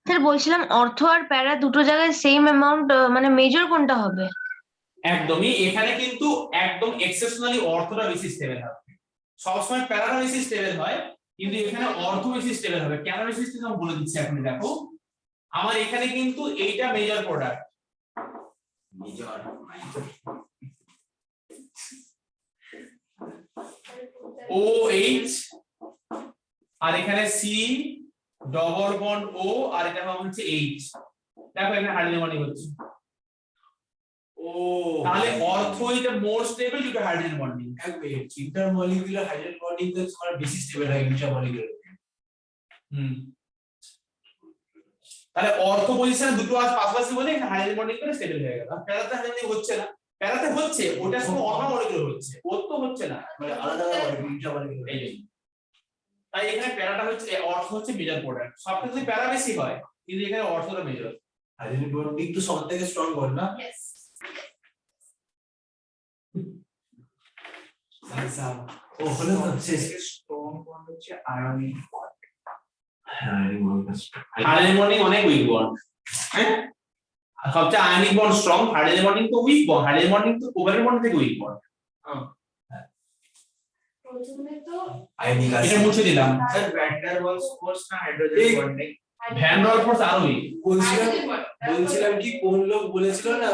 স্যার বলছিলাম অর্থ আর প্যারা দুটো জায়গায় সেম অ্যামাউন্ট, মানে মেজর কোনটা হবে? একদমই। এখানে কিন্তু একদম এক্সেপশনালি অর্থটা বেশি স্টেবল হবে, সবসময় প্যারাটা বেশি স্টেবল হয়, কিন্তু এখানে অর্থ বেশি স্টেবল হবে। কেন বেশি স্টেবল আমি বলে দিচ্ছি এখন। দেখো আমার এখানে কিন্তু এইটা মেজর প্রোডাক্ট, মেজর OH, আর এখানে C ডবল বন্ড O, আর এটা হচ্ছে H। দেখো এখানে হাইড্রোজেন বন্ডিং হচ্ছে। ও তাহলে অর্থ এটা more stable due to hydrogen bonding. এক মিনিট, ইন্টারমলিকুলার হাইড্রোজেন বন্ডিং তো তোমার বেশি স্টেবল হয় ইন্টারমলিকুলার। তাহলে অর্থ পজিশনে দুটো আজ পাশাপাশি বলে এখানে হাইড্রোজেন বন্ডিং করে স্টেবল হয়ে গেল। প্যারাতে হাইড্রোজেন হচ্ছে না, প্যারাতে হচ্ছে, ওটা শুধু অন্য মলিকিউল হচ্ছে, ওর তো হচ্ছে না, মানে আলাদা আলাদা ইন্টারমলিকুলার। এই জন্য। তাই এখানে প্যারাটা হচ্ছে, অর্থ হচ্ছে মেজর প্রোডাক্ট। সবথেকে প্যারা বেশি হয়, কিন্তু এখানে অর্থটা মেজর। হাইড্রোজেন বন্ডিং তো সবথেকে স্ট্রং বন্ড না? ইয়েস। আচ্ছা ও হলো হচ্ছে স্ট্রং বন্ড হচ্ছে আয়নিক বন্ড। হাইড্রোজেন বন্ডিং অনেক উইক বন্ড। হ্যাঁ, আর সবচেয়ে ionic bond strong, hydrogen bonding তো উইক বন্ড। হাইড্রোজেন বন্ডিং তো কোভালেন্ট বন্ড থেকে উইক বন্ড। প্রথমে তো আয়নিক এটা অ্যাসিড মুছে দিলাম। Sir van der Waals force না হাইড্রোজেন এই- বন্ডিং? ভ্যান ডর ফোর্স আরোই বলছিলাম কি কোন লোক বলেছিল না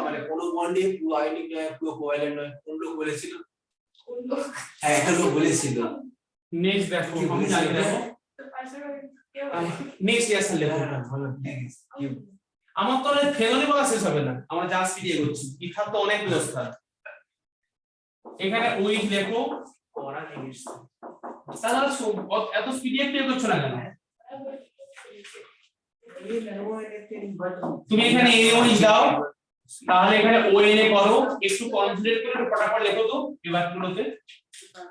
মানে কোন বন্ডে পুরো আয়নিক নয় পুরো কোভ্যালেন্ট নয়, কোন লোক বলেছিল? হ্যাঁ একটা লোক বলেছিল। নেক্সট দেখো কি আমি জানি বলেছিল? দেখো নেক্সট ইয়ার লেখো। হ্যাঁ, ভালো, please, কি আমার তো ফেনলি বলা শেষ হবে না, আমরা যা স্পিড এগোচ্ছি ইথার তো অনেক ব্যবস্থা। এখানে ওইট লেখো, পড়া জিনিস। তাহলে এত স্পিডে একটু এগোচ্ছ না কেন? তুমি এখানে এওইট দাও, তাহলে এখানে ওএনএ করো, একটু কনসিডার করে একটু ফটাফট লেখো তো বিভাগগুলোতে।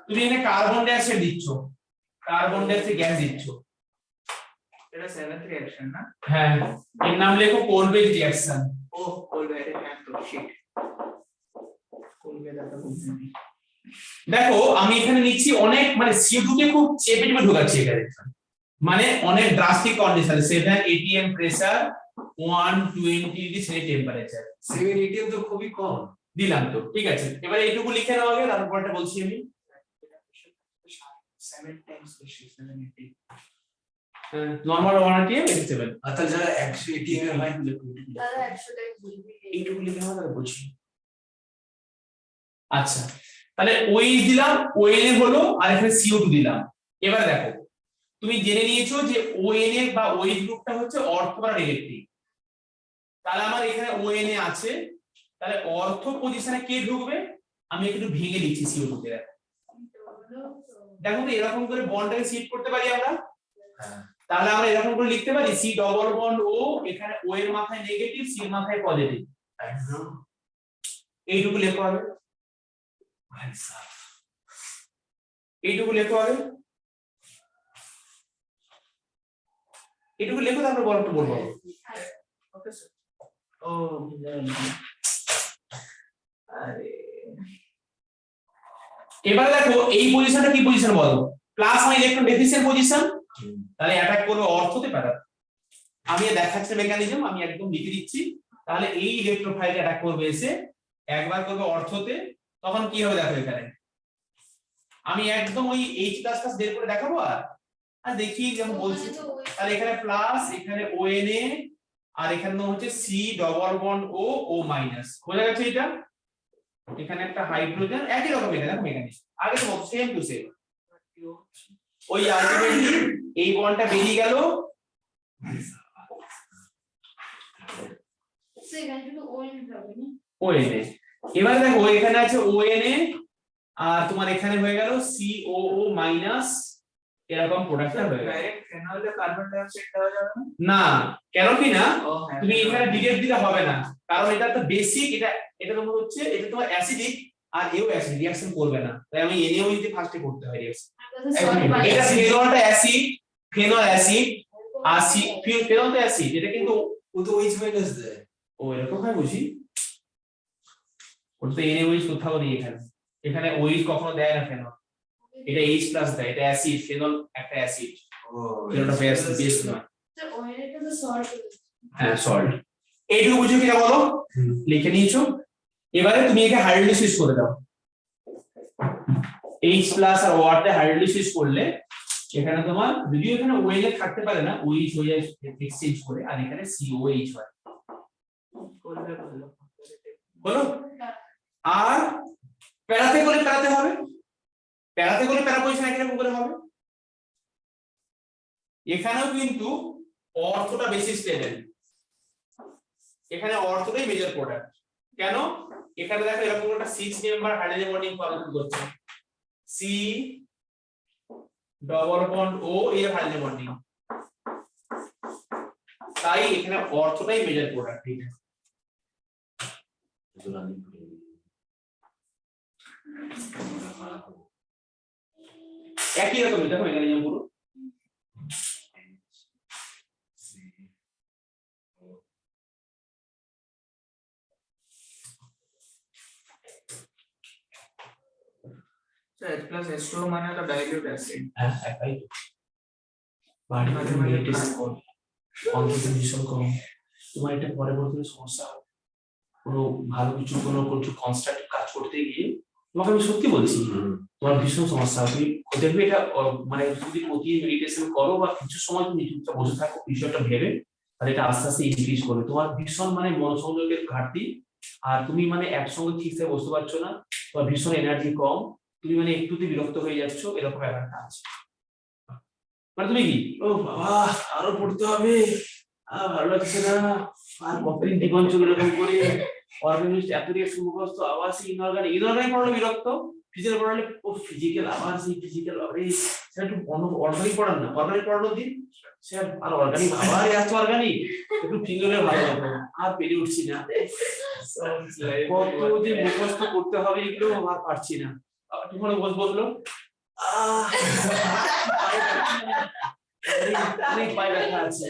তুমি এখানে কার্বন ডাই অক্সাইড দিচ্ছ, কার্বন ডাই অক্সাইড গ্যাস দিচ্ছ। এটা 7th রিঅ্যাকশন না? হ্যাঁ, এর নাম লেখো কোলবেক রিঅ্যাকশন। ও কোলবেক, হ্যাঁ তো শিট। কোলবেক একটা খুব জানি। দেখো আমি এখানে নিচ্ছি অনেক মানে CO2 কে খুব চেপে চেপে ঢোকাচ্ছি এখানে, মানে অনেক drastic condition 7 atm pressure 120 degree centigrade temperature 7 ATM তো খুবই কম। দিলাম তো, ঠিক আছে। এবারে এইটুকু লিখে নাও আগে, তারপরটা বলছি আমি। 7 টাইমস বেশি, 780। Normal 1 atm 87। আর তাহলে যারা 100 ATM এর হয় দাদা 100 টাই বলবি। এইটুকু লিখে নাও তাহলে বলছি। আচ্ছা, তাহলে ওই দিলাম, ওএনএ হলো, আর এখানে CO2 দিলাম। এবার দেখো তুমি জেনে নিয়েছো যে ওএনএ বা ওই গ্রুপটা হচ্ছে অর্থোগোনাল ইলেকট্রিক। তাহলে আমার এখানে ওএনএ আছে, তাহলে অর্থ পজিশনে কে ঢুকবে? আমি একটু ভেঙে দিচ্ছি CO2 কে। দেখো তো এরকম করে বন্ডটাকে সিট করতে পারি আমরা। হ্যাঁ। তাহলে আমরা এরকম করে লিখতে পারি C ডবল বন্ড O, এখানে O এর মাথায় নেগেটিভ, C এর মাথায় পজিটিভ। একদম এইটুকু লেখা হবে, ভাই সাহ। এইটুকু লেখা হবে, এইটুকু লেখো, তারপর বলো একটু বলবো। Okay sir. ও বুঝলাম। আরে এবারে দেখো এই পজিশনটা কি পজিশন বলো? প্লাস মানে ইলেকট্রন ডেফিসিয়েন্ট পজিশন, তাহলে অ্যাটাক করবে অর্থতে প্যারা। আমি দেখাচ্ছি মেকানিজম, আমি একদম লিখে দিচ্ছি। তাহলে এই ইলেকট্রোফাইল অ্যাটাক করবে এসে, একবার করবে অর্থতে, তখন কি হবে দেখো এখানে। আমি একদম ওই H++ বের করে দেখাবো আর দেখি যেমন বলছি। তাহলে এখানে প্লাস, এখানে ONA, আর এখানে হচ্ছে C double bond O O minus. বোঝা গেছে এটা? এখানে একটা হাইড্রোজেন, একই রকম এটা দেখো মেকানিজম, আগে তো সেম টু সেম। ওই আলটিমেটলি এই বন্ডটা বেরিয়ে গেল, সেখানে শুধু ওএন হবে না। ONA। এবার দেখো এখানে আছে ONA, আর তোমার এখানে হয়ে গেল COO মাইনাস, এরকম প্রোডাক্টটা হয়ে গেল। ডাইরেক্ট ফেনলে কার্বন ডাই অক্সাইড দেওয়া যাবে না? না, কেন কি না? ও হ্যাঁ, তুমি এখানে ডিরেক্ট দিলে হবে না, কারণ এটা তো বেসিক, এটা তোমার হচ্ছে, এটা তোমার অ্যাসিডিক, আর এও অ্যাসিড রিঅ্যাকশন করবে না, তাই আমি NaO যদি ফার্স্টে করতে হয় রিঅ্যাকশন। এটা ফেনলটা অ্যাসিড, ফেনল অ্যাসিড, আর ফেনল তো অ্যাসিড, এটা কিন্তু ও তো H মাইনাস দেয়। ও এরকম হয় বুঝি। ওটা তো NaOH কোথাও নেই এখানে, এখানে OH কখনো দেয় না ফেনল, এটা H+ দেয়, এটা অ্যাসিড, ফেনল একটা অ্যাসিড, ও ফেনলটা বেস নয়। তো ওএনটা তো সল্ট। হ্যাঁ সল্ট। এইটুকু বুঝো কিনা বলো? লিখে নিয়েছো। এবারে তুমি একে হাইড্রোলিসিস করে দাও, H+ আর O তে হাইড্রোলিসিস করলে এখানে তোমার যদিও এখানে ONA থাকতে পারে না, OH হয়ে যায় এক্সচেঞ্জ করে, আর এখানে COH হয়। করলে ভালো। বলো, আর প্যারাতে করে প্যারাতে হবে, প্যারাতে করে প্যারা পজিশন একই রকম করে হবে। এখানেও কিন্তু অর্থটা বেশি স্টেবল, এখানে অর্থটাই মেজর প্রোডাক্ট। কেন? এখানে দেখো এরকম একটা 6 মেম্বার হাইড্রোজেন বন্ডিং ফর্মেট করছে, C ডবল বন্ড O এর হাইড্রোজেন বন্ডিং, তাই এখানে অর্থটাই মেজর প্রোডাক্ট। ঠিক আছে, একই রকম দেখো মেকানিজম পুরো। স্যার H+H2 মানে তো ডাইলিউট অ্যাসিড। হ্যাঁ একই তো, বাড়ি মাঝে মাঝে টেস্ট কর, কনসেন্ট্রেশন কম, তোমার এটা পরবর্তীতে সমস্যা হবে। কোনো ভালো কিছু কনস্ট্রাকটিভ কাজ করতে গিয়ে তোমাকে আমি সত্যি বলছি তোমার ভীষণ সমস্যা, তুমি দেখবে এটা মানে যদি প্রতি মেডিটেশন করো বা কিছু সময় তুমি চুপচাপ বসে থাকো বিষয়টা ভেবে, আর এটা আস্তে আস্তে ইনক্রিজ করবে। তোমার ভীষণ মানে মনোসংযোগের ঘাটতি, আর তুমি মানে একসঙ্গে ঠিকঠাক বসতে পারছো না, তোমার ভীষণ এনার্জি কম, তুমি মানে একটুতে বিরক্ত হয়ে যাচ্ছ, এরকম ব্যাপারটা আছে। মানে তুমি কি ও বাবা আরো পড়তে হবে, ভালো লাগছে না, আর কতদিন জীবন চলে এরকম করে, অর্গানিস্ট এত দিয়ে মুখস্থ আবার সেই ইনঅর্গানিক পড়লে বিরক্ত, ফিজিক্যাল পড়ালে ও ফিজিক্যাল আবার সেই ফিজিক্যাল, আরে সেটা একটু অর্গানিক পড়ান না, অর্গানিক পড়ানোর দিন স্যার আর অর্গানিক আবার এত অর্গানিক, একটু ফিজিক্যাল ভালো হতো, আর পেরে উঠছি না, কত যে মুখস্থ করতে হবে এগুলো আর পারছি না। তোমার বসলো অনেক পায়ে ব্যথা আছে,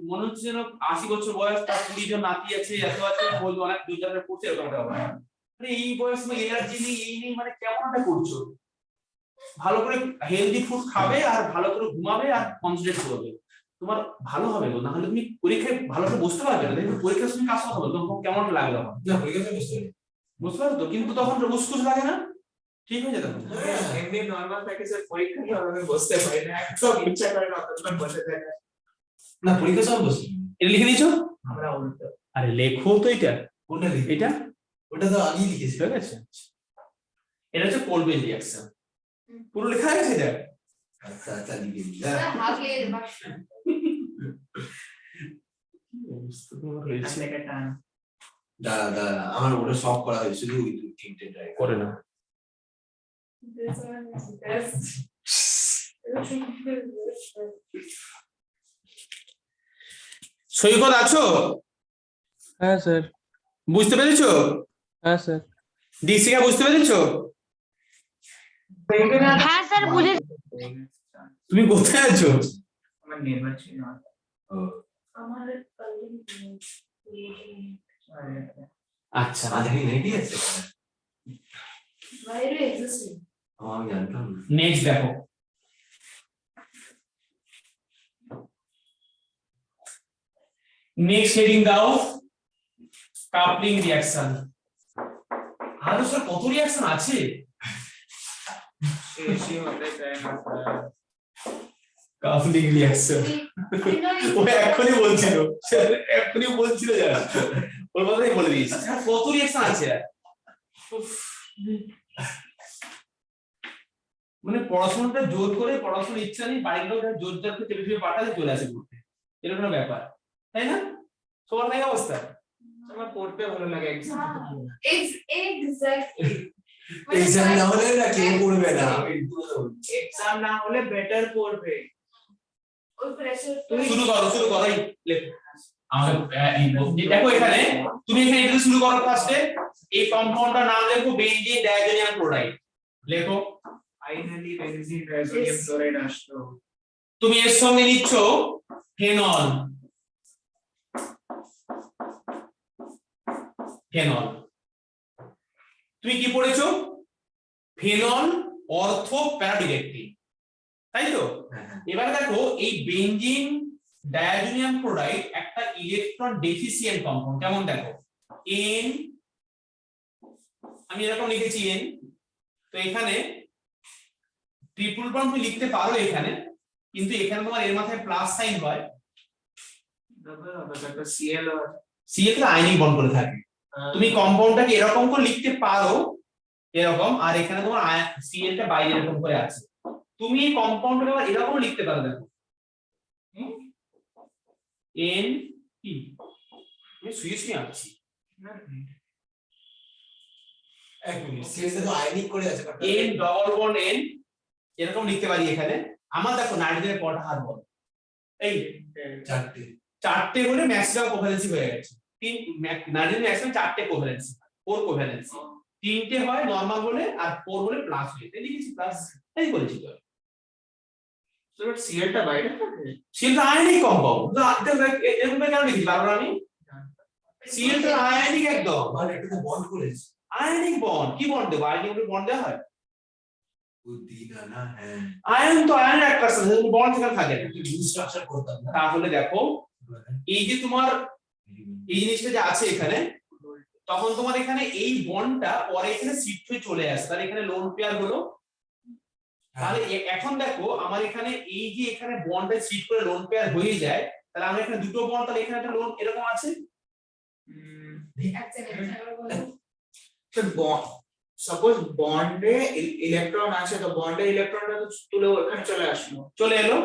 মনে হচ্ছে যেন 80 বছর বয়স, তার 20 জন নাতি আছে, এত আছে বলবো অনেক দুজনের পড়ছে এরকম একটা ব্যাপার। মানে এই বয়স মানে এনার্জি নেই, এই নেই, মানে কেমন একটা করছো। ভালো করে হেলদি ফুড খাবে আর ভালো করে ঘুমাবে আর কনসেন্ট্রেট করবে, তোমার ভালো হবে গো, না হলে তুমি পরীক্ষায় ভালো করে বসতে পারবে না। দেখবে পরীক্ষার সময় কাজ করতে হবে তখন কেমন লাগবে, না পরীক্ষা বসতে হবে, বুঝতে পারো তো, কিন্তু তখন উস্কুস লাগে না, ঠিক হয়ে যেত। এমনি নরমাল প্র্যাকটিসের পরীক্ষা নিয়ে আমি বসতে পারি না, একদম ইচ্ছা করে না তখন বসে থাকা। না পরীক্ষা সব বসে এটা লিখে দিয়েছো? আমরা উল্টো। আরে লেখো তো এটা, কোনটা লিখে, এটা ওটা তো আগেই লিখেছি। ঠিক আছে, এটা হচ্ছে কোলবেল রিঅ্যাকশন, পুরো লেখা আছে এটা। আচ্ছা আচ্ছা লিখে দিই। হাগের বাক্স। এখান থেকে টান। দাঁড়া দাঁড়া, আমার ওটা সব করা হয়েছে, শুধু ওই তিনটে ট্রাই করে না। This one is best. সৈকত আছো? হ্যাঁ স্যার। বুঝতে পেরেছো? হ্যাঁ স্যার। ডিসিকা বুঝতে পেরেছো? হ্যাঁ স্যার বুঝেছি। তুমি কোথায় আছো? আমার নির্বাচন আমার আচ্ছা আজকে রেডি আছে, বাইরে এক্সিস্টিং। আমি জানতাম না। নেক্সট দেখো, নেক্সট হেডিং দাও, কাপলিং রিঅ্যাকশন। আরো স্যার কত রিঅ্যাকশন আছে? শেষই হতে চায় না স্যার। কাপলিং রিঅ্যাকশন ও এখনই বলছিল, স্যার এখনই বলছিল, যারা ওর কথাই বলে দিয়েছি। স্যার কত রিঅ্যাকশন আছে, উফ। মানে পড়াশোনাটা জোর করে, পড়াশোনার ইচ্ছা নেই, বাড়ির লোক জোর জোর করে চেপে চেপে পাঠাতে চলে আসে পড়তে, এরকম একটা ব্যাপার, তাই না? সবার নাই অবস্থা। আমার পড়তে ভালো লাগে এক্সাম। এক্স্যাক্টলি। এক্সাম না হলে না কেউ পড়বে না। এক্সাম না হলে বেটার পড়বে। ওই প্রেসার শুরু করো এই লেখো আমাকে দেখো এখানে, তুমি এখানে এটা শুরু করো ফার্স্টে, এই কম্পাউন্ডটার নাম লেখো বেনজিন ডায়াজোনিয়াম ক্লোরাইড, লেখো। ফাইনালি বেনজিন ডাইসোডিয়াম ক্লোরাইড আসলো। তুমি এর সঙ্গে নিচ্ছ ফেনল, ফেনল। তুমি কি পড়েছো? ফেনল অর্থো প্যারাডিরেক্টিভ, তাই তো? এবার দেখো এই বেনজিন ডায়াজোনিয়াম ক্লোরাইড একটা ইলেকট্রন ডেফিসিয়েন্ট কম্পাউন্ড, কেমন দেখো N, আমি এরকম লিখেছি N, তো এখানে ট্রিপল বন্ড তুমি লিখতে পারো এখানে, কিন্তু এখানে তোমার এর মাথায় প্লাস সাইন হয়, ডাবল হবে একটা Cl আছে। Cl টা আয়নিক বন্ড করে থাকে। তুমি কম্পাউন্ডটাকে এরকম করে লিখতে পারো, এরকম, আর এখানে তোমার Cl টা বাইরে এরকম করে আছে। তুমি এই কম্পাউন্ডটাকে আবার এরকম লিখতে পারো, দেখো N কি, আমি সুইচলি আঁকছি, এক মিনিট, সিরিজে তো আয়নিক করে আছে। N ডবল বন্ড N এরকম লিখতে পারি এখানে। আমার দেখো নাইট্রোজেনের কটা হাত বল, এই চারটে হলে ম্যাক্সিমাম কোভ্যালেন্সি হয়ে গেছে। নাইট্রোজেন ম্যাক্সিমাম 4টে কোভ্যালেন্সি, 4 কোভ্যালেন্সি, 3টে হয় নরমাল হলে আর 4 হলে প্লাস হলে, তাই লিখেছি প্লাস, তাই বলেছি তো। তো Cl টা বাইরে থাকে। Cl টা আয়নিক কম্পাউন্ড, তো এরকম কেন লিখি বারবার আমি? Cl টা আয়নিক একদম, মানে একটু তো বন্ড করেছে। আয়নিক বন্ড, কি বন্ড দেবো? আয়নিক বন্ড দেওয়া হয়? বুদ্ধি না, হ্যাঁ আয়ন তো আয়ন অ্যাট্রাকশন, বন্ড থেকে থাকে না। স্ট্রাকচার করতাম না। তাহলে দেখো এই যে তোমার এই জিনিসটা যে আছে এখানে, তখন তোমার এখানে এই বন্ডটা পরে এখানে শিফট হয়ে চলে আসে, তাহলে এখানে লোন পেয়ার হলো। তাহলে এখন দেখো আমার এখানে এই যে এখানে বন্ডে শিফট করে লোন পেয়ার হয়ে যায়, তাহলে আমরা এখানে দুটো বন্ড, তাহলে এখানে একটা লোন এরকম আছে। এক সেকেন্ড আবার বলো। সাপোজ বন্ডে ইলেকট্রন আছে, তো বন্ডে ইলেকট্রনটা তো তুলে ওখানে চলে আসলো। চলে এলো,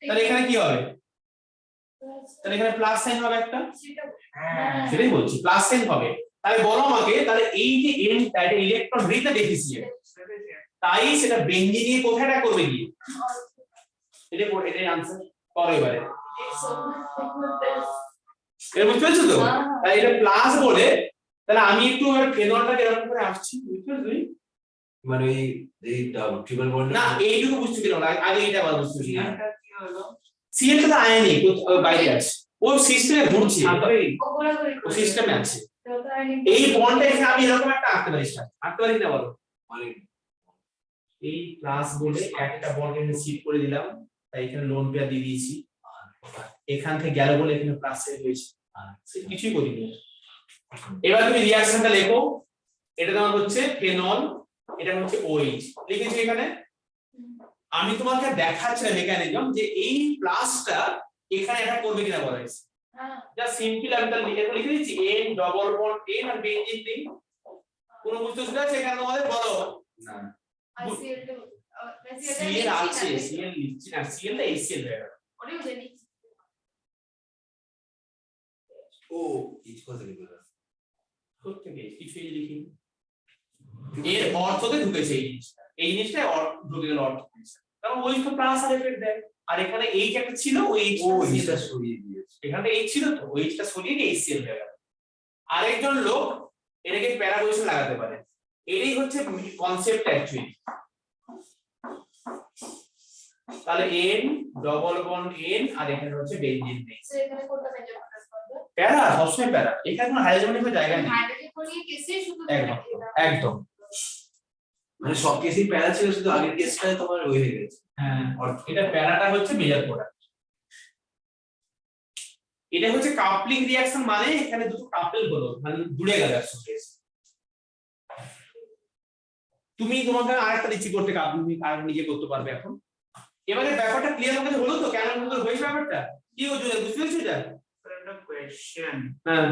তাহলে এখানে কি হবে? তাহলে এখানে প্লাস সাইন হবে একটা, হ্যাঁ সেটাই বলছি প্লাস সাইন হবে। তাহলে বলো আমাকে, তাহলে এই যে এনটা এটা ইলেকট্রন রিতে ডেফিসিয়েন্ট, তাই সেটা বেঞ্জিনে কোথায়টা করবে গিয়ে, এটাই আনসার করো এবারে। এর বুঝতে পেরেছো তো? তাই এটা প্লাস বলে, তাহলে আমি একটু ফেনলটাকে এরকম করে আসছি, বুঝতে পেরেছো? মানে এই ট্রিপল বন্ড না এইটুকু বুঝতে পেলাম না, আগে এটা আবার বুঝতে পেরেছি। এটা কি হলো? সিএল টা তো আয়নিক, ও বাইরে আছে, ও সিস্টেমে ঘুরছে, ও সিস্টেমে আছে। এই বন্ডটা এখানে আমি এরকম একটা আঁকতে পারি, আঁকতে পারি না বলো? মানে এই প্লাস বলে একটা বন্ড এখানে শিফট করে দিলাম, তাই এখানে লোন পেয়ার দিয়ে দিয়েছি, এখান থেকে গেল বলে এখানে প্লাস হয়েছে, কিছুই করিনি। এবার তুমি রিঅ্যাকশনটা লেখো, এটা তোমার হচ্ছে ফেনল, এটা হচ্ছে OH লিখেছি এখানে। আমি তোমাকে দেখাচ্ছি মেকানিজম যে এই প্লাসটা এখানে এটা করবে কিনা বলা হয়েছে। যা সিম্পল আমি তাহলে লিখে দিচ্ছি N ডবল বন্ড N আর বেঞ্জিন দিই, কোনো বুঝতে অসুবিধা আছে এখানে তোমাদের? বলো না সিএল আছে, সিএল লিখছি না, সিএল টা HCl হয়ে গেল। ও ইজ কথা লিখবে প্রত্যেকে কিছুই লিখি, এর অর্থতে ঢুকেছে এই জিনিসটা, এই জিনিসটা ঢুকে গেল অর্থ, কারণ ওই তো প্লাস আর এফেক্ট দেয়, আর এখানে এই যে একটা ছিল ওই এইটা সরিয়ে দিয়েছে, এখানে এই ছিল তো ওইটা সরিয়ে দিয়ে HCl হয়ে গেল। আরেকজন লোক এটাকে প্যারা পজিশন লাগাতে পারে, এটাই হচ্ছে কনসেপ্ট অ্যাকচুয়ালি। তাহলে N ডবল বন্ড N আর এখানে হচ্ছে বেঞ্জিন নেই, প্যারা সবসময় প্যারা, এখানে কোনো হাইড্রোজেনের জায়গা নেই। একদম একদম, মানে সব কেসই প্যারা ছিল, শুধু আগের কেসটায় তোমার ওই হয়ে গেছে। হ্যাঁ এটা প্যারাটা হচ্ছে মেজর প্রোডাক্ট। এটা হচ্ছে কাপলিং রিঅ্যাকশন, মানে এখানে দুটো কাপল হলো, মানে জুড়ে গেল একসঙ্গে। তুমি তোমাকে আরেকটা দিচ্ছি করতে, কাপলিং আর নিজে করতে পারবে এখন। এবারে ব্যাপারটা ক্লিয়ার হয়ে হলো তো, কেন সুন্দর হয়েছে ব্যাপারটা? কি হচ্ছে বুঝতে পেরেছো এটা? একটা কোয়েশ্চেন, হ্যাঁ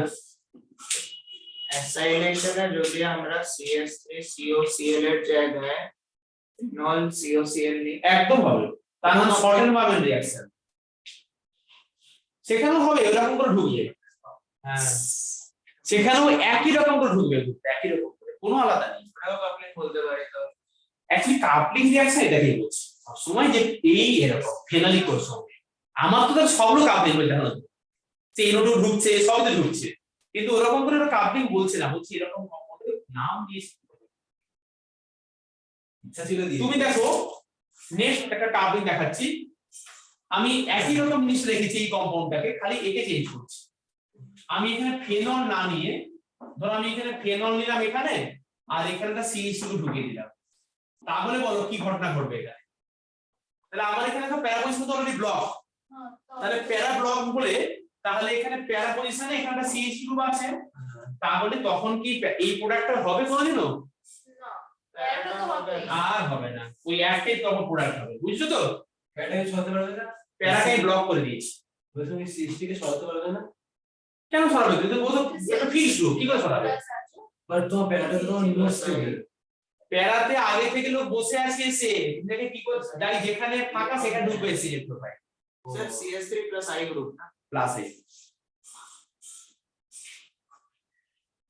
অ্যাসাইলেশনে যদি আমরা CH3COCl এর জায়গায় নন COCl নিই, একদম হবে, তার মানে শর্টেন পাবেন রিঅ্যাকশন, সেখানেও হবে এরকম করে ঢুকবে। হ্যাঁ সেখানেও একই রকম করে ঢুকবে, একই রকম করে, কোনো আলাদা নেই। ওটাও কাপলিং বলতে পারি তো। অ্যাকচুয়ালি কাপলিং রিঅ্যাকশন এটাকেই বলছি সবসময়, যে এই এরকম ফেনালিক কোর্স হবে। আমার তো সবগুলো কাপলিং বলে জানো, যে এনোডো ঢুকছে, সবই ঢুকছে, কিন্তু ওরকম করে ওরা কাপলিং বলছে না, বলছি এরকম কম্পাউন্ডের নাম দিয়েছে। ইচ্ছা ছিল দিয়ে তুমি দেখো নেক্সট একটা কাপলিং দেখাচ্ছি, আমি একই রকম জিনিস রেখেছি এই কম্পাউন্ডটাকে, খালি একে চেঞ্জ করছি। আমি এখানে ফেনল না নিয়ে, ধরো আমি এখানে ফেনল নিলাম এখানে, আর এখানটা CH2 ঢুকিয়ে দিলাম, তাহলে বলো কি ঘটনা ঘটবে এখানে? তাহলে আমার এখানে তো প্যারা পজিশন তো অলরেডি ব্লক, তাহলে প্যারা ব্লক বলে, তাহলে এখানে প্যারা পজিশনে এখানটা CH2 আছে, তাহলে তখন কি এই প্রোডাক্টটা হবে কোনোদিনও? আর হবে না, ওই একটাই তখন প্রোডাক্ট হবে, বুঝছো তো? প্যারাটাকে সরাতে পারবে না, প্যারাকে ব্লক করে দিয়েছি। তুমি সিস্টিকে সরাতে পারবে না, কেন সরাবে? তুই তো বলো এটা ফিক্সড রুল, কি করে সরাবে? বাট তোমার প্যারাটাকে তোমার ইউনিভার্সিটি প্যারাতে আগে থেকে লোক বসে আছে, এসে এটাকে কি করে যাই, যেখানে ফাঁকা সেখানে ঢুকবে CH2 sir CH3 + I group না প্লাস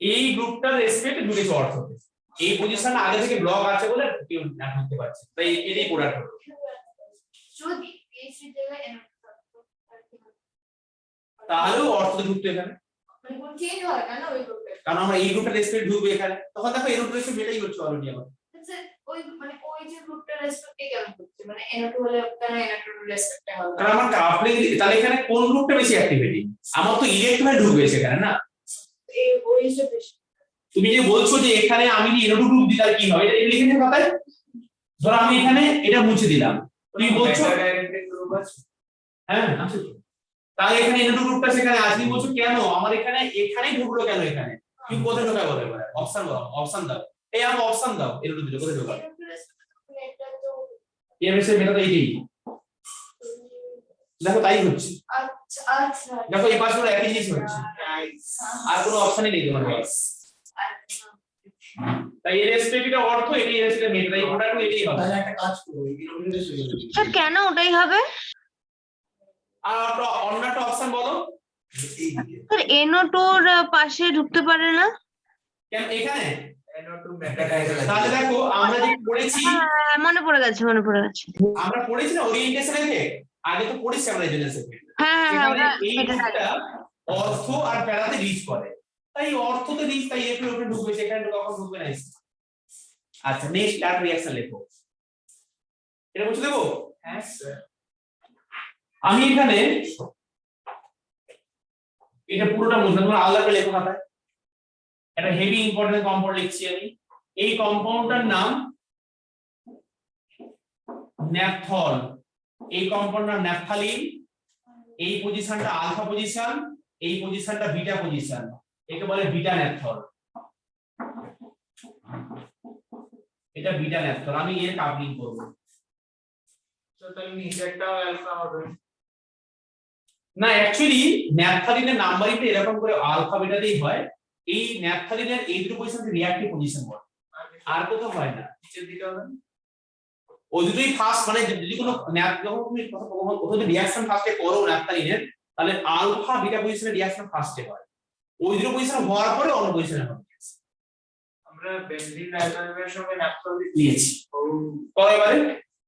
এই গ্রুপটার রেসপেক্টে ঢুকেছে অর্থতে, এই পজিশন আগে থেকে ব্লক আছে বলে কেউ না ঢুকতে পারছে, তাই এটাই প্রোডাক্ট হলো। যদি PhD জায়গায় তাহলেও অর্থতে ঢুকতো এখানে, মানে কোন চেঞ্জ হয় না ওই গ্রুপে, কারণ আমরা এই গ্রুপটা রেসপেক্ট ঢুকবে এখানে, তখন দেখো এই গ্রুপটা রেসপেক্ট এটাই হচ্ছে অলরেডি আমার। স্যার ওই মানে ওই যে গ্রুপটা রেসপেক্টে কেন করছে, মানে NO2 হলে কেন NO2 রেসপেক্টে হবে? কারণ আমার কাপলিং, তাহলে এখানে কোন গ্রুপটা বেশি অ্যাক্টিভিটি? আমার তো ইলেকট্রন ঢুকবে সেখানে না। এই ওই যে বেশি, তুমি যে বলছো যে এখানে আমি যদি NO2 গ্রুপ দিই তাহলে কি হবে, এটা লিখে দিতে কথায়। ধরো আমি এখানে এটা মুছে দিলাম, তুমি বলছো ডাইরেক্ট গ্রুপ আছে, হ্যাঁ আছে তো, তাহলে এখানে NO2 গ্রুপটা সেখানে আছে, তুমি বলছো কেন আমার এখানে এখানেই ঢুকলো কেন এখানে? কিউ কোথায় ঢোকায় বলে এবার অপশন দাও, অপশন দাও। এই আমি অপশন দাও, এর দুটো দিলে কোথায় ঢোকায়? এমএস এর মেথড এইটাই, দেখো তাই হচ্ছে। আচ্ছা আচ্ছা দেখো এই পাশে একই জিনিস হচ্ছে, আর কোনো অপশনই নেই তোমার কাছে। তাই এর রেসপেক্টিভ অর্থ এটাই রেসপেক্টিভ মেথড, এই ওটাও এটাই হবে। তাহলে একটা কাজ করবো, এই ডিনোমিনেটর সরে যাবে। স্যার কেন ওটাই হবে? আর অন্য একটা অপশন বলো। এইদিকে স্যার এনও টুর পাশে ঢুকতে পারে না? কেন এখানে? NO2 একটা কাজে লাগে। তাহলে দেখো আমরা যে পড়েছি, হ্যাঁ, মনে পড়ে গেছে, মনে পড়ে গেছে। আমরা পড়েছি না ওরিয়েন্টেশন এফেক্ট, আগে তো পড়েছি আমরা রেজোনেন্স এফেক্ট। হ্যাঁ হ্যাঁ এখানে ওটা এই এটা দুটো অর্থ আর প্যারাতে রিচ করে, তাই অর্থতে রিচ, তাই এর উপরে ঢুকবে, সেখানে কখন ঢুকবে না। আচ্ছা নেক্সট লার্জ রিঅ্যাকশন লেখো, এটা বুঝে দেবো। হ্যাঁ স্যার আমি এখানে এটা পুরোটা বুঝলাম, তোমরা আলাদা করে লেখো খাতায়। একটা হেভি ইম্পর্টেন্ট কম্পাউন্ড লিখছি আমি, এই কম্পাউন্ডটার নাম ন্যাপথল, এই কম্পাউন্ডটার ন্যাপথালিন, এই পজিশনটা আলফা পজিশন, এই পজিশনটা বিটা পজিশন, একে বলে বিটা ন্যাপথল। এটা বিটা ন্যাপথল, আমি এর কাপলিং করব। তো তাহলে নিচেরটাও অ্যালফা হবে। না অ্যাকচুয়ালি ন্যাপথালিনের নাম্বারিংটা এরকম করে আলফা বিটাতেই হয়, এই ন্যাপথালিনের এই দুটো পজিশনকে রিঅ্যাক্টিভ পজিশন বলে, আর কোথাও হয় না। নিচের দিকে হবে ওই দুটোই ফার্স্ট, মানে যদি কোনো যখন তুমি কোথাও রিঅ্যাকশন ফার্স্টে করো ন্যাপথালিনের, তাহলে আলফা বিটা পজিশনের রিঅ্যাকশন ফার্স্টে হয়, ওই দুটো পজিশন হওয়ার পরে অন্য পজিশনে হবে। আমরা বেনজিন অ্যালকাইলের সঙ্গে ন্যাপথল নিয়েছি ও এবারে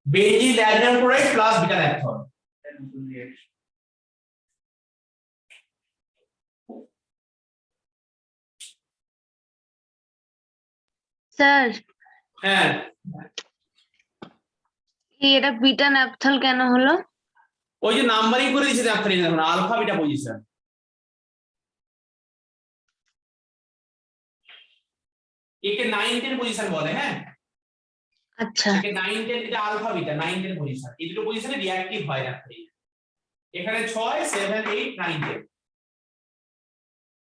বেনজিন ল্যাডিনাম ক্লোরাইড প্লাস বিটা ন্যাপথল। নতুন রিঅ্যাকশন। স্যার হ্যাঁ এটা বিটা ন্যাপথল কেন হলো? ওই যে নাম্বারিং করে দিয়েছে ন্যাপথালিন, এখন আলফা বিটা পজিশন। একে 9 10 পজিশন বলে। হ্যাঁ আচ্ছা একে 9 10, এটা আলফা বিটা 9 10 পজিশন, এই দুটো পজিশনে রিঅ্যাক্টিভ হয় ন্যাপথালিন। এখানে 6 7 8 9 10,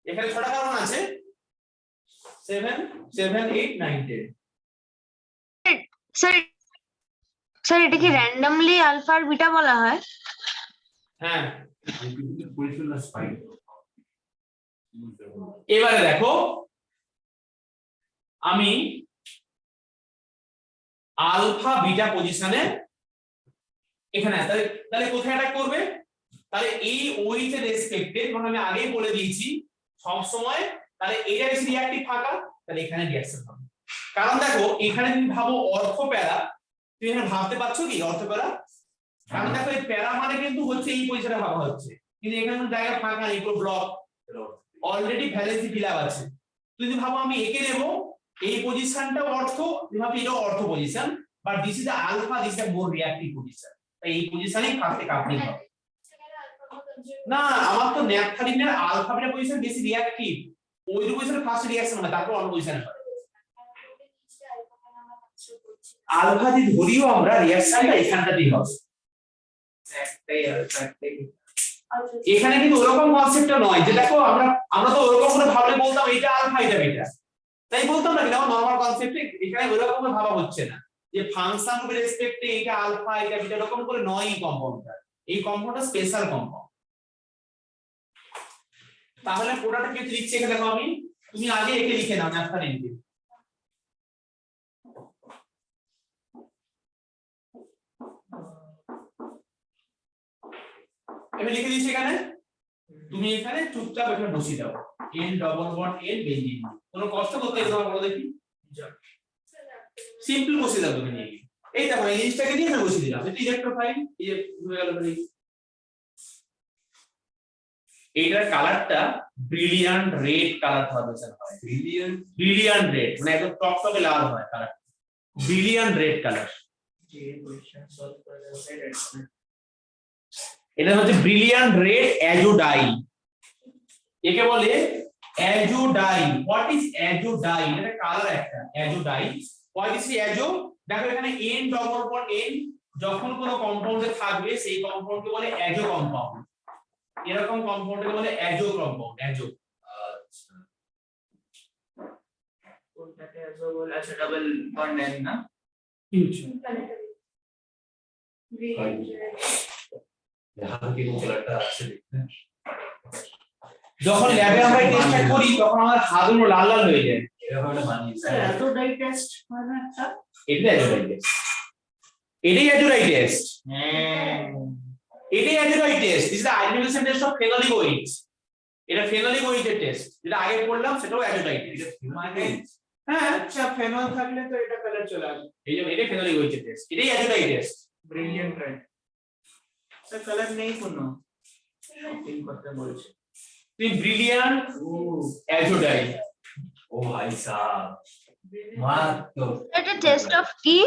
এখানে 6টা কারণ আছে, 7 7 8 9 10। স্যার, স্যার এটা কি র্যান্ডমলি আলফা আর বিটা বলা হয়? হ্যাঁ এবারে দেখো আমি আলফা বিটা পজিশনে এখানে, তাহলে কোথায় অ্যাটাক করবে? তাহলে এই ওইচ এর রেসপেক্টে, মানে আমি আগেই বলে দিয়েছি সব সময়, তাহলে এটা বেশি রিঅ্যাক্টিভ থাকা, তাহলে এখানে রিঅ্যাকশন হবে। কারণ দেখো এখানে তুমি ভাবো অর্থ প্যারা, তুমি এখানে ভাবতে পারছো কি অর্থ প্যারা? কারণ দেখো এই প্যারা মানে কিন্তু হচ্ছে এই পজিশনে ভাবা হচ্ছে, কিন্তু এখানে কোনো জায়গা ফাঁকা নেই, পুরো block, already valency fill up আছে। তুমি যদি ভাবো আমি একে নেব, এই পজিশনটা অর্থ, তুমি ভাবো এটা ortho position, but this is the alpha, this is the more reactive position, তাই এই পজিশনেই ফার্স্টে কাপলিং হবে। না আমার তো ন্যাপথালিনের আলফা বিটা পজিশন বেশি রিঅ্যাক্টিভ, ওই দুটো পজিশনে ফার্স্ট রিঅ্যাকশন হয়, তারপর অন্য পজিশনে হয়। আলফা যদি ধরিও আমরা, রিঅ্যাকশনটা এখানটাতেই হবে, একটাই আলফা একটাই এখানে কিন্তু ওরকম কনসেপ্টটা নয় যে দেখো আমরা তো ওরকম করে ভাবলে বলতাম এটা আলফা এটা বিটা, তাই বলতাম না, কিন্তু নরমাল কনসেপ্টে এখানে ওরকম করে ভাবা হচ্ছে না যে ফাংশন এর রেসপেক্টে এটা আলফা এটা বিটা, এরকম করে নয় এই কম্পাউন্ডটা, এই কম্পাউন্ডটা স্পেশাল কম্পাউন্ড। তাহলে পুরোটা কি লিখছি এখানে দেখো আমি, তুমি আগে একে লিখে নাও ন্যাপথালিনকে, আমি লিখে দিচ্ছি এখানে, তুমি এখানে চুপচাপ এখানে বসিয়ে দাও n double bond n benzene, কোনো কষ্ট করতে হবে না, বলো দেখি সিম্পল বসিয়ে দাও তুমি নিয়ে, এই দেখো এই জিনিসটাকে নিয়ে আমি বসিয়ে দিলাম, এটা ইলেকট্রোফাইল, এই যে হয়ে গেল। এইটার কালারটা ব্রিলিয়ান্ট রেড কালার হবে স্যার, ব্রিলিয়ান্ট রেড, মানে একদম টকটকে লাল হয় কালার, ব্রিলিয়ান্ট রেড কালার। যে কোশ্চেন সলভ করে দেবে এটা হচ্ছে ব্রিলিয়ান্ট রেড অ্যাজোডাই, একে বলে অ্যাজোডাই। What is অ্যাজোডাই? এটা কালার একটা অ্যাজোডাই। What is azo? দেখো এখানে n ডবল বন্ড n যখন কোনো কম্পাউন্ডে থাকবে সেই কম্পাউন্ডকে বলে অ্যাজো কম্পাউন্ড, এরকম কম্পাউন্ডকে বলে অ্যাজো কম্পাউন্ড, অ্যাজো। Azole, अच्छा डबल बॉन्ड है ना? यहाँ की कलरটা আছে দেখতে যখন ল্যাবে আমরা এই টেস্টটা করি তখন আমার হাতগুলো লাল লাল হয়ে যায়। এরকম একটা বানিয়েছে অ্যাজোডাই টেস্ট মানে একটা এটা অ্যাজোডাই টেস্ট, এটাই অ্যাজোডাই টেস্ট, হ্যাঁ এটাই azo dye test. This is the identification test of phenolic weight. এটা ফেনোলিক ওয়েটের টেস্ট, যেটা আগে পড়লাম সেটাও অ্যাজোডাই টেস্ট। মানে হ্যাঁ, আচ্ছা ফেনল থাকলে তো এটা কালার চলে আসবে। এই জন্য এটাই ফেনোলিক ওয়েটের টেস্ট, এটাই azo dye test. Brilliant right sir colour নেই কোনো পিন করতে বলছে তুমি ব্রিলিয়ান্ট অ্যাজোডাই। ও ভাই সাহেব মারাত্মক এটা টেস্ট অফ কি?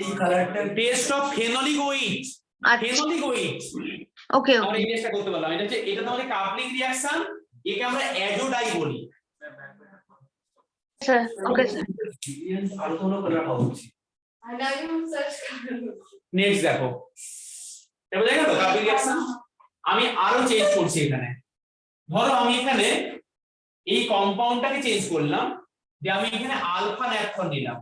এই কালারটা টেস্ট অফ ফেনোলিক ওয়েট, আচ্ছা ফেনোলিক ওয়েট। ওকে আমরা ওকে এই টেস্টটা করতে পারলাম। এটা হচ্ছে, এটা তোমাদের কাপলিং রিঅ্যাকশন, একে আমরা অ্যাজোডাই বলি। স্যার ওকে স্যার ব্রিলিয়ান্ট আর কোনো কালার হওয়া উচিত আর আমি সার্চ করব। নেক্সট দেখো, এবার দেখো তো কাপলিং রিঅ্যাকশন আমি আরো চেঞ্জ করছি এখানে। ধরো আমি এখানে এই কম্পাউন্ডটাকে চেঞ্জ করলাম, যে আমি এখানে আলফা ন্যাপথল নিলাম,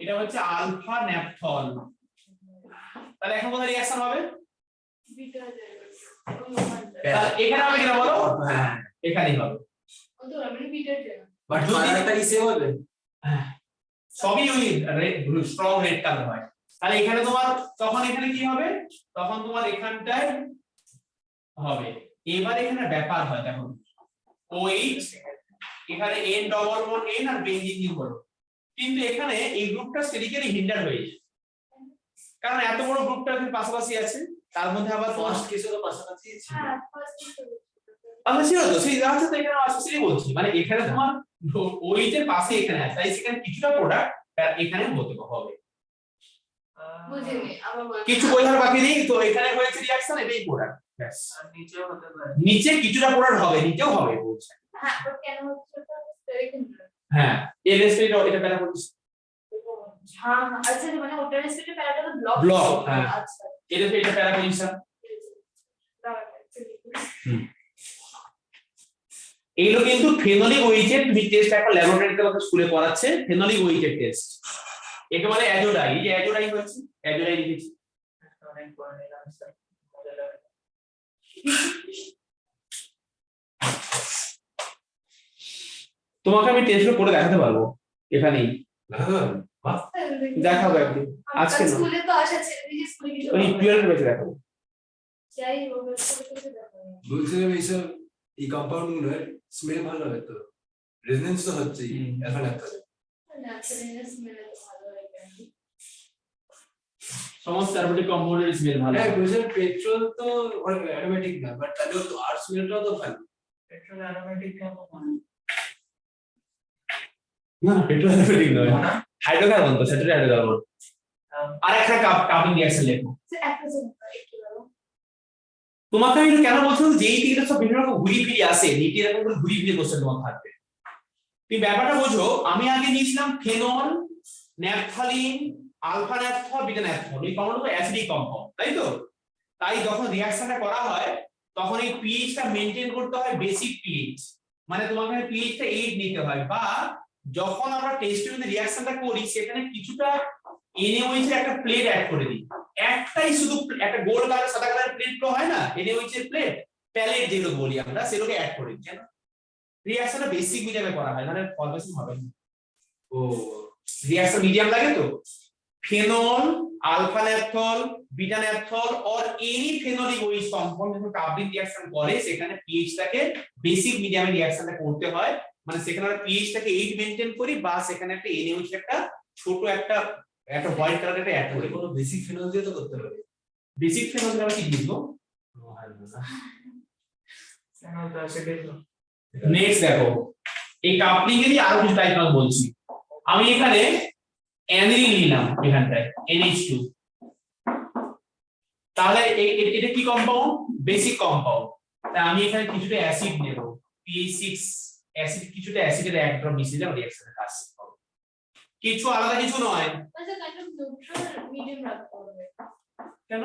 এটা হচ্ছে আলফা ন্যাপথল। তাহলে এখন কোথায় রিঅ্যাকশন হবে? বিটা তাহলে এখানে হবে কিনা বলো? হ্যাঁ এখানেই হবে। কত আমি বিটা বাট কালারটা কি সেম হবে সবই ওই স্ট্রং রেড কালার হয়। তাহলে এখানে তোমার তখন এখানে কি হবে? তখন তোমার এখানটায় হবে। এবার এখানে ব্যাপার হয়, দেখো OH, এখানে N ডবল বন্ড N আর বেঞ্জিন বলো, কিন্তু এখানে এই গ্রুপটা স্টেরিক্যালি হিন্ডার হয়ে যায়, কারণ এত বড় গ্রুপটা পাশাপাশি আছে, তার মধ্যে আবার তোমার ফার্স্ট কেসে তো পাশাপাশি ছিল হ্যাঁ ফার্স্ট আচ্ছা ছিল তো, সেই জায়গাটা তো এখানে আসলে বলছি, মানে এখানে তোমার OH এর পাশে এখানে আছে, তাই সেখানে কিছুটা প্রোডাক্ট এখানে হতে হবে। বুঝিনি আবার বল। কিছু বোঝার বাকি নেই, তো এখানে হয়েছে রিঅ্যাকশন, এটাই প্রোডাক্ট। ব্যাস, আর নিচেও হতে পারে নিচে কিছুটা প্রোডাক্ট হবে, নিচেও হবে বলছে। হ্যাঁ বাট কেন হচ্ছে তো স্টেরিক হ্যাঁ, এলএসপি এটা প্যারা করছিস, হ্যাঁ হ্যাঁ আচ্ছা মানে ওটার স্পিডে প্যারাটা তো ব্লক ব্লক, হ্যাঁ আচ্ছা এলএসপি এটা প্যারা পজিশন। এইগুলো কিন্তু ফেনোলিক ওয়েটের, তুমি টেস্ট একটা ল্যাবরেটরিতে আমাদের স্কুলে করাচ্ছে, ফেনোলিক ওয়েটের টেস্ট। একে বলে অ্যাজোডাই, এই যে অ্যাজোডাই হচ্ছে, অ্যাজোডাই লিখেছি। অনেক পরে নিলাম স্যার মজা লাগে তোমাকে আমি টেস্টগুলো করে দেখাতে পারবো এখানেই, দেখাবো একদিন, আজকে না, স্কুলে তো আসা ছেলে নিজে স্কুলে কিছু ওই 12 এর বেঁচে দেখাবো। যাই হোক স্কুলে দেখো বলছিলাম এইসব এই কম্পাউন্ড গুলোর স্মেল ভালো হবে তো, রেজোনেন্স তো হচ্ছেই এখন একটা ন্যাচারাল স্মেল তো ভালো হয় কেন সমস্ত অ্যারোমেটিক কম্পাউন্ডের স্মেল ভালো। হ্যাঁ বলছিলাম পেট্রোল তো অ্যারোমেটিক না, বাট তাহলেও তো আর স্মেলটাও তো ভালো। পেট্রোল অ্যারোমেটিক কেমন না পেট্রোল অ্যারোমেটিক নয়, না হাইড্রোকার্বন তো, স্যাচুরেটেড হাইড্রোকার্বন। আর একটা কাপিং রিঅ্যাকশন লেখো। একটা জিনিস একটু বলো তোমাকে আমি কেন বলছিলাম যে এই তিনটা সব বিভিন্ন রকম ঘুরি ফিরে আসে, নীতি এরকম করে ঘুরি ফিরে কোশ্চেন তোমার থাকবে। তুমি ব্যাপারটা বোঝো, আমি আগে নিয়েছিলাম phenol, naphthalene, alpha naphthol, beta naphthol, এই কম্পাউন্ডগুলো অ্যাসিডিক কম্পাউন্ড, তাই তো? তাই যখন রিঅ্যাকশনটা করা হয় তখন এই পিএইচটা মেইনটেইন করতে হয় বেসিক পিএইচ, মানে তোমাকে পিএইচটা 8 নিতে হয়, বা যখন আমরা টেস্টে যদি রিঅ্যাকশনটা করি সেখানে কিছুটা NaOH এর একটা প্লেট অ্যাড করে দিই, একটাই শুধু একটা গোল কালার সাদা কালার প্লেট গুলো হয় না, NaOH এর প্লেট প্যালেট যেগুলো বলি আমরা, সেগুলোকে অ্যাড করে দিই, কেন? রিঅ্যাকশনটা বেসিক মিডিয়ামে করা হয়, মানে ফরমেশন হবে না। ও রিঅ্যাকশন মিডিয়াম লাগে তো, phenol, alpha naphthol, beta naphthol or any phenolic ওয়েট কম্পাউন্ড যখন কাপলিং রিঅ্যাকশন করে সেখানে পিএইচটাকে বেসিক মিডিয়ামে রিঅ্যাকশনটা করতে হয়, মানে সেখানে আমরা পিএইচটাকে 8 মেইনটেইন করি, বা সেখানে একটা NaOH একটা ছোট একটা হোয়াইট কালার একটা অ্যাড করি। কোনো বেসিক ফেনল দিয়ে তো করতে পারি। বেসিক ফেনল আমরা কি লিখবো? ফেনল তো অ্যাসিডিক নেক্সট দেখো, এই কাপলিং এরই আরো কিছু টাইপ আমি বলছি। আমি এখানে অ্যানিলিন নিলাম এখানটায় NH2, তাহলে এটা কি কম্পাউন্ড? Basic compound. তাই আমি এখানে কিছুটা অ্যাসিড নেব, PH6 অ্যাসিড, কিছুটা অ্যাসিডের এক ড্রপ মিশিয়ে দিলাম, রিঅ্যাকশনে কাজ হবে, কিছু আলাদা কিছু নয়। আচ্ছা কাইন্ড অফ নিউট্রাল মিডিয়াম রাখতে হবে কেন?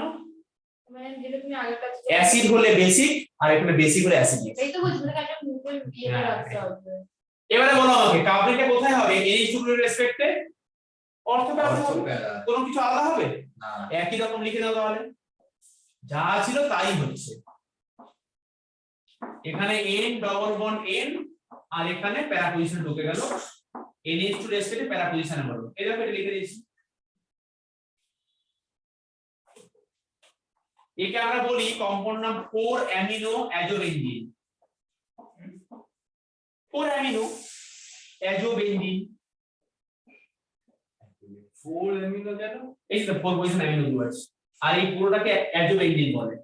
মানে যেটা তুমি আগের কাছে অ্যাসিড হলে বেসিক, আর এখানে বেসিক হলে অ্যাসিড। এই তো বলছি মানে কাইন্ড অফ নিউট্রাল ইয়ে রাখতে হবে এবারে বলো আমাকে কাপলিংটা কোথায় হবে NH2 এর রেসপেক্টে অর্থ প্যারা হবে অর্থপ্যারা। কোনো কিছু আলাদা হবে না একই রকম লিখে দাও তাহলে যা ছিল তাই হচ্ছে এখানে n ডবল বন্ড n আর এখানে প্যারা পজিশন ঢুকে গেল NH2 রেসপেক্টে প্যারা পজিশনে বলো এই দেখো এটা লিখে দিয়েছি একে আমরা বলি কম্পাউন্ড নাম 4 অ্যামিনো অ্যাজোবেনজিন 4 অ্যামিনো অ্যাজোবেনজিন 4 অ্যামিনো কেন এই যে 4 পজিশন অ্যামিনো গ্রুপ আছে আর এই পুরোটাকে অ্যাজোবেনজিন বলে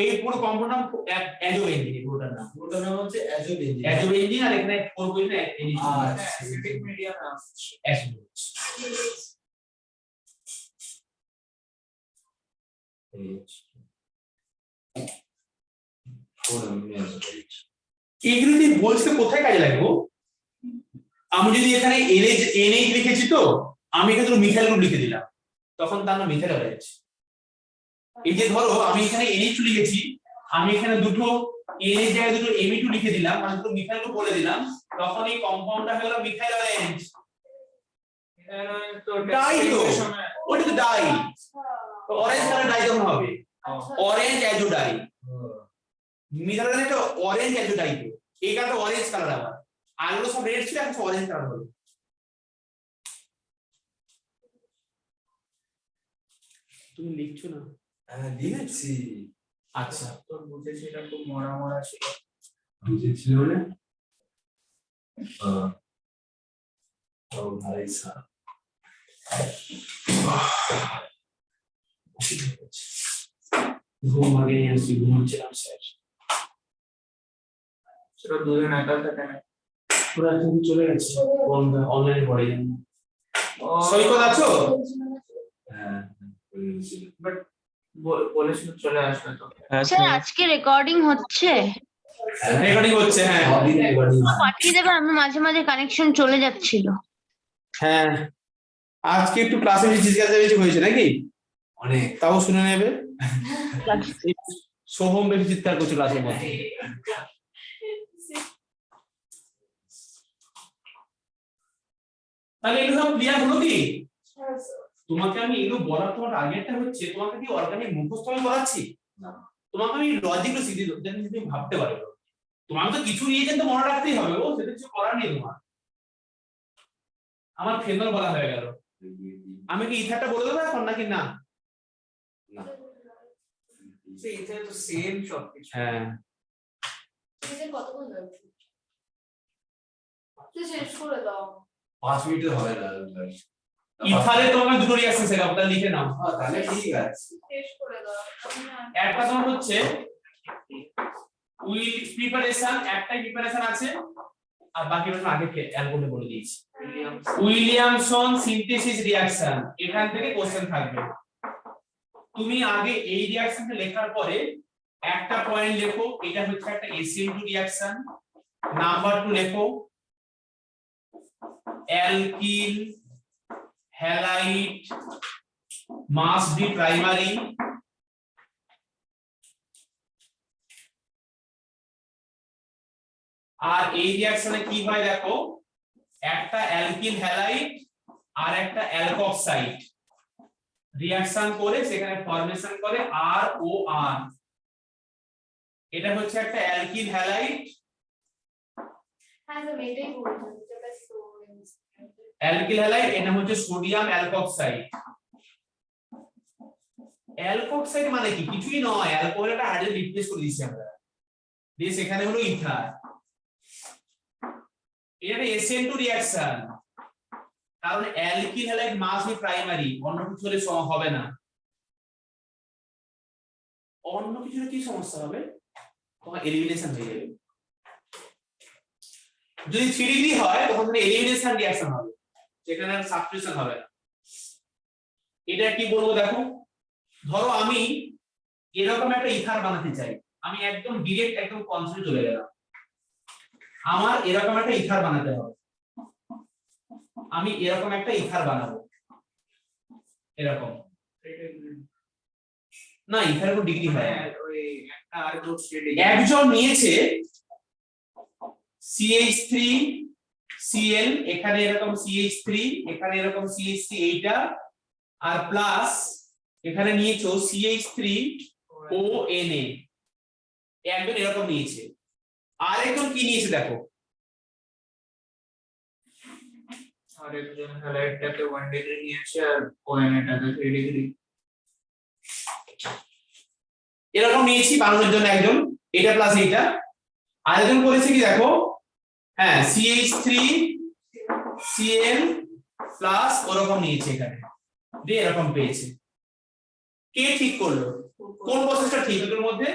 এই পুরো কম্পাউন্ড নাম অ্যাজোবেনজিন পুরোটার নাম ওটার নাম হচ্ছে অ্যাজোবেনজিন অ্যাজোবেনজিন আর এখানে 4 পজিশন আচ্ছা অ্যাসিডিক মিডিয়াম এইগুলো যদি বলছে কোথায় কাজে লাগবে আমি যদি এখানে NH লিখেছি তো আমি এখানে মিথাইল গ্রুপ লিখে দিলাম তখন তার নাম মিথাইল হয়ে যাচ্ছে এই যে ধরো আমি এখানে NH2 লিখেছি আমি এখানে দুটো NH জায়গায় দুটো Me2 লিখে দিলাম মানে দুটো মিথাইল গ্রুপ বলে দিলাম তখন এই কম্পাউন্ডটা হলো মিথাইল অরেঞ্জ ডাই তো ওটা তো ডাই তো অরেঞ্জ কালার ডাই যখন হবে orange azo die methyl orange তো অরেঞ্জ অ্যাজো ডাই তো এই কালারটা অরেঞ্জ কালার আবার আগুলো সব রেড ছিল এখন অরেঞ্জ কালার হলো তুমি লিখছো না হ্যাঁ লিখছি আচ্ছা তোর বুঝেছি এটা খুব মরা মরা ছিল বুঝেছিল মানে ও ভাই স্যার ঘুম আগে আসছি ঘুমোচ্ছিলাম স্যার সেটা দুজন একা থাকে না পুরো তুমি চলে গেছে অনলাইনে পড়ে যান সৈকত আছো হ্যাঁ বুঝেছিল বাট বলেছিল চলে আসবে তো হ্যাঁ স্যার স্যার আজকে রেকর্ডিং হচ্ছে রেকর্ডিং হচ্ছে হ্যাঁ সবই রেকর্ডিং পাঠিয়ে দেবে আমি মাঝে মাঝে কানেকশন চলে যাচ্ছিল হ্যাঁ আজকে একটু ক্লাসে বেশি জিজ্ঞাসা বেশি হয়েছে নাকি অনেক তাও শুনে নেবে সোহম বেশি চিৎকার করছে ক্লাসের মধ্যে তাহলে এগুলো সব ক্লিয়ার হলো কি তোমাকে আমি এগুলো বলার তোমার আগেরটা হচ্ছে তোমাকে কি অর্গানিক মুখস্থ আমি বলাচ্ছি না তোমাকে আমি লজিকগুলো শিখিয়ে দেবো যেন তুমি ভাবতে পারো তোমাকে তো কিছু নিয়ে কিন্তু মনে রাখতেই হবে ও সেটা কিছু করার নেই তোমার আমার ফেনল বলা হয়ে গেল আমি কি ইথারটা বলে দেবো এখন নাকি না না এটা তো সেম সবকিছু হ্যাঁ কতক্ষণ লাগবে তুই শেষ করে দাও 5 মিনিটে হবে না ইথারে তোমাকে দুটো রিঅ্যাকশন শেখাবো তাহলে লিখে নাও তাহলে ঠিক আছে শেষ করে দাও একটা তোমার হচ্ছে উইল প্রিপারেশন একটাই প্রিপারেশন আছে আর বাকিটা আমি আগে অ্যালগোরিদম বলে দিয়েছি উইলিয়ামসন সিনথেসিস রিঅ্যাকশন এখান থেকে কোশ্চেন থাকবে তুমি আগে এই রিঅ্যাকশনটা লেখার পরে একটা পয়েন্ট লেখো এটা হচ্ছে একটা SN2 রিঅ্যাকশন নাম্বার 2 লেখো alkyl halide must be primary আর এই রিঅ্যাকশনে কি হয় দেখো একটা অ্যালকিল হ্যালাইড আর একটা অ্যালকক্সাইড রিঅ্যাকশন করে সেখানে ফরমেশন করে ROR এটা হচ্ছে একটা অ্যালকিল হ্যালাইড হ্যাঁ স্যার এটাই বলছি যেটা অ্যালকিল হ্যালাইড এটা হচ্ছে সোডিয়াম অ্যালকক্সাইড অ্যালকক্সাইড মানে কি কিছুই নয় অ্যালকোহলটা হাইড্রোজেন রিপ্লেস করে দিয়েছি আমরা দিয়ে সেখানে হলো ইথার এটা SN2 রিঅ্যাকশন কারণ alkyl halide must be primary অন্য কিছু হলে হবে না অন্য কিছু কি সমস্যা হবে তোমার এলিমিনেশন হয়ে যাবে যদি 3 ডিগ্রি হয় তখন এলিমিনেশন রিঅ্যাকশন হবে যেখানে আর সাবস্টিটিউশন হবে না এটা কি বলবো দেখো ধরো আমি এরকম একটা ইথার বানাতে চাই আমি একদম ডাইরেক্ট একদম কনসেপ্টে চলে গেলাম আমার এরকম একটা ইথার বানাতে হবে আমি এরকম একটা ইথার বানাবো এরকম না ইথার কোন ডিগ্রি হয় ওই একটা আর গ্রুপ স্টেডি একজন নিয়েছে CH3 Cl, এখানে এরকম CH3, এখানে এরকম CH3 এইটা, আর প্লাস এখানে নিয়েছো CH3 ONA, একজন এরকম নিয়েছে, আর একজন কি নিয়েছে দেখো, আরেকজন হ্যালাইডটাকে 1 ডিগ্রি নিয়েছে আর ওএনএটাকে 3 ডিগ্রি। এরকম নিয়েছি বানানোর জন্য একজন, এটা প্লাস এইটা, আরেকজন করেছে কি দেখো, হ্যাঁ CH3 Cl প্লাস ওরকম নিয়েছে এখানে, দিয়ে এরকম পেয়েছে। কে ঠিক করলো? কোন প্রসেসটা ঠিক এর মধ্যে?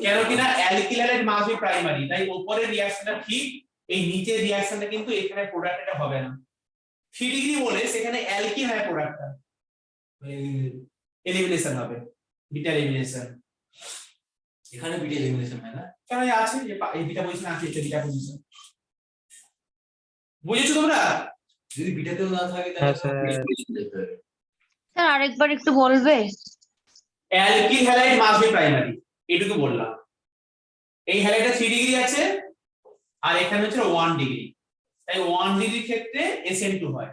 কেন কিনা alkyl halide must be primary, তাই উপরের রিঅ্যাকশনটা ঠিক, এই নিচের রিঅ্যাকশনটা কিন্তু এখানে প্রোডাক্ট এটা হবে না। 3 ডিগ্রি বলে সেখানে অ্যালকিল হয় প্রোডাক্টটা, এলিমিনেশন হবে, বিটা এলিমিনেশন। এখানে বিটা এলিমিনেশন হয় না, কেন আছে যে এই বিটা পজিশন আছে, এটা বিটা পজিশন, বুঝেছো তোমরা? যদি বিটাতেও না থাকে হ্যাঁ, তাহলে স্যার। স্যার আরেকবার একটু বলবে? Alkyl halide must be primary, এটুকু বললাম। এই হ্যালাইডটা 3 ডিগ্রি আছে আর এখানে হচ্ছে 1 ডিগ্রি, তাই 1 ডিগ্রির ক্ষেত্রে SN2 হয়।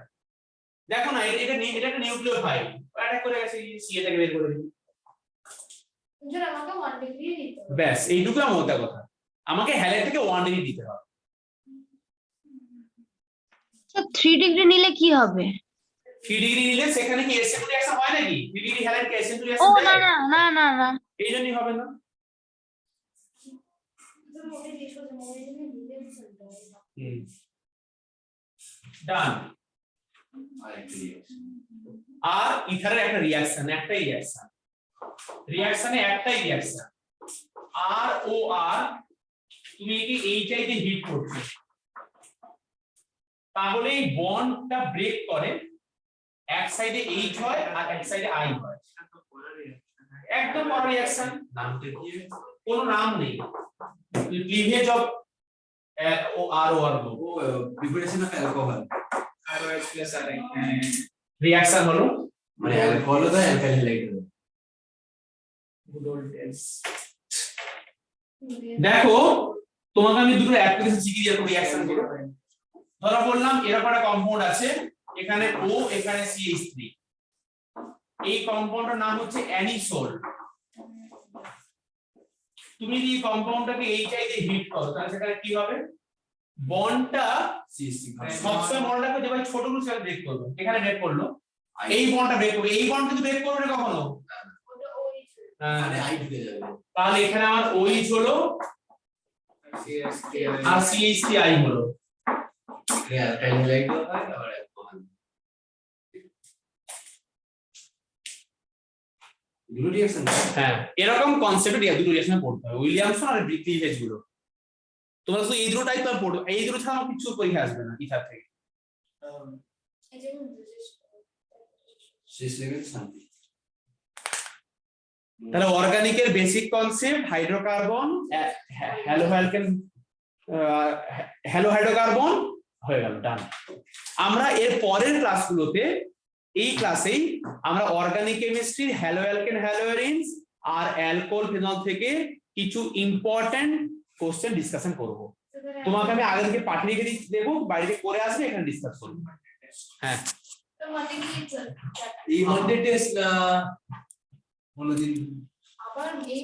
দেখো না এটা এটা একটা নিউক্লিওফাইল, অ্যাটাক করে গেছে, সিএটাকে বের করে দিই, স্যার আমাকে 1 ডিগ্রি দিতে হবে। ব্যাস এইটুকু আমার মোটা কথা, আমাকে হ্যালাইডটাকে 1 ডিগ্রি দিতে হবে। স্যার 3 ডিগ্রি নিলে কি হবে? 3 ডিগ্রি নিলে সেখানে কি SN2 রিঅ্যাকশন হয় নাকি? 3 ডিগ্রি হ্যালাইড কি SN2 ও রিঅ্যাকশন না দেয়? না না না না, এই জন্যই হবে না। ডান। আর ইথারের একটা রিঅ্যাকশন, একটাই রিঅ্যাকশন, রিঅ্যাকশনে একটাই রিঅ্যাকশন, আর ও আর, তুমি কি এইটাই যে হিট করছো, তাহলে এই বন্ডটা ব্রেক করে, এক সাইডে H হয় আর এক সাইডে I হয়, একদম বড় রিঅ্যাকশন। নামটা কি? কোনো নাম নেই, cleavage of O R group, ও preparation of alcohol, ROH plus RI। Reaction হলো মানে অ্যালকোহল বা alkyl halide. Good old days। দেখো তোমাকে আমি দুটো অ্যাপ্লিকেশন শিখিয়ে দিই রিঅ্যাকশন গুলো। ধরা বললাম এরকম একটা কম্পাউন্ড আছে, এখানে O এখানে CH3, এই কম্পাউন্ডের নাম হচ্ছে অ্যানিসোল। তুমি যদি কম্পাউন্ডটাকে HI দিয়ে হিট করো তাহলে সেখানে কি হবে, বন্ডটা সিএসসি সবসময় মনে রাখো যে ভাই ছোটগুলো সেটা ব্রেক করবে, এখানে ব্রেক করলো, এই বন্ডটা ব্রেক করবে, এই বন্ড কিন্তু ব্রেক করবে না কখনো, মানে আই ঢুকে যাবে। তাহলে এখানে আমার OH হলো আর CH3I হলো। অ্যালকাইল হ্যালাইড হয় আর অ্যালকোহল, দুটো রিঅ্যাকশন। হ্যাঁ এরকম কনসেপ্ট দুটো রিঅ্যাকশন পড়তে হবে, উইলিয়ামসন আর ক্লিভেজ গুলো। তোমরা শুধু এই দুটো টাইপ পড়ো, এই দুটো ছাড়া আমার কিছু পরীক্ষা আসবে না ইথার থেকে। শেষ লেভেল শান্তি। তাহলে অর্গানিকের basic concept hydrocarbon, halo hydrocarbon হয়ে গেল, ডান। আমরা এর পরের ক্লাসগুলোতে, এই ক্লাসেই আমরা অর্গানিক কেমিস্ট্রির হ্যালো অ্যালকেন হ্যালোয়ারিনস আর অ্যালকোহল ফেনল থেকে কিছু ইম্পর্টেন্ট কোশ্চেন ডিসকাশন করব। তোমাকে আমি আগে থেকে পাঠিয়ে রেখে দেবো, বাড়িতে করে আসবে, এখানে ডিসকাস করবো। হ্যাঁ তো মানে কি এই মডেল টেস্ট হলো দিন আবার এই